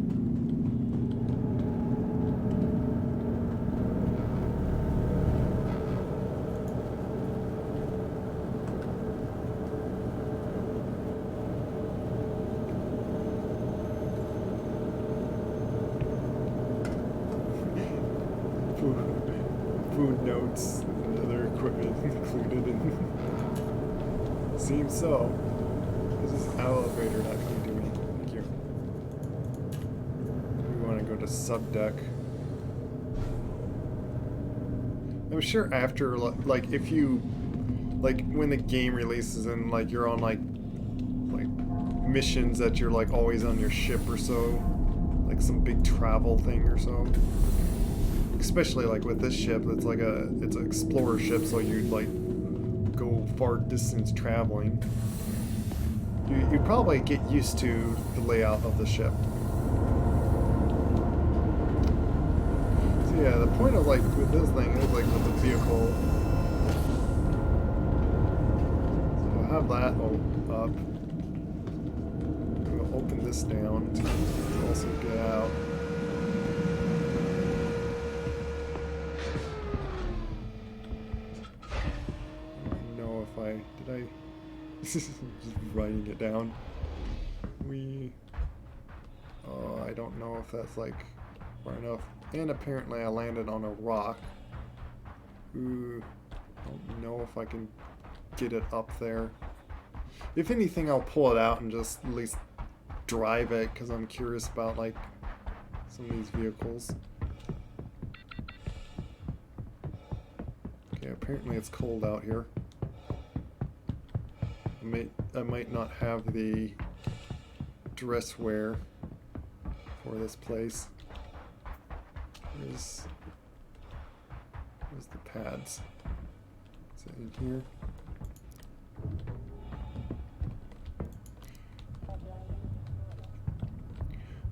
Speaker 1: Food notes and other equipment included in. Seems so. This is elevator not coming to me. Thank you. We want to go to subdeck. I'm sure after, like, if you, like, when the game releases and, like, you're on, like missions that you're, like, always on your ship or so, like some big travel thing or so. Especially, like, with this ship, it's like it's an explorer ship, so you'd, like, go far distance traveling. You probably get used to the layout of the ship. So yeah, the point of, like, with this thing is, like, with the vehicle. So I'll have that up. I'm gonna open this down to also get out. Did I just writing it down? know if that's like far enough. And apparently I landed on a rock. Ooh, I don't know if I can get it up there. If anything, I'll pull it out and just at least drive it, because I'm curious about like some of these vehicles. Okay, apparently it's cold out here. I might not have the dress wear for this place. Where's the pads? Is it in here?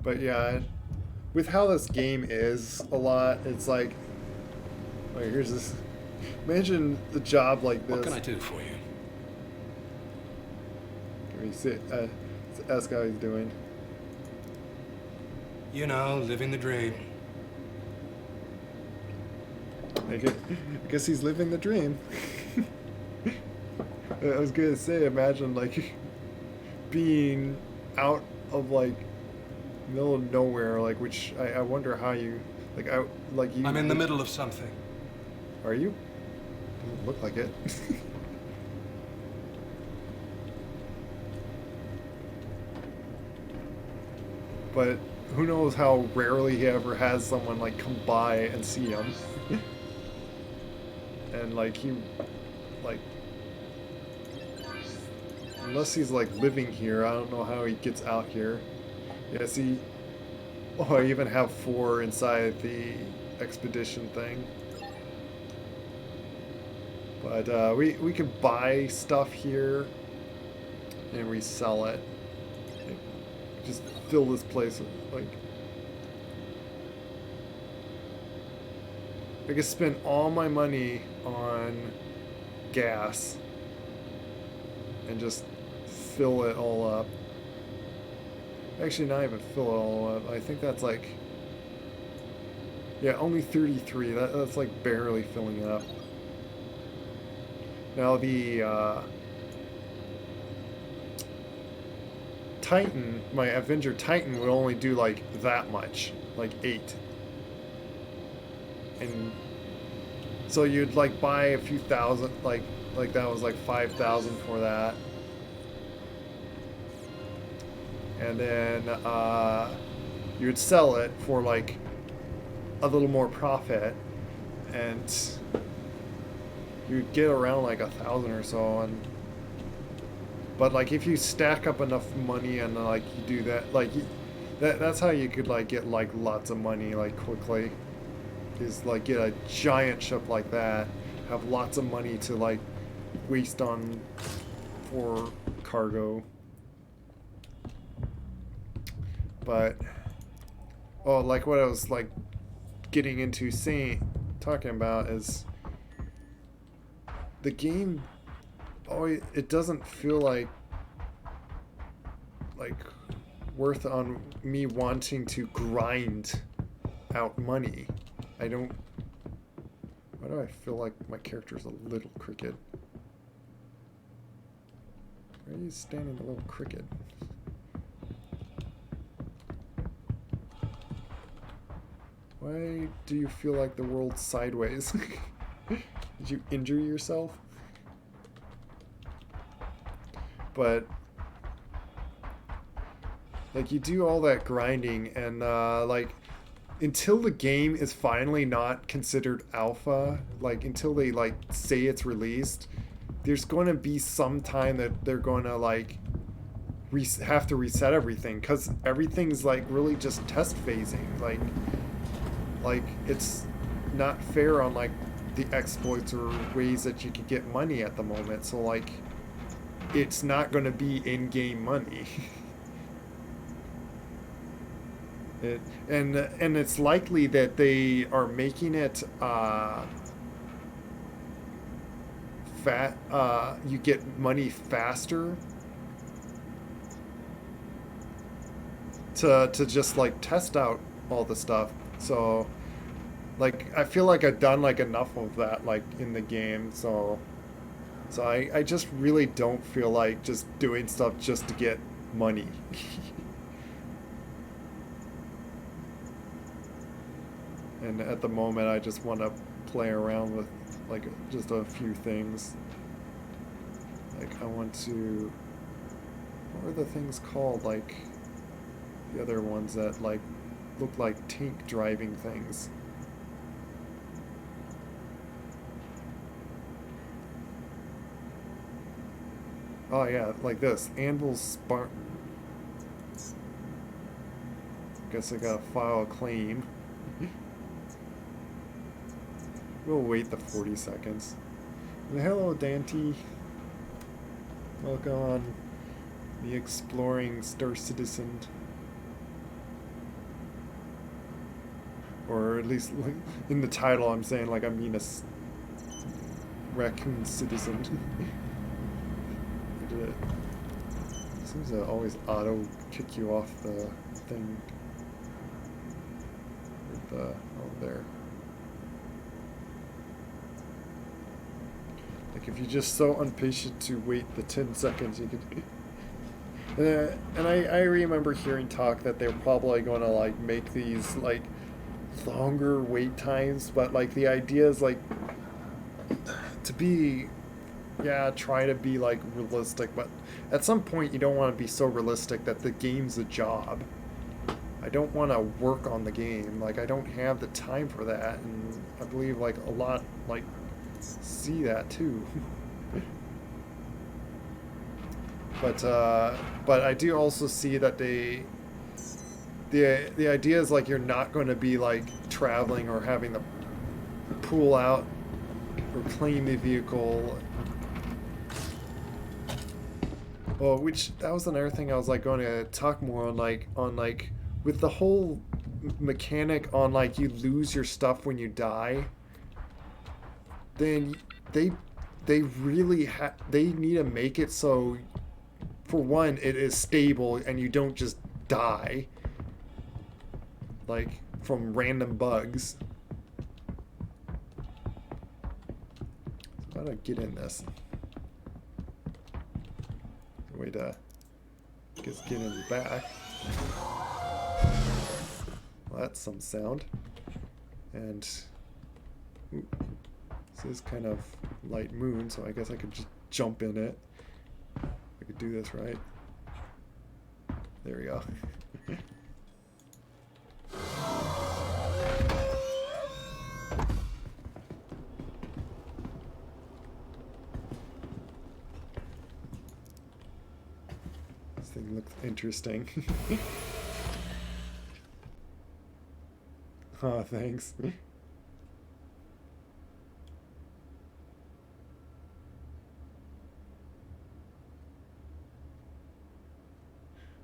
Speaker 1: But yeah, with how this game is a lot, it's like, wait, here's this. Imagine the job like this.
Speaker 4: What can I do for you?
Speaker 1: Can we see? Ask how he's doing.
Speaker 4: You know, living the dream.
Speaker 1: I guess he's living the dream. I was gonna say, imagine like being out of like middle of nowhere, like, which I wonder how you you.
Speaker 4: I'm in the middle of something.
Speaker 1: Are you? Doesn't look like it. But who knows how rarely he ever has someone like come by and see him. And like he, like, unless he's like living here, I don't know how he gets out here. Yeah, see, oh, I even have 4 inside the expedition thing. But we can buy stuff here and resell it. Like, just fill this place with, like, I could spend all my money on gas and just fill it all up. Actually, not even fill it all up. I think that's like, yeah, only 33. That's like barely filling it up. Now the Titan, my Avenger Titan, would only do like that much, like 8. And so you'd like buy a few thousand, like that was like 5,000 for that. And then you would sell it for like a little more profit, and you'd get around like 1,000 or so. And but like if you stack up enough money and like you do that, like that's how you could like get like lots of money like quickly. Is like get a giant ship like that, have lots of money to like waste on for cargo. But oh, like what I was like getting into talking about is the game. Oh, it doesn't feel like worth on me wanting to grind out money. I don't. Why do I feel like my character's a little crooked? Why are you standing a little crooked? Why do you feel like the world's sideways? Did you injure yourself? But like you do all that grinding and like until the game is finally not considered alpha, like until they like say it's released, there's going to be some time that they're going to like have to reset everything, because everything's like really just test phasing. Like it's not fair on like the exploits or ways that you could get money at the moment. So like it's not going to be in-game money. And it's likely that they are making it you get money faster to just like test out all the stuff. So like I feel like I've done like enough of that like in the game, so I just really don't feel like just doing stuff just to get money. And at the moment, I just want to play around with like just a few things. Like I want to. What are the things called? Like the other ones that like look like tank driving things. Oh yeah, like this. Anvil Spartan. Guess I gotta file a claim. We'll wait the 40 seconds. And hello, Dante. Welcome on the Exploring Star Citizen. Or at least like, in the title I'm saying like I'm being a Raccoon citizen. I did it. Seems to always auto kick you off the thing. With the, oh, there. Like if you're just so impatient to wait the 10 seconds, you could. And I remember hearing talk that they're probably going to like make these like longer wait times, but like the idea is like to be, yeah, try to be like realistic, but at some point you don't want to be so realistic that the game's a job. I don't want to work on the game. Like I don't have the time for that, and I believe like a lot like see that too. But I do also see that the idea is like you're not going to be like traveling or having to pull out or claim the vehicle. Well, which that was another thing I was like going to talk more on like with the whole mechanic on like you lose your stuff when you die. Then they really they need to make it so, for one, it is stable and you don't just die like from random bugs. So how do I get in this? Way to just get in the back. Well, that's some sound. And ooh, this is kind of light moon, so I guess I could just jump in it. I could do this, right? There we go. This thing looks interesting. Oh, thanks.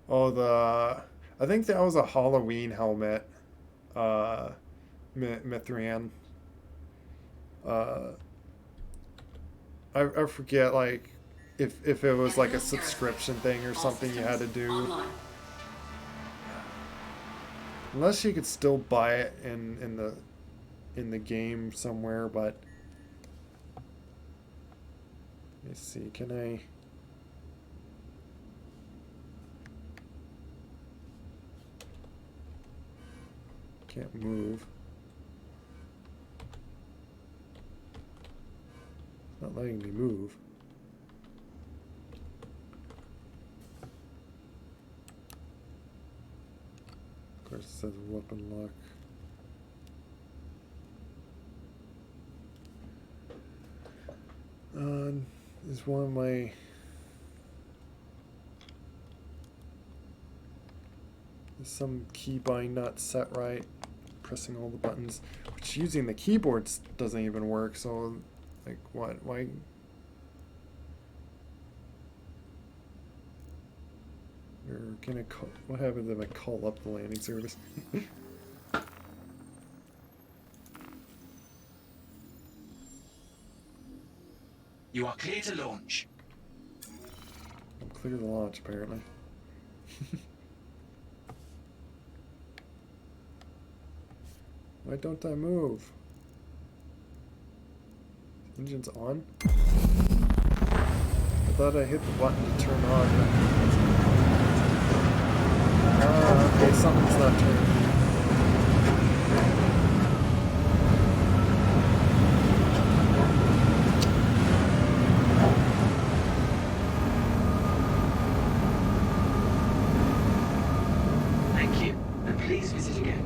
Speaker 1: Oh, I think that was a Halloween helmet. Mithran. I forget, like, if it was like a subscription thing or something you had to do. Unless you could still buy it in the game somewhere, but let me see, can I? Can't move. It's not letting me move. Of course it says weapon lock. Is one of my some keybind not set right, pressing all the buttons, which using the keyboards doesn't even work, so like what, why? We're gonna call, what happens if I call up the landing service?
Speaker 11: You are clear to launch.
Speaker 1: I'm clear to launch, apparently. Why don't I move? Engine's on? I thought I hit the button to turn on. Ah, okay, something's not turning.
Speaker 8: Please visit again.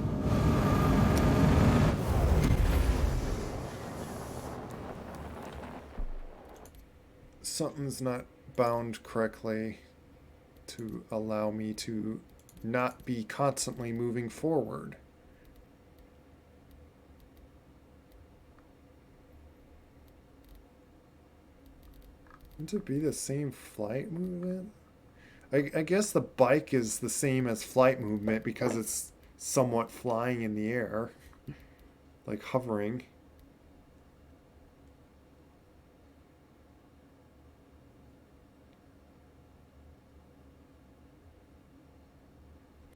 Speaker 1: Something's not bound correctly to allow me to not be constantly moving forward. Wouldn't it be the same flight movement? I guess the bike is the same as flight movement because it's somewhat flying in the air, like hovering.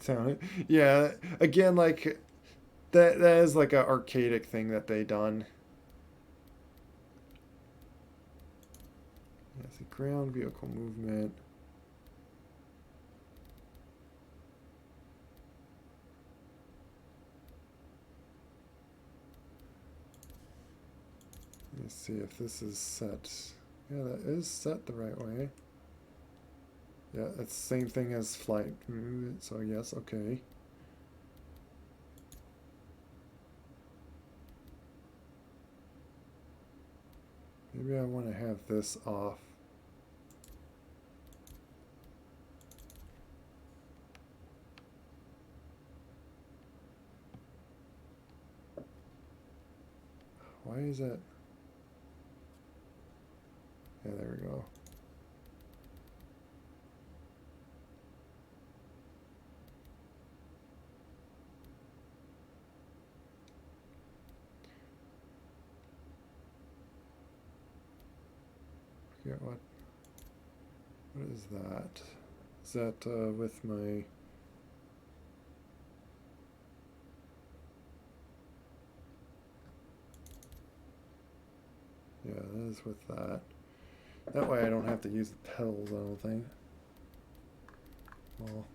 Speaker 1: Sound yeah, again, like that is like an archaic thing that they done. Yeah, the ground vehicle movement. Let's see if this is set. Yeah, that is set the right way. Yeah, it's the same thing as flight movement, so yes, okay. Maybe I want to have this off. Why is it? Yeah, there we go. Forget what is that? Is that with my... Yeah, that is with that. That way I don't have to use the pedals, I don't think. Well...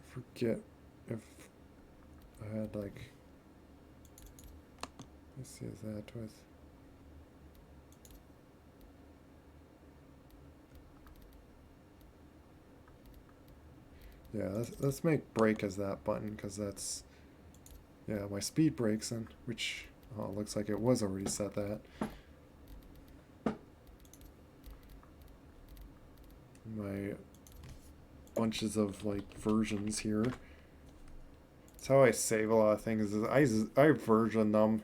Speaker 1: I forget if I had like... Let's see, is that with... Yeah, let's make brake as that button, because that's... Yeah, my speed brakes, and which... Oh, it looks like it was already set that. My bunches of, like, versions here. That's how I save a lot of things, is I version them.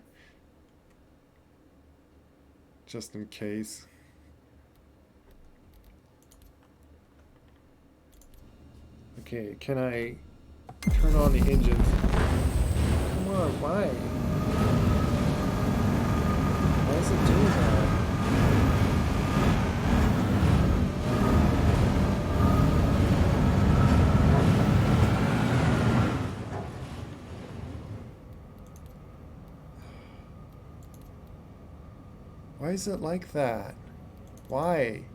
Speaker 1: Just in case. Okay, can I turn on the engine? Come on, why? Why is it doing that? Why is it like that? Why?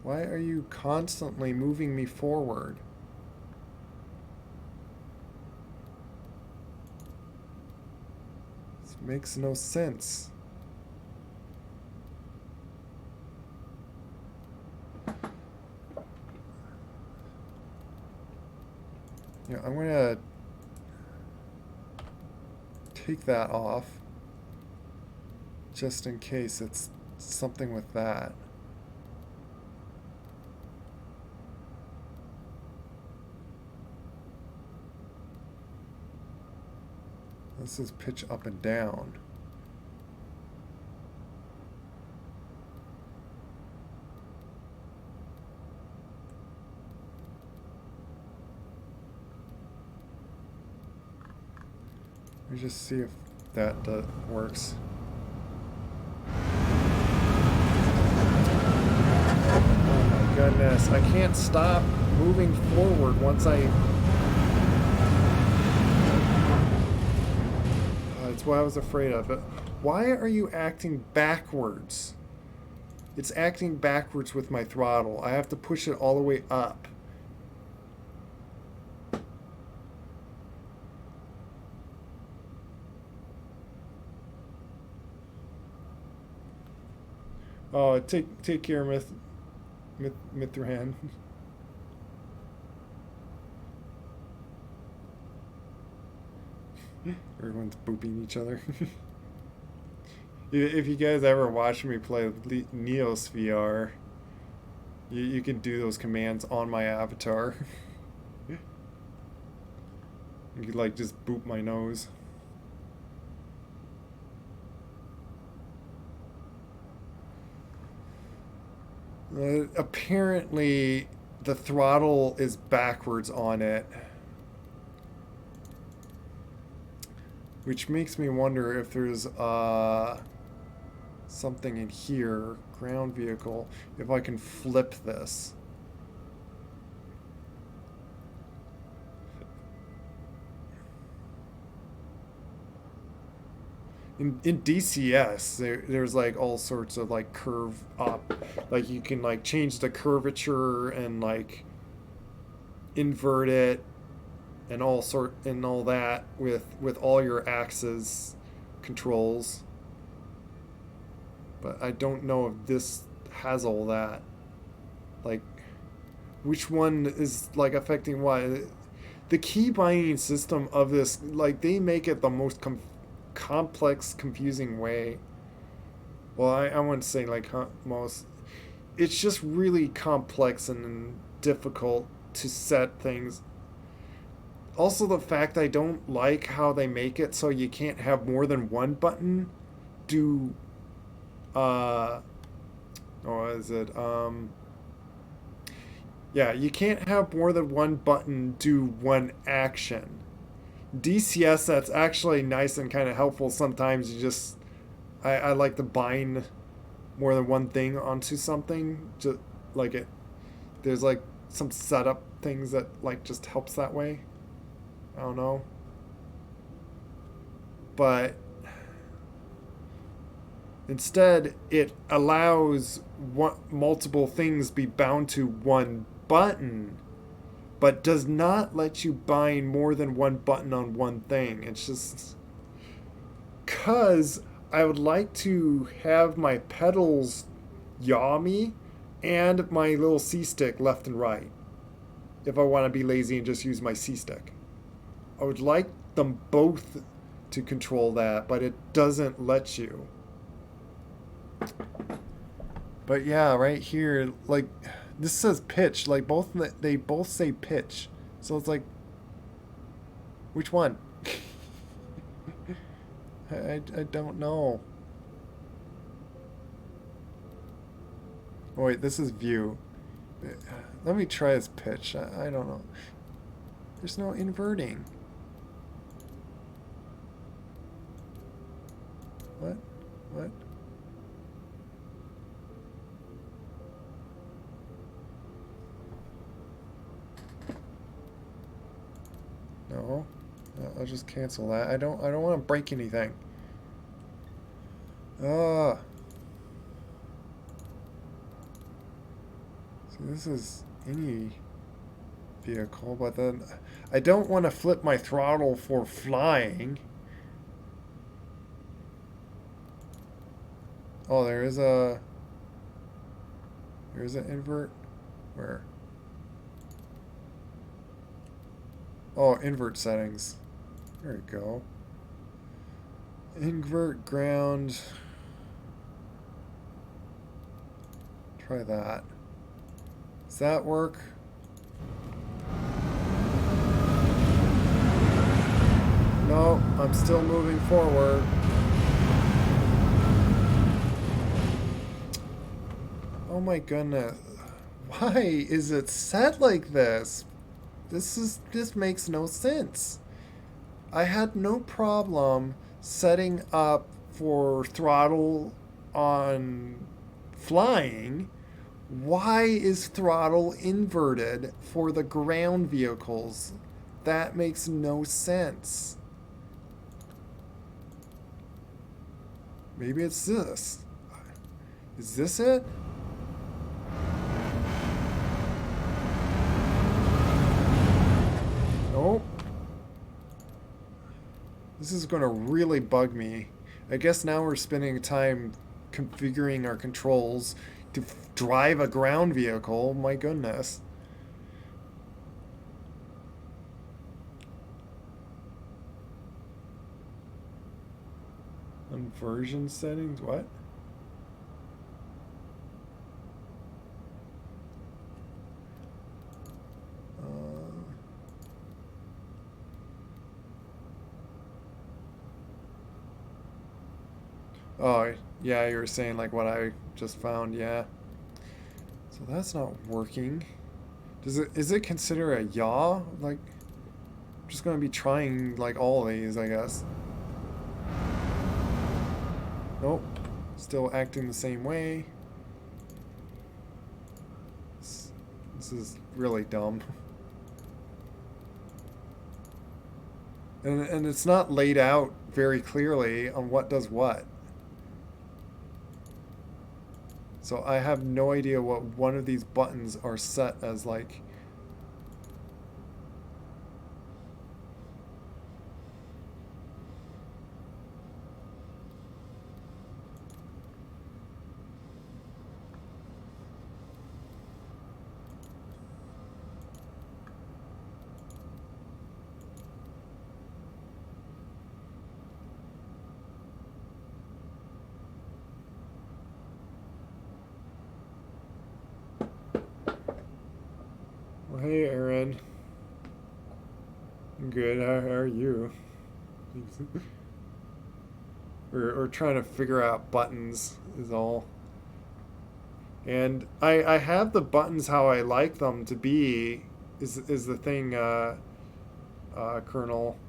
Speaker 1: Why are you constantly moving me forward? This makes no sense. Yeah, I'm gonna take that off just in case it's something with that. This is pitch up and down. Let me just see if that works. Oh my goodness, I can't stop moving forward once I... That's what I was afraid of. Why are you acting backwards? It's acting backwards with my throttle. I have to push it all the way up. Oh, take care, Mithran. Everyone's booping each other. If you guys ever watch me play Neos VR, you can do those commands on my avatar. You could like just boop my nose. Apparently, the throttle is backwards on it. Which makes me wonder if there's something in here, ground vehicle, if I can flip this. In DCS, there's like all sorts of like curve up, like you can like change the curvature and like invert it and all that with all your axes controls. But I don't know if this has all that. Like, which one is like affecting what? The key binding system of this, like they make it the most complex, confusing way. Well, I wouldn't say like most. It's just really complex and difficult to set things. Also, the fact I don't like how they make it so you can't have more than one button do. What is it? Yeah, you can't have more than one button do one action. DCS, that's actually nice and kind of helpful. Sometimes you just, I like to bind more than one thing onto something. Just like it, there's like some setup things that like just helps that way. I don't know. But instead, it allows multiple things be bound to one button, but does not let you bind more than one button on one thing. It's just because I would like to have my pedals yaw me and my little C-stick left and right if I want to be lazy and just use my C-stick. I would like them both to control that, but it doesn't let you. But yeah, right here, like this says pitch. Like they both say pitch. So it's like, which one? I don't know. Oh wait, this is view. Let me try this pitch. I don't know. There's no inverting. What? What? No. I'll just cancel that. I don't want to break anything. Ah. So this is any vehicle, but then I don't want to flip my throttle for flying. Oh, there's an invert. Where? Oh, invert settings. There we go. Invert ground. Try that. Does that work? No, I'm still moving forward. Oh my goodness. Why is it set like this? This makes no sense. I had no problem setting up for throttle on flying. Why is throttle inverted for the ground vehicles? That makes no sense. Maybe it's this. Is this it? Nope. This is going to really bug me. I guess now we're spending time configuring our controls to drive a ground vehicle. My goodness. On version settings, what? Oh, yeah, you were saying like what I just found, yeah. So that's not working. Is it considered a yaw? Like, I'm just gonna be trying like all of these, I guess. Nope. Still acting the same way. This is really dumb. And it's not laid out very clearly on what does what. So I have no idea what one of these buttons are set as like. Well, hey, Aaron. I'm good. How are you? We're trying to figure out buttons is all. And I have the buttons how I like them to be is the thing, Colonel.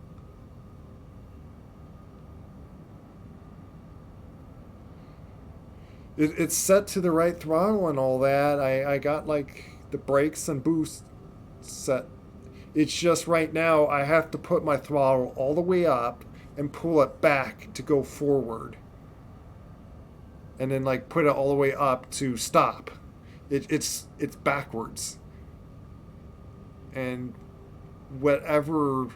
Speaker 1: It's set to the right throttle and all that. I got like the brakes and boost set. It's just right now I have to put my throttle all the way up and pull it back to go forward. And then like put it all the way up to stop. It's backwards. And whatever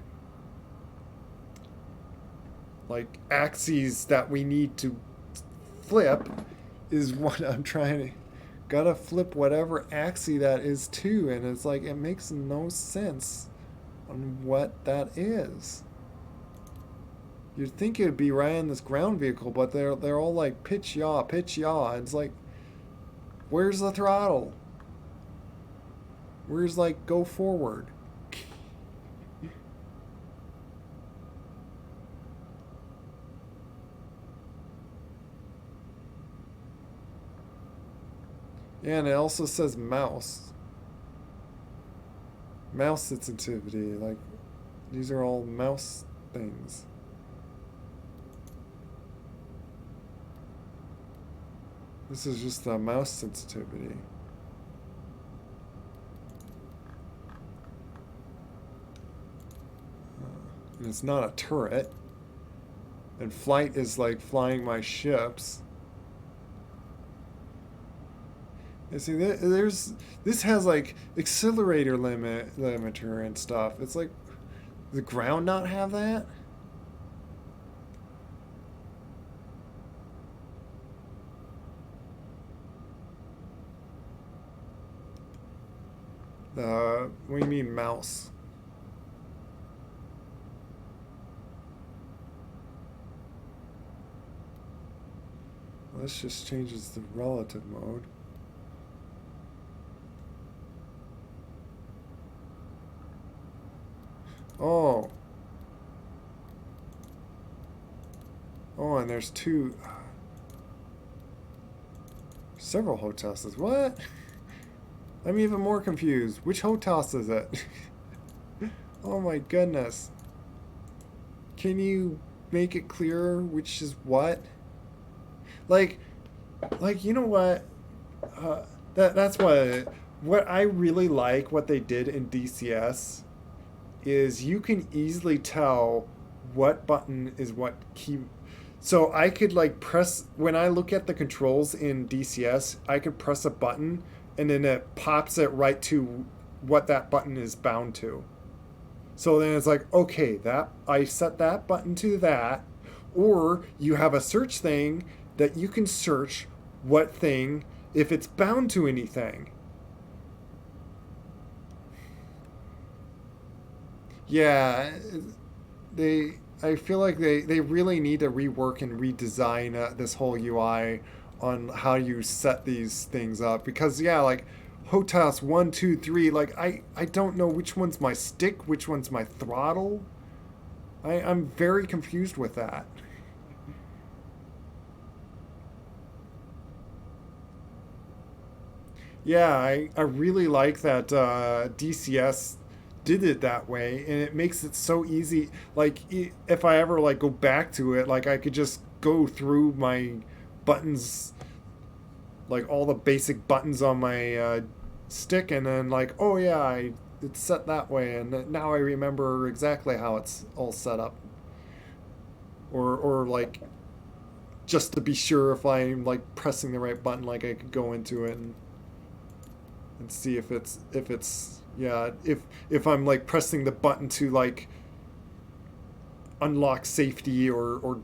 Speaker 1: like axes that we need to flip is what I'm trying to gotta flip whatever axis that is too, and it's like it makes no sense on what that is. You'd think it would be right in this ground vehicle, but they're all like pitch yaw, pitch yaw. It's like, where's the throttle? Where's like go forward? Yeah, and it also says mouse. Mouse sensitivity, like, these are all mouse things. This is just the mouse sensitivity. And it's not a turret. And flight is like flying my ships. You see, this has like accelerator limiter and stuff. It's like, the ground not have that? What do you mean mouse? Well, this just changes the relative mode. Oh. Oh, and there's several hotels. What? I'm even more confused. Which hotels is it? Oh my goodness. Can you make it clearer which is what? Like, you know what? That's what I really like what they did in DCS is you can easily tell what button is what key. So I could like press, when I look at the controls in DCS, I could press a button and then it pops it right to what that button is bound to. So then it's like, okay, that I set that button to that, or you have a search thing that you can search what thing, if it's bound to anything. Yeah, I feel like they really need to rework and redesign this whole UI on how you set these things up. Because, yeah, like, HOTAS 1, 2, 3, like, I don't know which one's my stick, which one's my throttle. I'm very confused with that. Yeah, I really like that DCS did it that way, and it makes it so easy. Like, if I ever like go back to it, like I could just go through my buttons, like all the basic buttons on my stick, and then like, oh yeah, it's set that way, and now I remember exactly how it's all set up. Or like, just to be sure if I'm like pressing the right button, like I could go into it and see if it's yeah, if I'm like pressing the button to like unlock safety or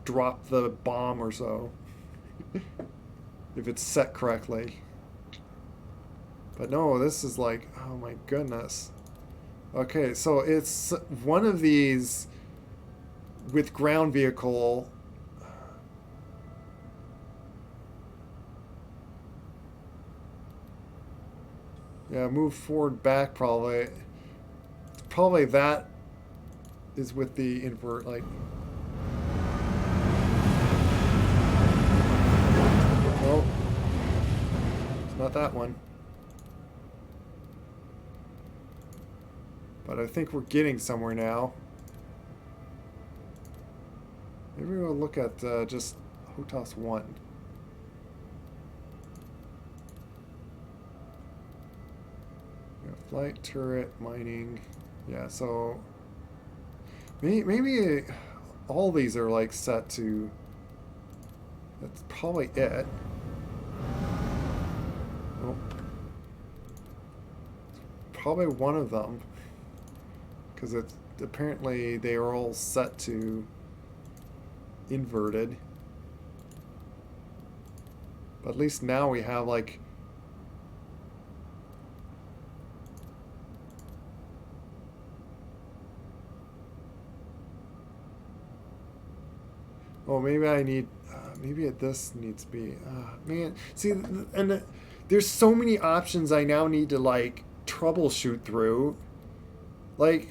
Speaker 1: drop the bomb or so, if it's set correctly. But no, this is like, oh my goodness. Okay, so it's one of these with ground vehicle. Yeah, move forward, back, probably. Probably that is with the invert, like... Oh. It's not that one. But I think we're getting somewhere now. Maybe we'll look at just HOTAS 1. Flight, turret, mining. Yeah, so maybe all these are like set to. That's probably it. Oh. Probably one of them, because it's apparently they are all set to inverted. But at least now we have like. Oh, maybe I need, maybe this needs to be, man, see, and there's so many options I now need to, like, troubleshoot through. Like,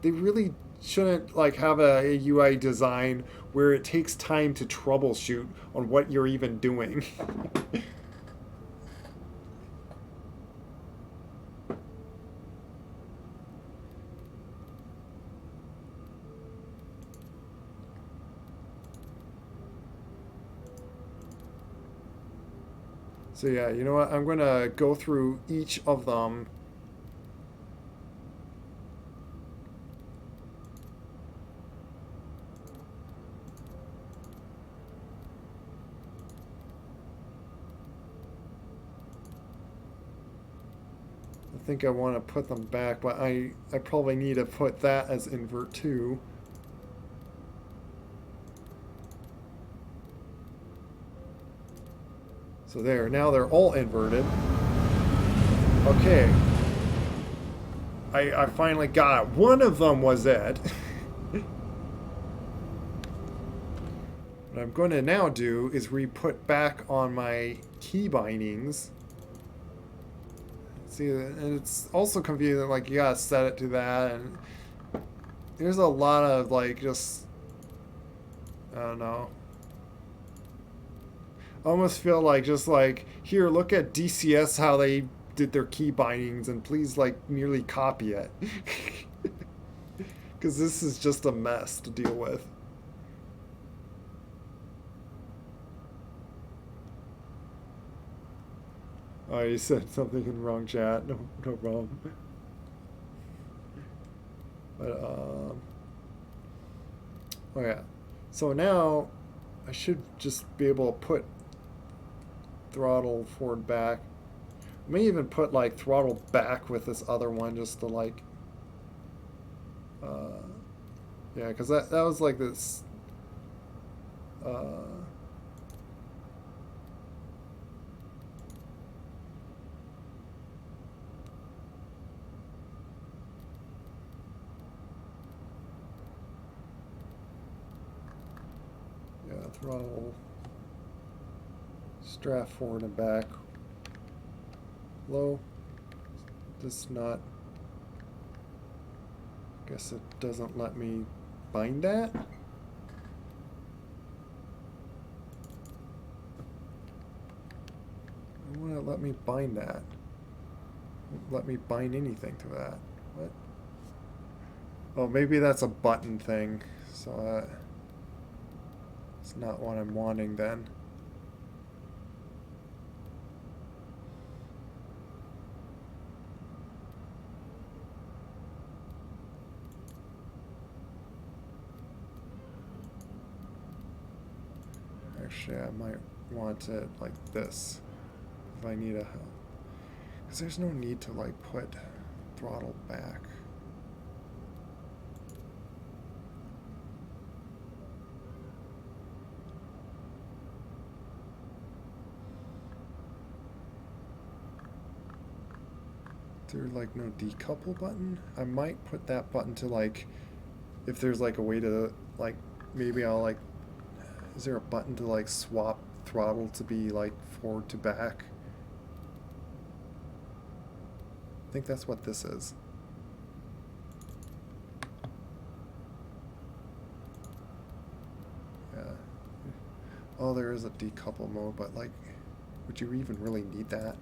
Speaker 1: they really shouldn't, like, have a UI design where it takes time to troubleshoot on what you're even doing. So yeah, you know what? I'm going to go through each of them. I think I want to put them back, but I probably need to put that as invert too. So there, now they're all inverted. Okay. I finally got it. One of them was it. What I'm going to now do is re-put back on my key bindings. See, and it's also confusing, like, you gotta set it to that, and there's a lot of, like, just, I don't know. I almost feel like just like, here, look at DCS how they did their key bindings, and please like nearly copy it. Because this is just a mess to deal with. Oh, you said something in the wrong chat. No problem. But oh yeah. So now I should just be able to put throttle forward back. I may even put like throttle back with this other one just to like yeah, because that was like this Throttle. Strap forward and back. Low. This not. Guess it doesn't let me bind that. Why won't it let me bind that? Won't let me bind anything to that. What? Oh, maybe that's a button thing. So it's not what I'm wanting then. Actually, I might want it like this if I need a, because there's no need to like put throttle back. There's like no decouple button. I might put that button to like, if there's like a way to like, maybe I'll like, is there a button to like swap throttle to be like forward to back? I think that's what this is. Yeah. Oh, there is a decouple mode, but like, would you even really need that?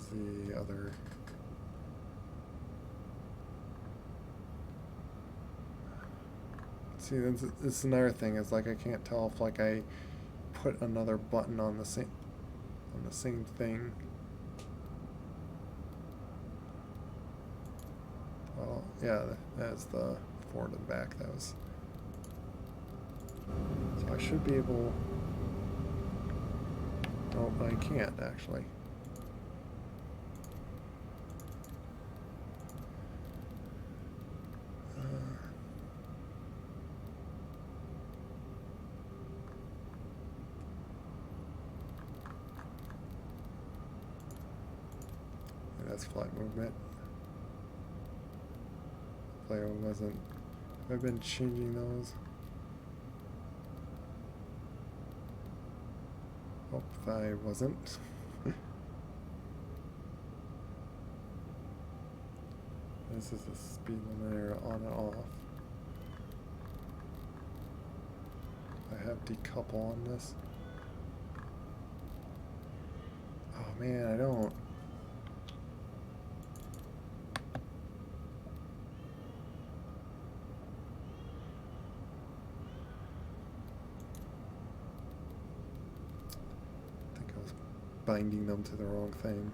Speaker 1: The other see, it's another thing. Is like I can't tell if like I put another button on the same thing. Well, yeah, that's the forward and back. That was, so I should be able. Oh, I can't actually. That's flight movement. Player wasn't. I've been changing those. Hope I wasn't. This is the speed limiter on and off. I have decouple on this. Oh man, I don't. Binding them to the wrong thing.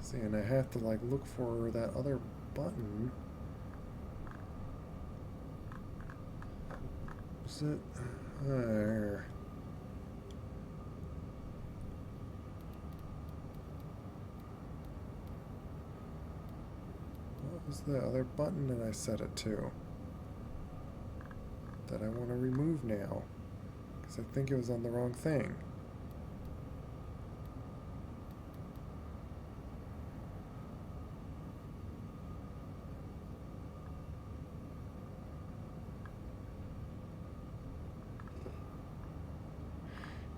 Speaker 1: See, and I have to like look for that other button. Is it there? What was the other button that I set it to? That I want to remove now. Because I think it was on the wrong thing.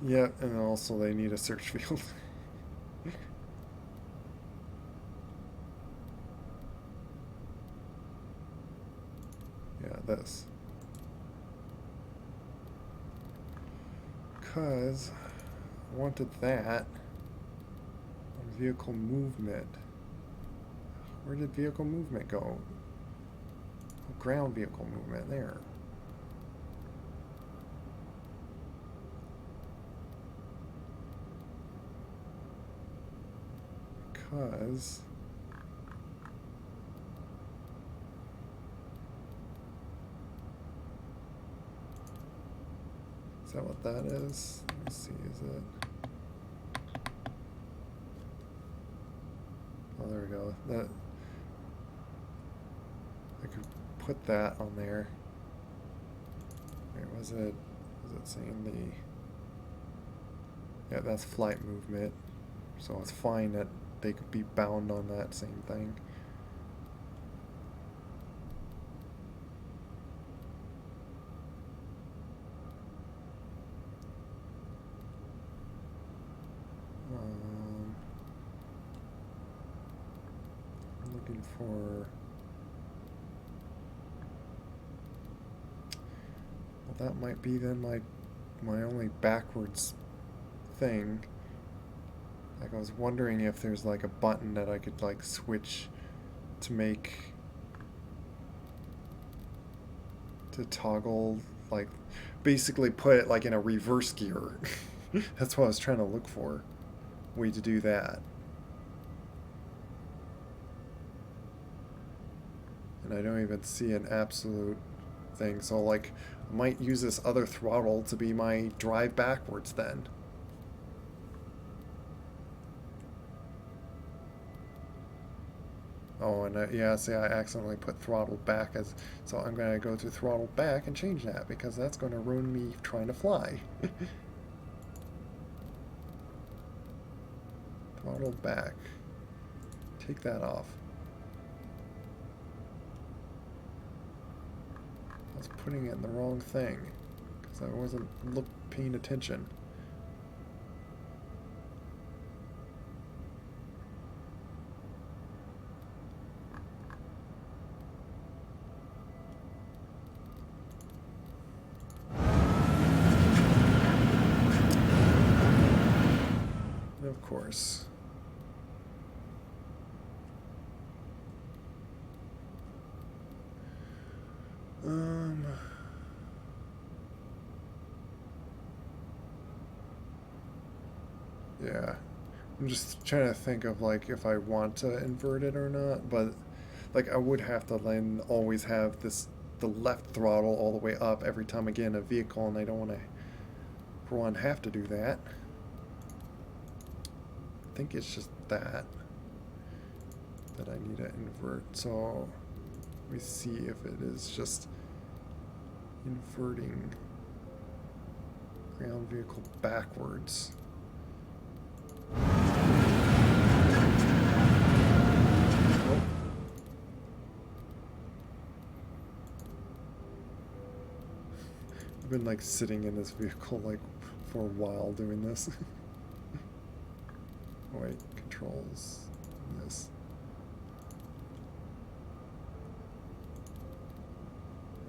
Speaker 1: Yeah, and also they need a search field. Yeah, this. Because I wanted that on vehicle movement. Where did vehicle movement go? Oh, ground vehicle movement, there. Because that what that is? Let's see, is it? Oh, there we go. That I could put that on there. Wait, was it saying the... Yeah, that's flight movement. So it's fine that they could be bound on that same thing. I'm looking for... Well, that might be then like my only backwards thing. Like I was wondering if there's like a button that I could like switch to make to toggle, like basically put it like in a reverse gear. That's what I was trying to look for. Way to do that. And I don't even see an absolute thing, so like I might use this other throttle to be my drive backwards then. Oh, and yeah, see, I accidentally put throttle back as, so I'm going to go to throttle back and change that because that's going to ruin me trying to fly. Throttle back. Take that off. I was putting it in the wrong thing because I wasn't paying attention. Of course. Yeah. I'm just trying to think of like if I want to invert it or not, but like I would have to then always have the left throttle all the way up every time I get in a vehicle, and I don't want to, for one, have to do that. I think it's just that I need to invert. So let me see if it is just inverting ground vehicle backwards. I've been like sitting in this vehicle like for a while doing this. Oh wait, controls this.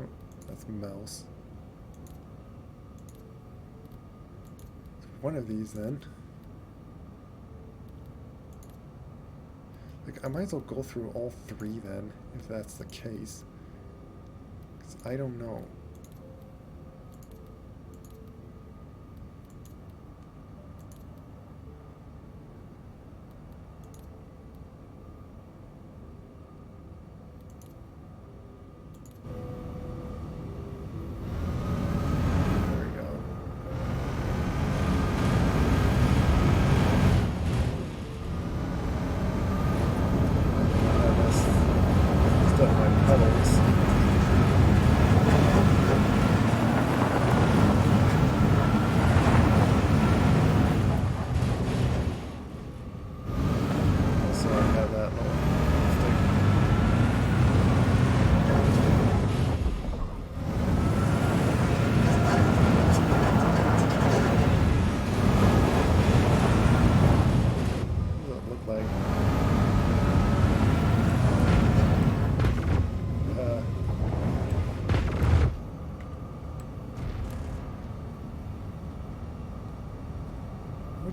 Speaker 1: Oh, that's mouse. One of these then. Like I might as well go through all three then, if that's the case. 'Cause I don't know.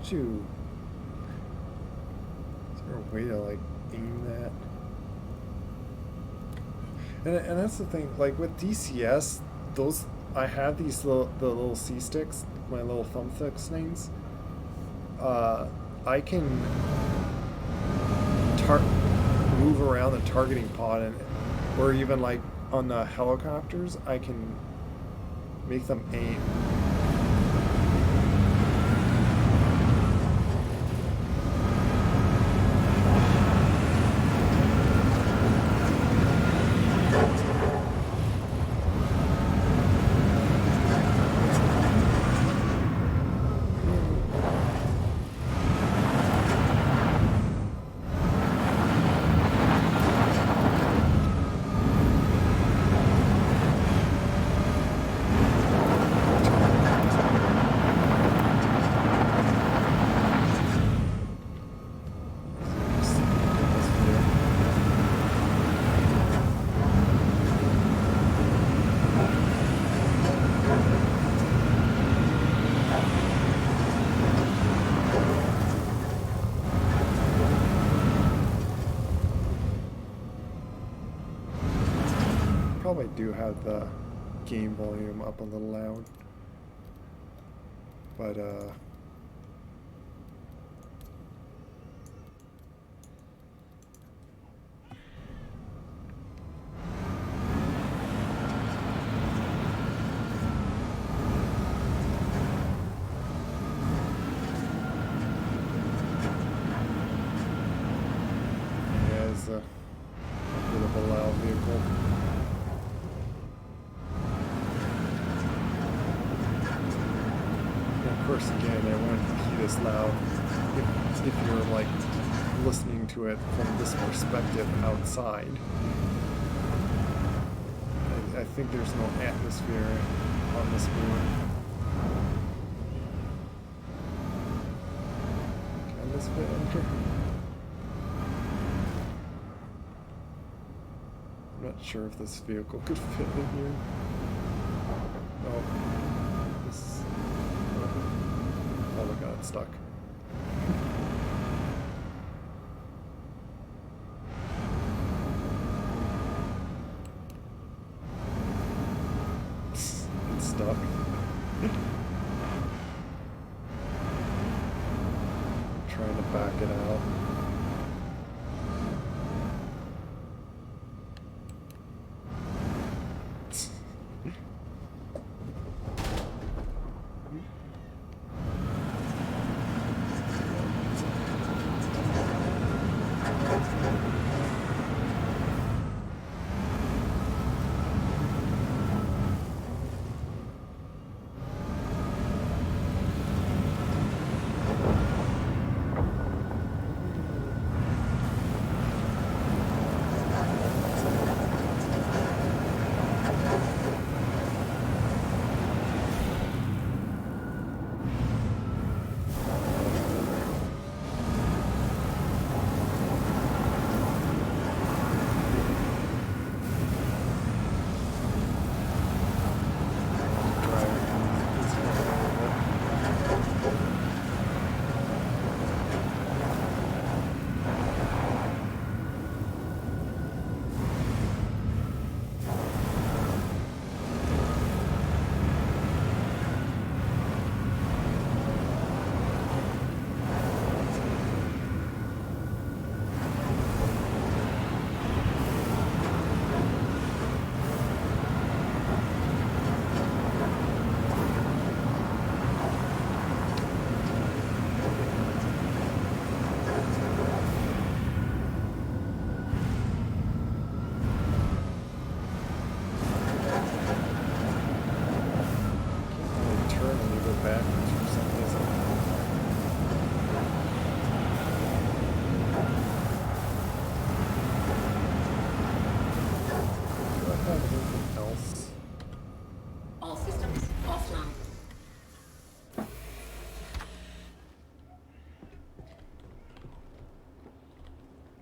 Speaker 1: You, is there a way to like aim that? And that's the thing, like with DCS, those I have these the little C sticks, my little thumbstick things. I can move around the targeting pod, and or even like on the helicopters, I can make them aim. probably do have the game volume up a little loud. But, yeah, it's a bit of a loud vehicle. And of course, again, it wouldn't be this loud if you're like listening to it from this perspective outside. I think there's no atmosphere on this moon. Can this fit in here? I'm not sure if this vehicle could fit in here. Oh, this. Oh my god, it's stuck. It's stuck. Trying to back it out.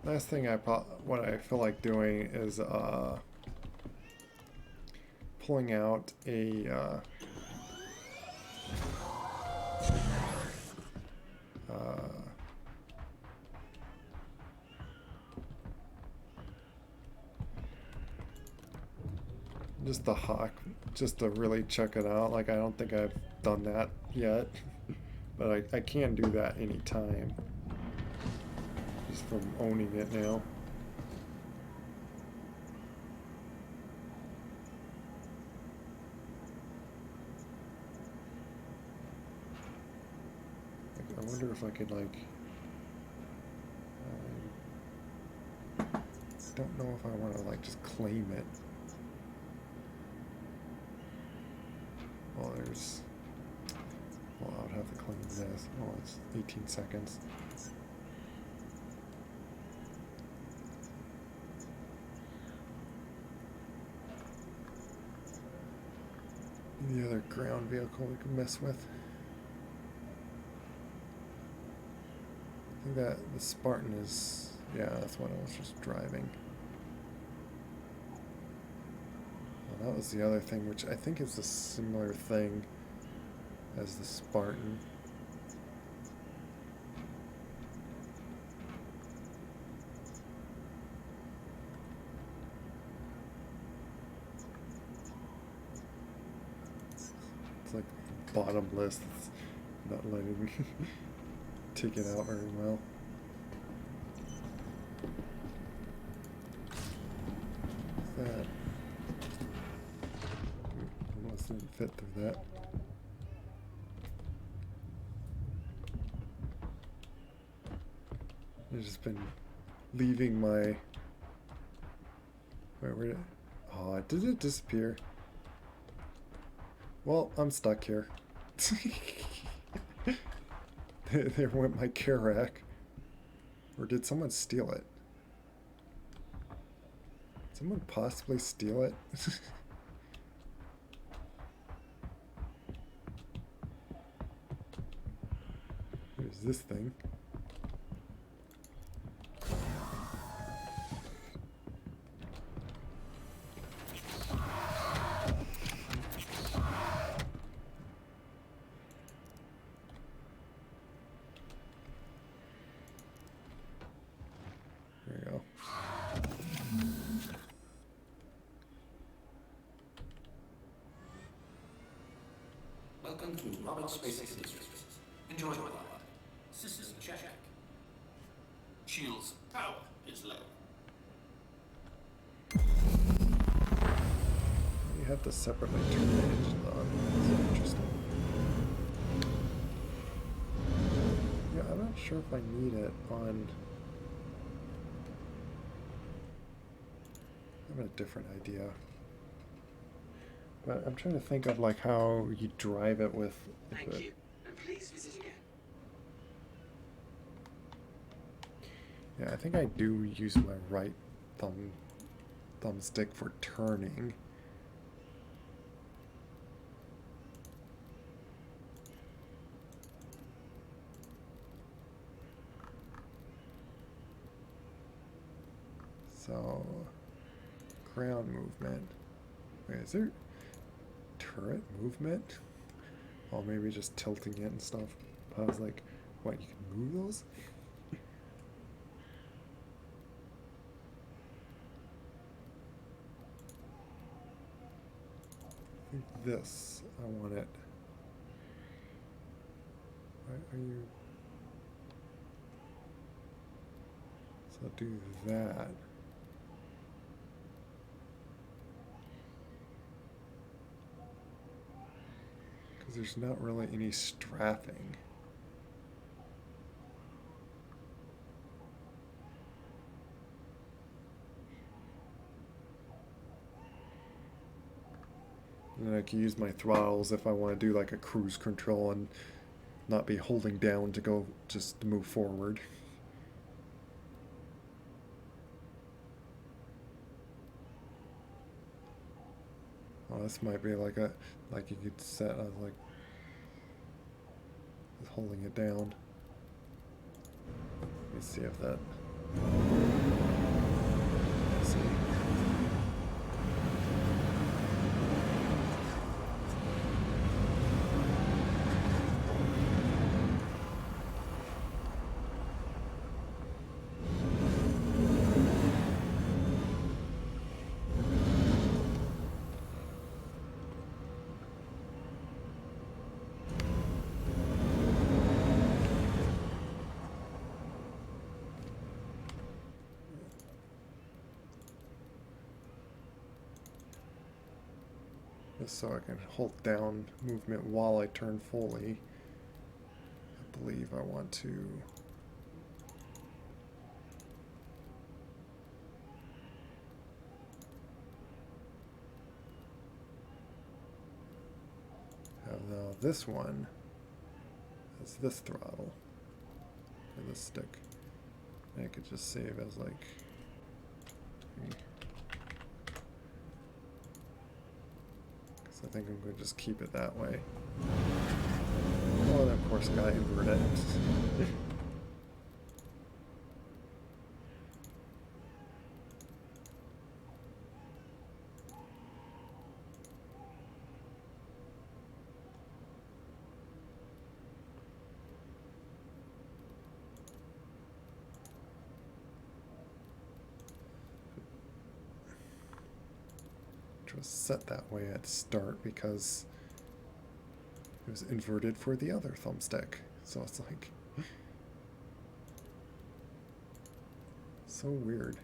Speaker 1: Last thing what I feel like doing is pulling out a just the Hawk, just to really check it out. Like, I don't think I've done that yet, but I can do that anytime. Just from owning it now. I wonder if I could, like, don't know if I want to, like, just claim it. Well, there's, well, I would have to claim this. Oh, it's 18 seconds. The other ground vehicle we can mess with. I think that the Spartan is, yeah, that's what I was just driving. Well, that was the other thing, which I think is a similar thing as the Spartan. like bottomless. It's not letting me take it out very well. What's that? Almost didn't fit through that. I've just been leaving my... Where did it... Oh, did it disappear? Well, I'm stuck here. There went my Karak. Or did someone steal it? Did someone possibly steal it? Here's this thing. There you go.
Speaker 4: Welcome to Robert Space Industries. Enjoy the ride. Systems check. Shields power is low.
Speaker 1: You have to separately turn the engine on. That's interesting. Yeah, I'm not sure if I need it on... I have a different idea. But I'm trying to think of like how you drive it with...
Speaker 8: Thank you, and please visit again.
Speaker 1: Yeah, I think I do use my right thumbstick for turning. So, ground movement. Wait, is there turret movement? Oh, maybe just tilting it and stuff. I was like, what, you can move those? I think this, I want it. Why are you... So I'll do that. Because there's not really any strapping. And then I can use my throttles if I want to do like a cruise control and not be holding down to go just to move forward. Oh, this might be like a, like you could set as like holding it down. Let me see if that. Let's see. Just so I can hold down movement while I turn fully. I believe I want to. Have now this one has this throttle or this stick. And I could just save as like. I think I'm going to just keep it that way. Oh, and of course, gotta invert it. Just set that way at start because It was inverted for the other thumbstick. So it's like... so weird.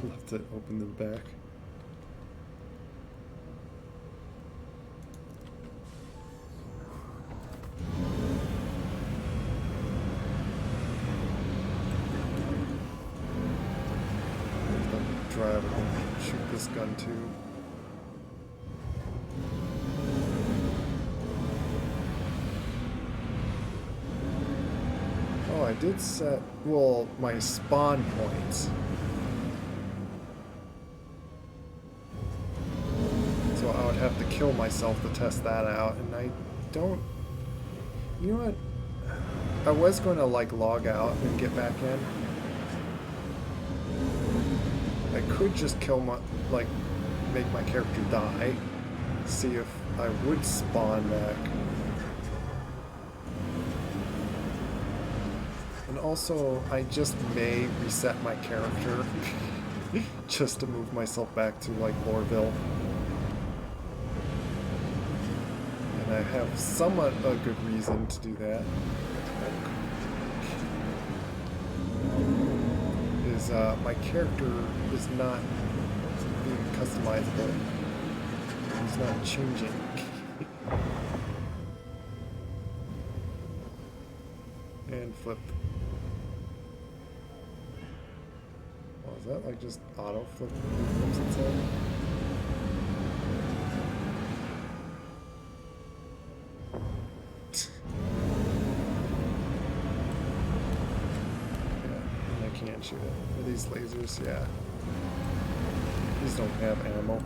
Speaker 1: Left it open the back. Drive and shoot this gun too. Oh, I did set, well, my spawn points. So I would have to kill myself to test that out, and I don't, you know what? I was going to like log out and get back in. I could just kill my, like, make my character die, see if I would spawn back. And also, I just may reset my character just to move myself back to, like, Lorville. And I have somewhat a good reason to do that. My character is not being customizable. He's not changing. And flip. Oh, is that like just auto flip? Flips itself? Can't shoot it. For these lasers, yeah. These don't have ammo.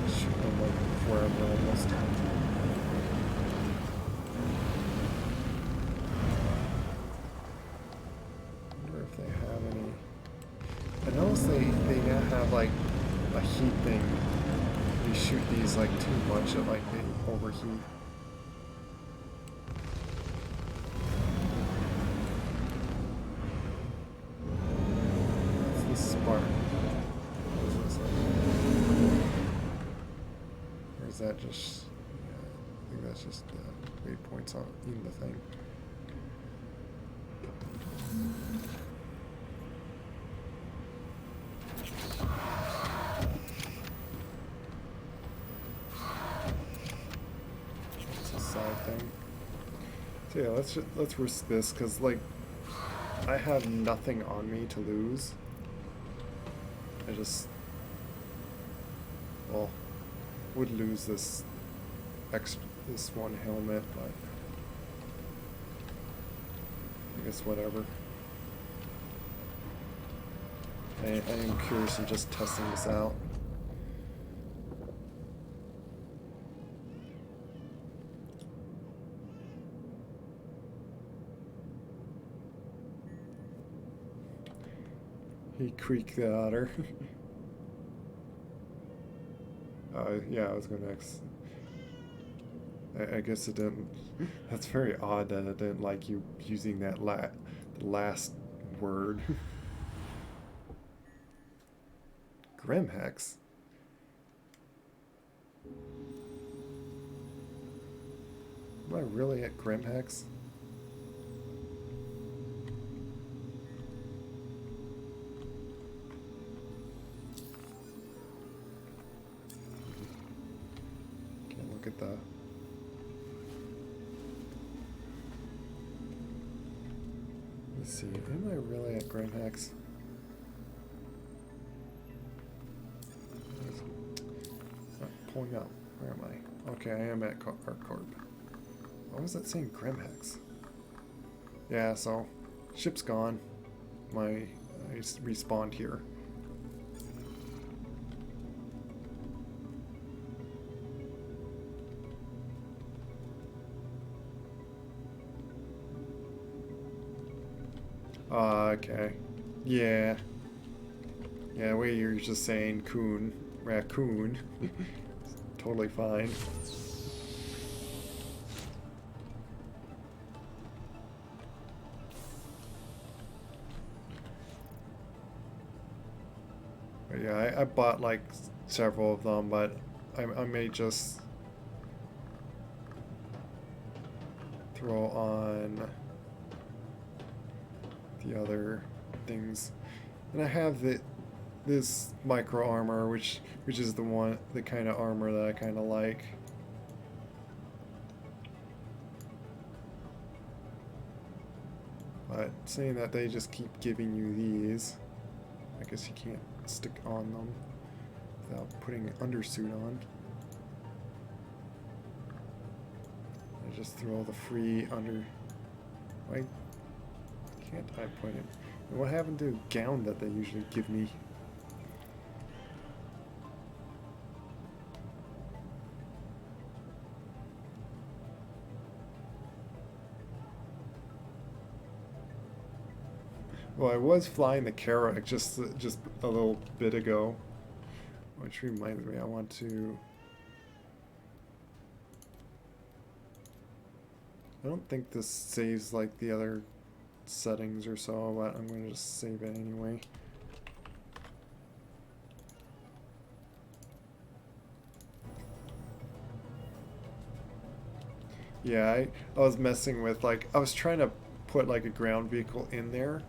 Speaker 1: Shoot them like before I'm almost. Wonder if they have any. I noticed they now have like a heat thing. You shoot these like too much, it like they overheat. Or is that just, yeah, I think that's just waypoints on in the thing. It's a side thing. So yeah, let's risk this because like I have nothing on me to lose. I just, well, would lose this this one helmet, but I guess whatever. I am curious in just testing this out. He creaked the otter. Yeah, I was gonna I guess it didn't. That's very odd that it didn't like you using that last word. Grimhex? Am I really at Grimhex? Can't look at the... Let's see, am I really at Grimhex? It's not pulling up. Where am I? Okay, I am at ArcCorp. What was that saying? Grimhex. Yeah, so ship's gone. I respawned here. Okay. Yeah. Yeah, wait, you're just saying raccoon. Totally fine. But yeah, I bought like several of them, but I may just throw on the other things. And I have this micro armor, which is the kind of armor that I kind of like. But saying that they just keep giving you these, I guess you can't stick on them without putting an undersuit on. I just throw the free under. Why can't I put it? And what happened to a gown that they usually give me? Well, I was flying the Carrack just a little bit ago, which reminds me, I want to. I don't think this saves like the other settings or so, but I'm going to just save it anyway. Yeah, I was messing with like I was trying to put like a ground vehicle in there.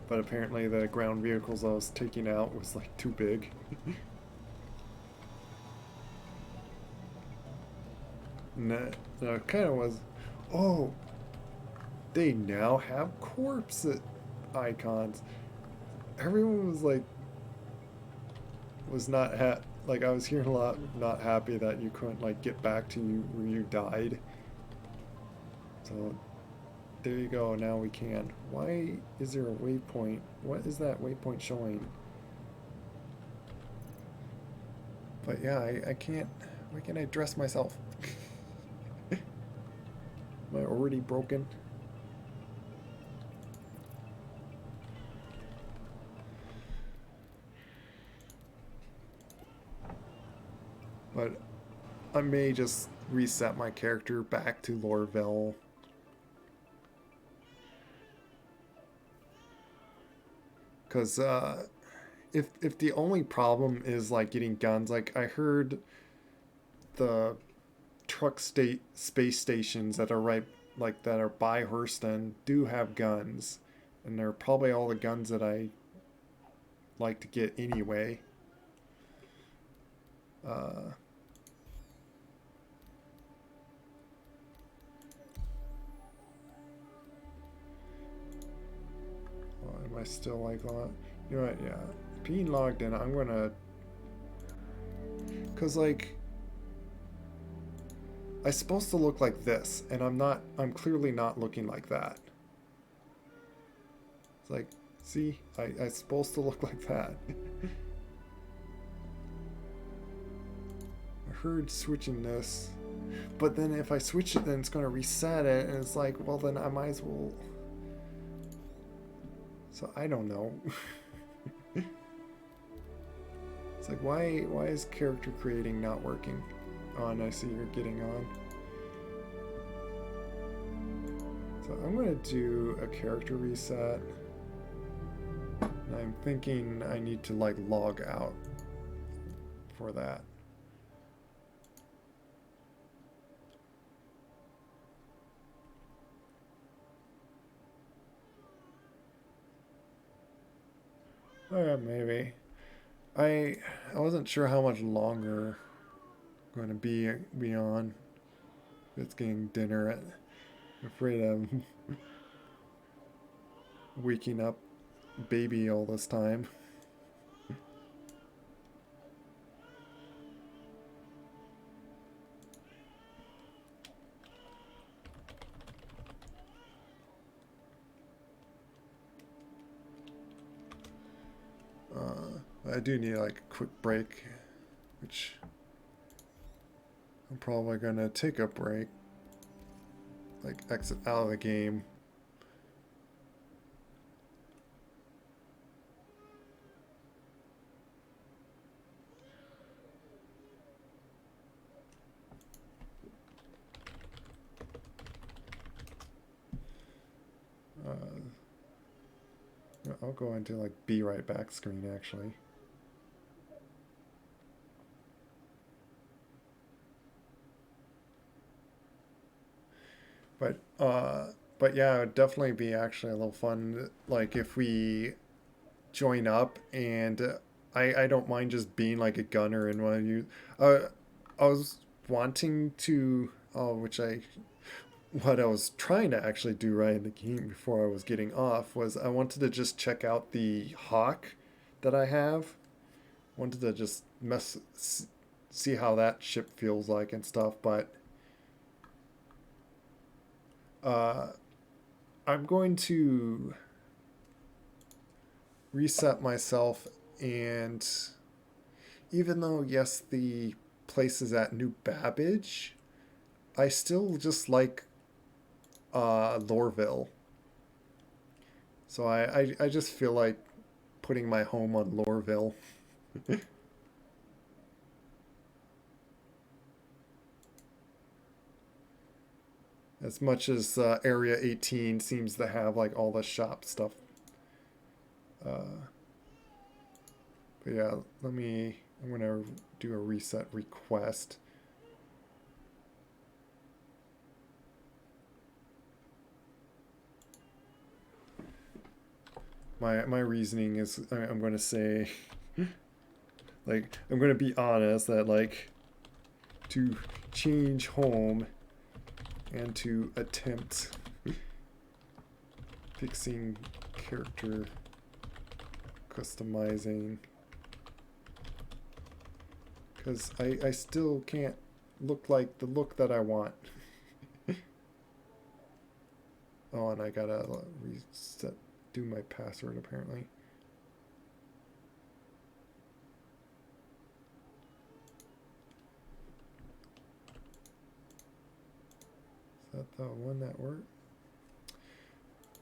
Speaker 1: But apparently the ground vehicles I was taking out was like too big. No, it kind of was. Oh, they now have corpse icons. Everyone was like, like I was hearing a lot not happy that you couldn't like get back to where you died. So there you go, now we can. Why is there a waypoint? What is that waypoint showing? But yeah, I can't. Why can't I dress myself? Am I already broken? But I may just reset my character back to Lorville. Because if the only problem is like getting guns, like I heard the space stations that are that are by Hurston do have guns, and they're probably all the guns that I like to get anyway. Am I still like that? You know what? Yeah, being logged in, I'm gonna, cause like I'm supposed to look like this, and I'm not. I'm clearly not looking like that. It's like, see, I'm supposed to look like that. I heard switching this, but then if I switch it, then it's gonna reset it, and it's like, well, then I might as well. So I don't know. It's like, why is character creating not working? Oh, and I see you're getting on. So I'm gonna do a character reset. And I'm thinking I need to like log out for that. Maybe. I wasn't sure how much longer I'm going to be on. It's getting dinner. I'm afraid I'm waking up baby all this time. I do need like a quick break, which I'm probably gonna take a break, like exit out of the game. I'll go into like be right back screen actually. But yeah, it would definitely be actually a little fun, like if we join up and I don't mind just being like a gunner and when you I was wanting to which I what I was trying to actually do right in the game before I was getting off was I wanted to just check out the hawk that I have. Wanted to just see how that ship feels like and stuff, but uh I'm going to reset myself, and even though yes the place is at New Babbage, I still just like Lorville. So I just feel like putting my home on Lorville. As much as Area 18 seems to have like all the shop stuff. But yeah, I'm gonna do a reset request. My reasoning is I'm gonna say, like, I'm gonna be honest that like to change home and to attempt fixing character customizing, because I still can't look like the look that I want. Oh, and I gotta reset, do my password apparently. Is that the one that worked?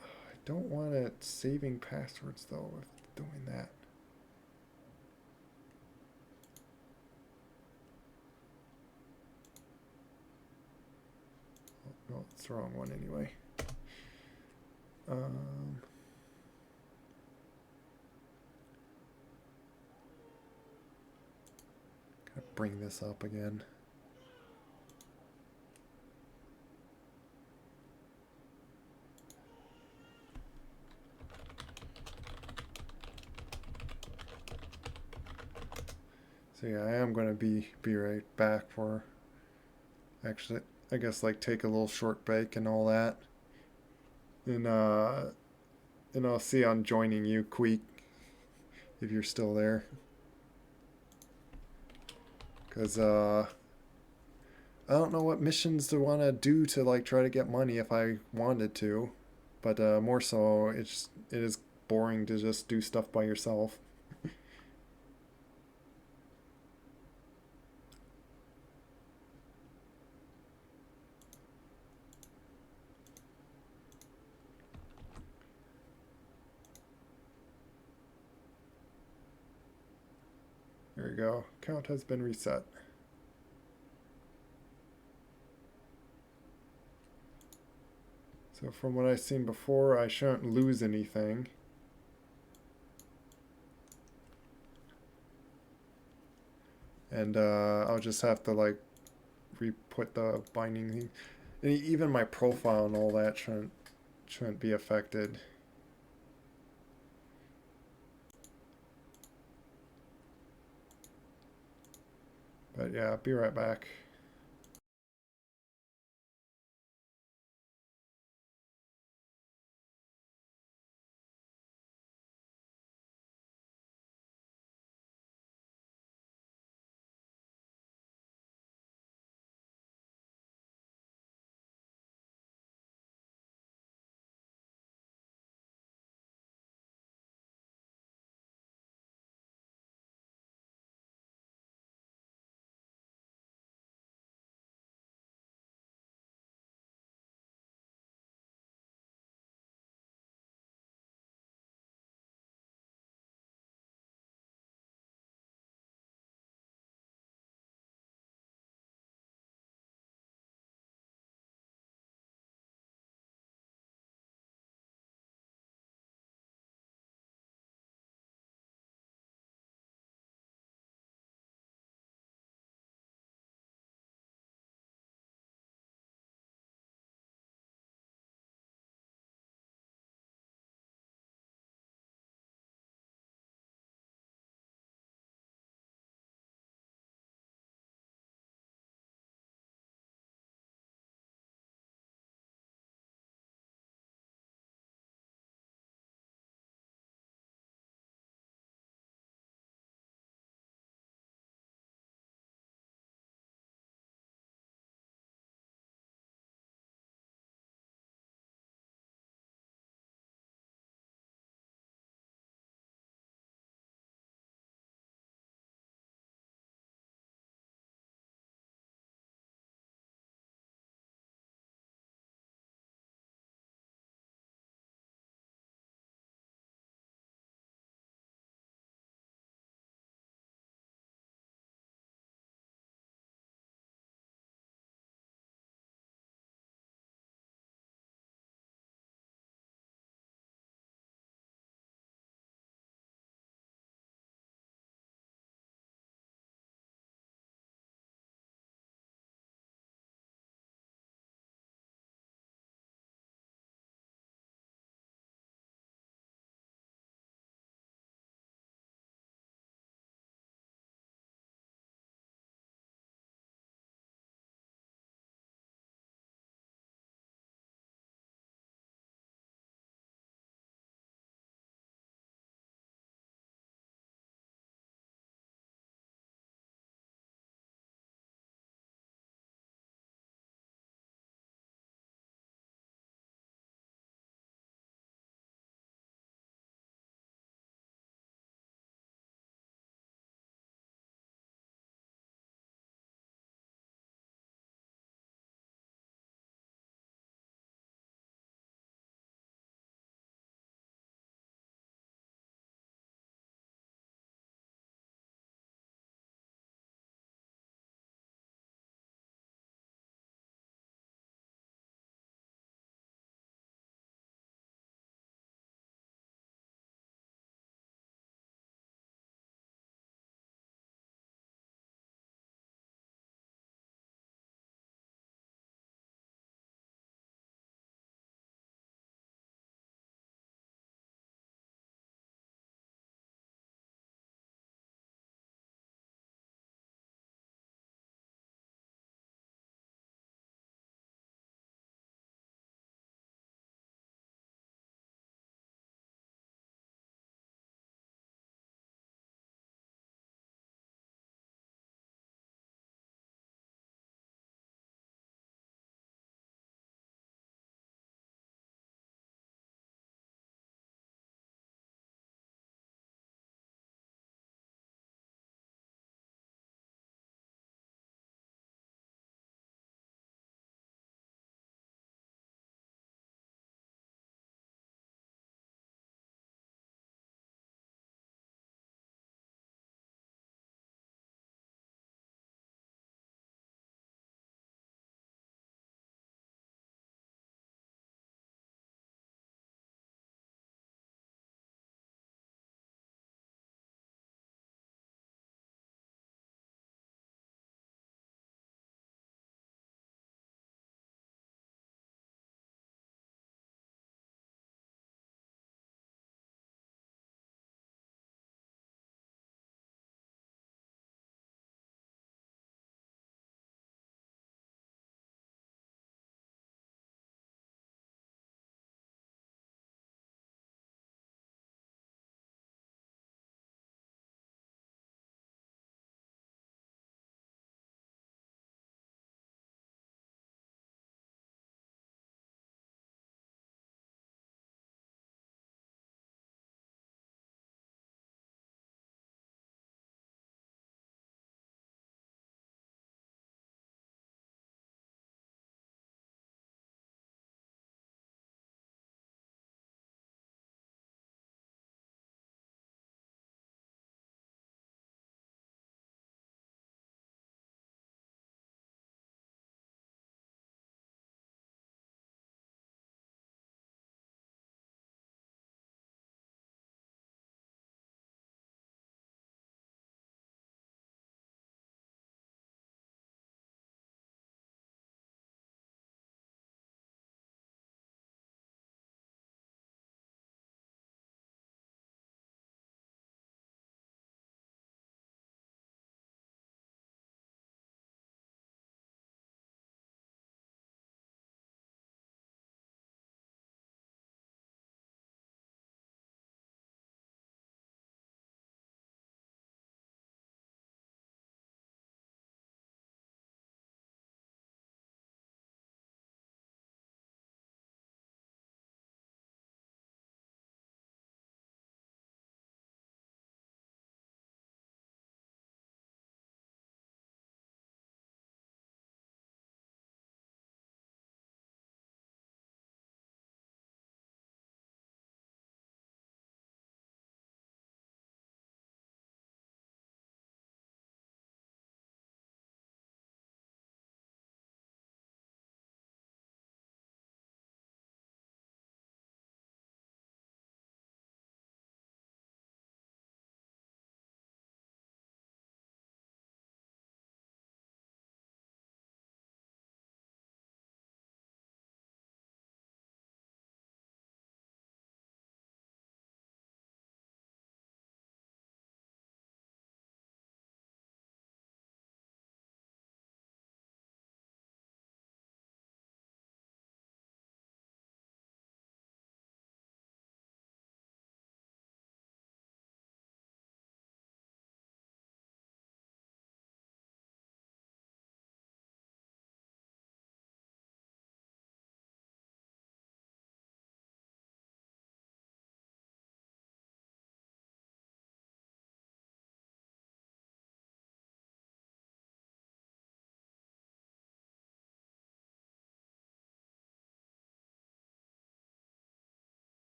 Speaker 1: I don't want it saving passwords though if doing that. Oh, no, it's the wrong one anyway. Gotta bring this up again. So yeah, I am gonna be right back for actually I guess like take a little short break and all that. And I'll see on joining you, Queek, if you're still there. Cause I don't know what missions to wanna do to like try to get money if I wanted to. But more so it is boring to just do stuff by yourself. There we go. Count has been reset. So from what I've seen before, I shouldn't lose anything. And I'll just have to like re-put the binding thing. And even my profile and all that shouldn't be affected. But yeah, be right back.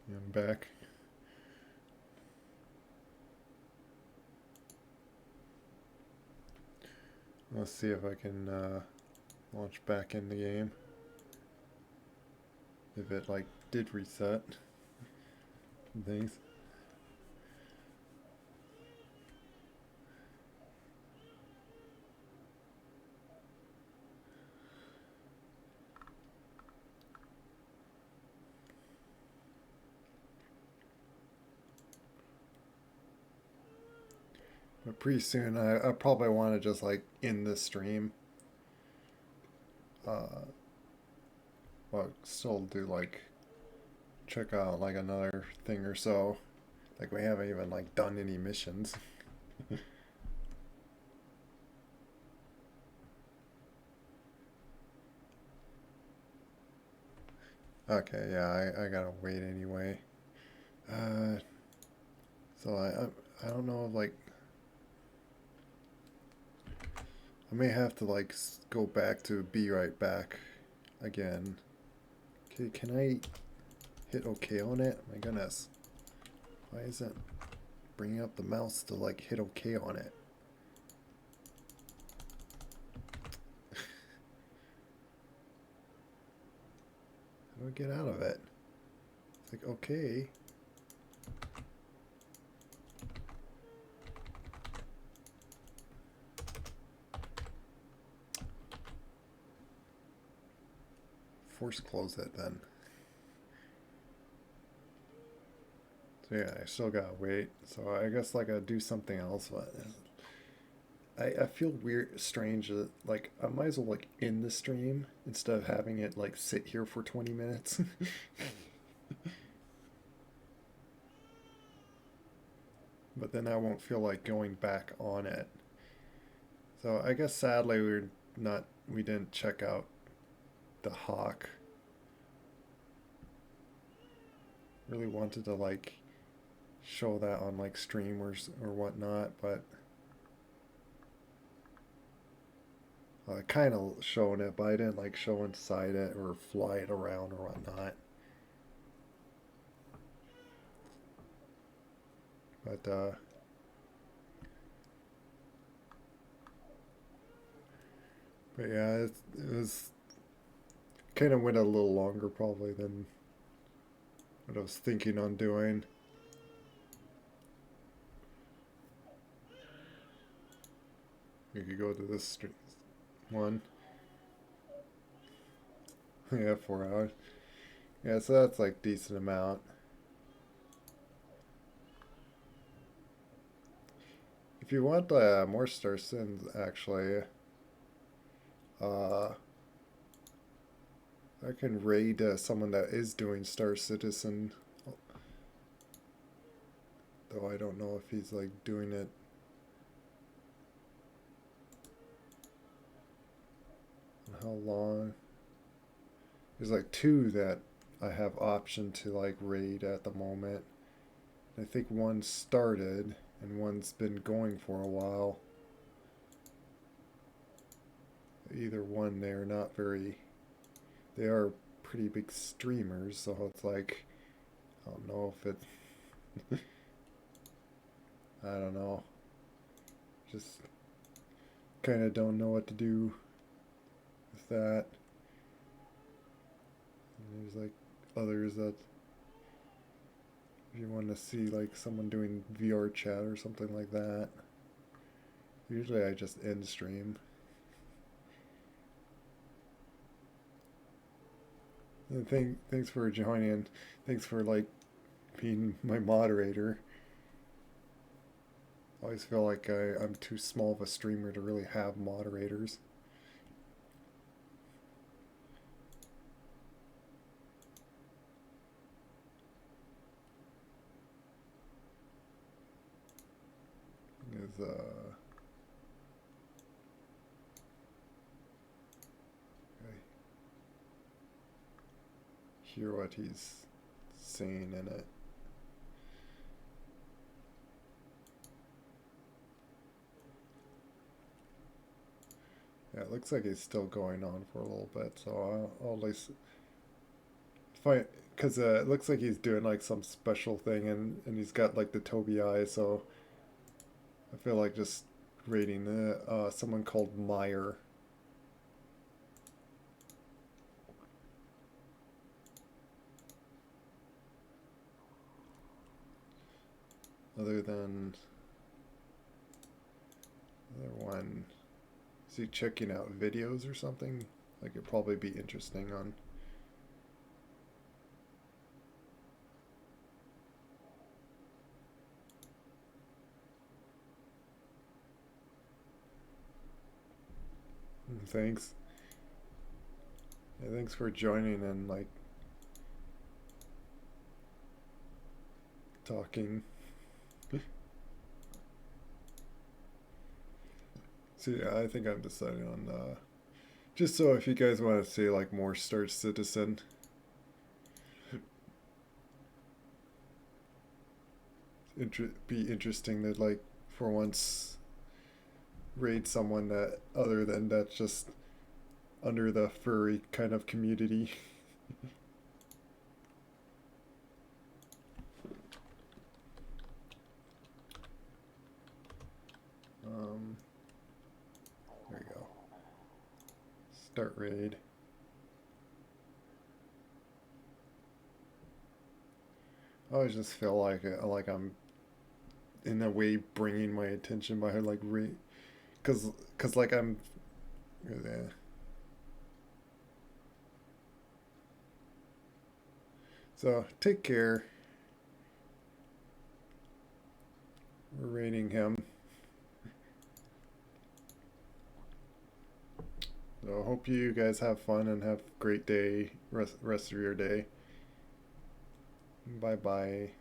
Speaker 1: I'm back. Let's see if I can launch back in the game. If it like did reset things. But pretty soon I probably want to just like end this stream. Well, still do like check out like another thing or so. Like we haven't even like done any missions. Okay, yeah, I gotta wait anyway. So I don't know, like I may have to like go back to be right back again. Okay, can I hit OK on it? My goodness, why isn't bringing up the mouse to like hit OK on it? How do I get out of it? It's like okay. Force close it then. So yeah, I still gotta wait. So I guess like I do something else. But I feel weird, strange that like I might as well like end the stream instead of having it like sit here for 20 minutes. But then I won't feel like going back on it. So I guess sadly we didn't check out the Hawk. Really wanted to like show that on like streamers or whatnot, but I kind of showing it, but I didn't like show inside it or fly it around or whatnot. But yeah, it was kind of went a little longer probably than what I was thinking on doing. We could go to this one. Yeah, 4 hours. Yeah, so that's like decent amount. If you want more Star Citizens, actually, I can raid someone that is doing Star Citizen. Though I don't know if he's like doing it. And how long? There's like 2 that I have option to like raid at the moment. I think one started and one's been going for a while. Either one, they're not very. They are pretty big streamers, so it's like I don't know if it. I don't know. Just kind of don't know what to do with that. And there's like others that if you want to see like someone doing VR chat or something like that. Usually I just end stream. And thanks for joining. Thanks for like being my moderator. I always feel like I'm too small of a streamer to really have moderators. Is okay. Hear what he's saying in it. Yeah, it looks like it's still going on for a little bit, so I'll at least because it looks like he's doing like some special thing, and he's got like the Toby eye, so I feel like just rating someone called Meyer. Other than other one, is he checking out videos or something? Like it'd probably be interesting on. Thanks. Yeah, thanks for joining and like talking. So yeah, I think I'm deciding on just so if you guys want to see like more Star Citizen. Be interesting to like for once raid someone that other than that's just under the furry kind of community. There we go. Start raid. I always just feel like I'm in a way bringing my attention by like cause like I'm yeah. So take care. We're rating him. So hope you guys have fun and have a great day, rest of your day. Bye bye.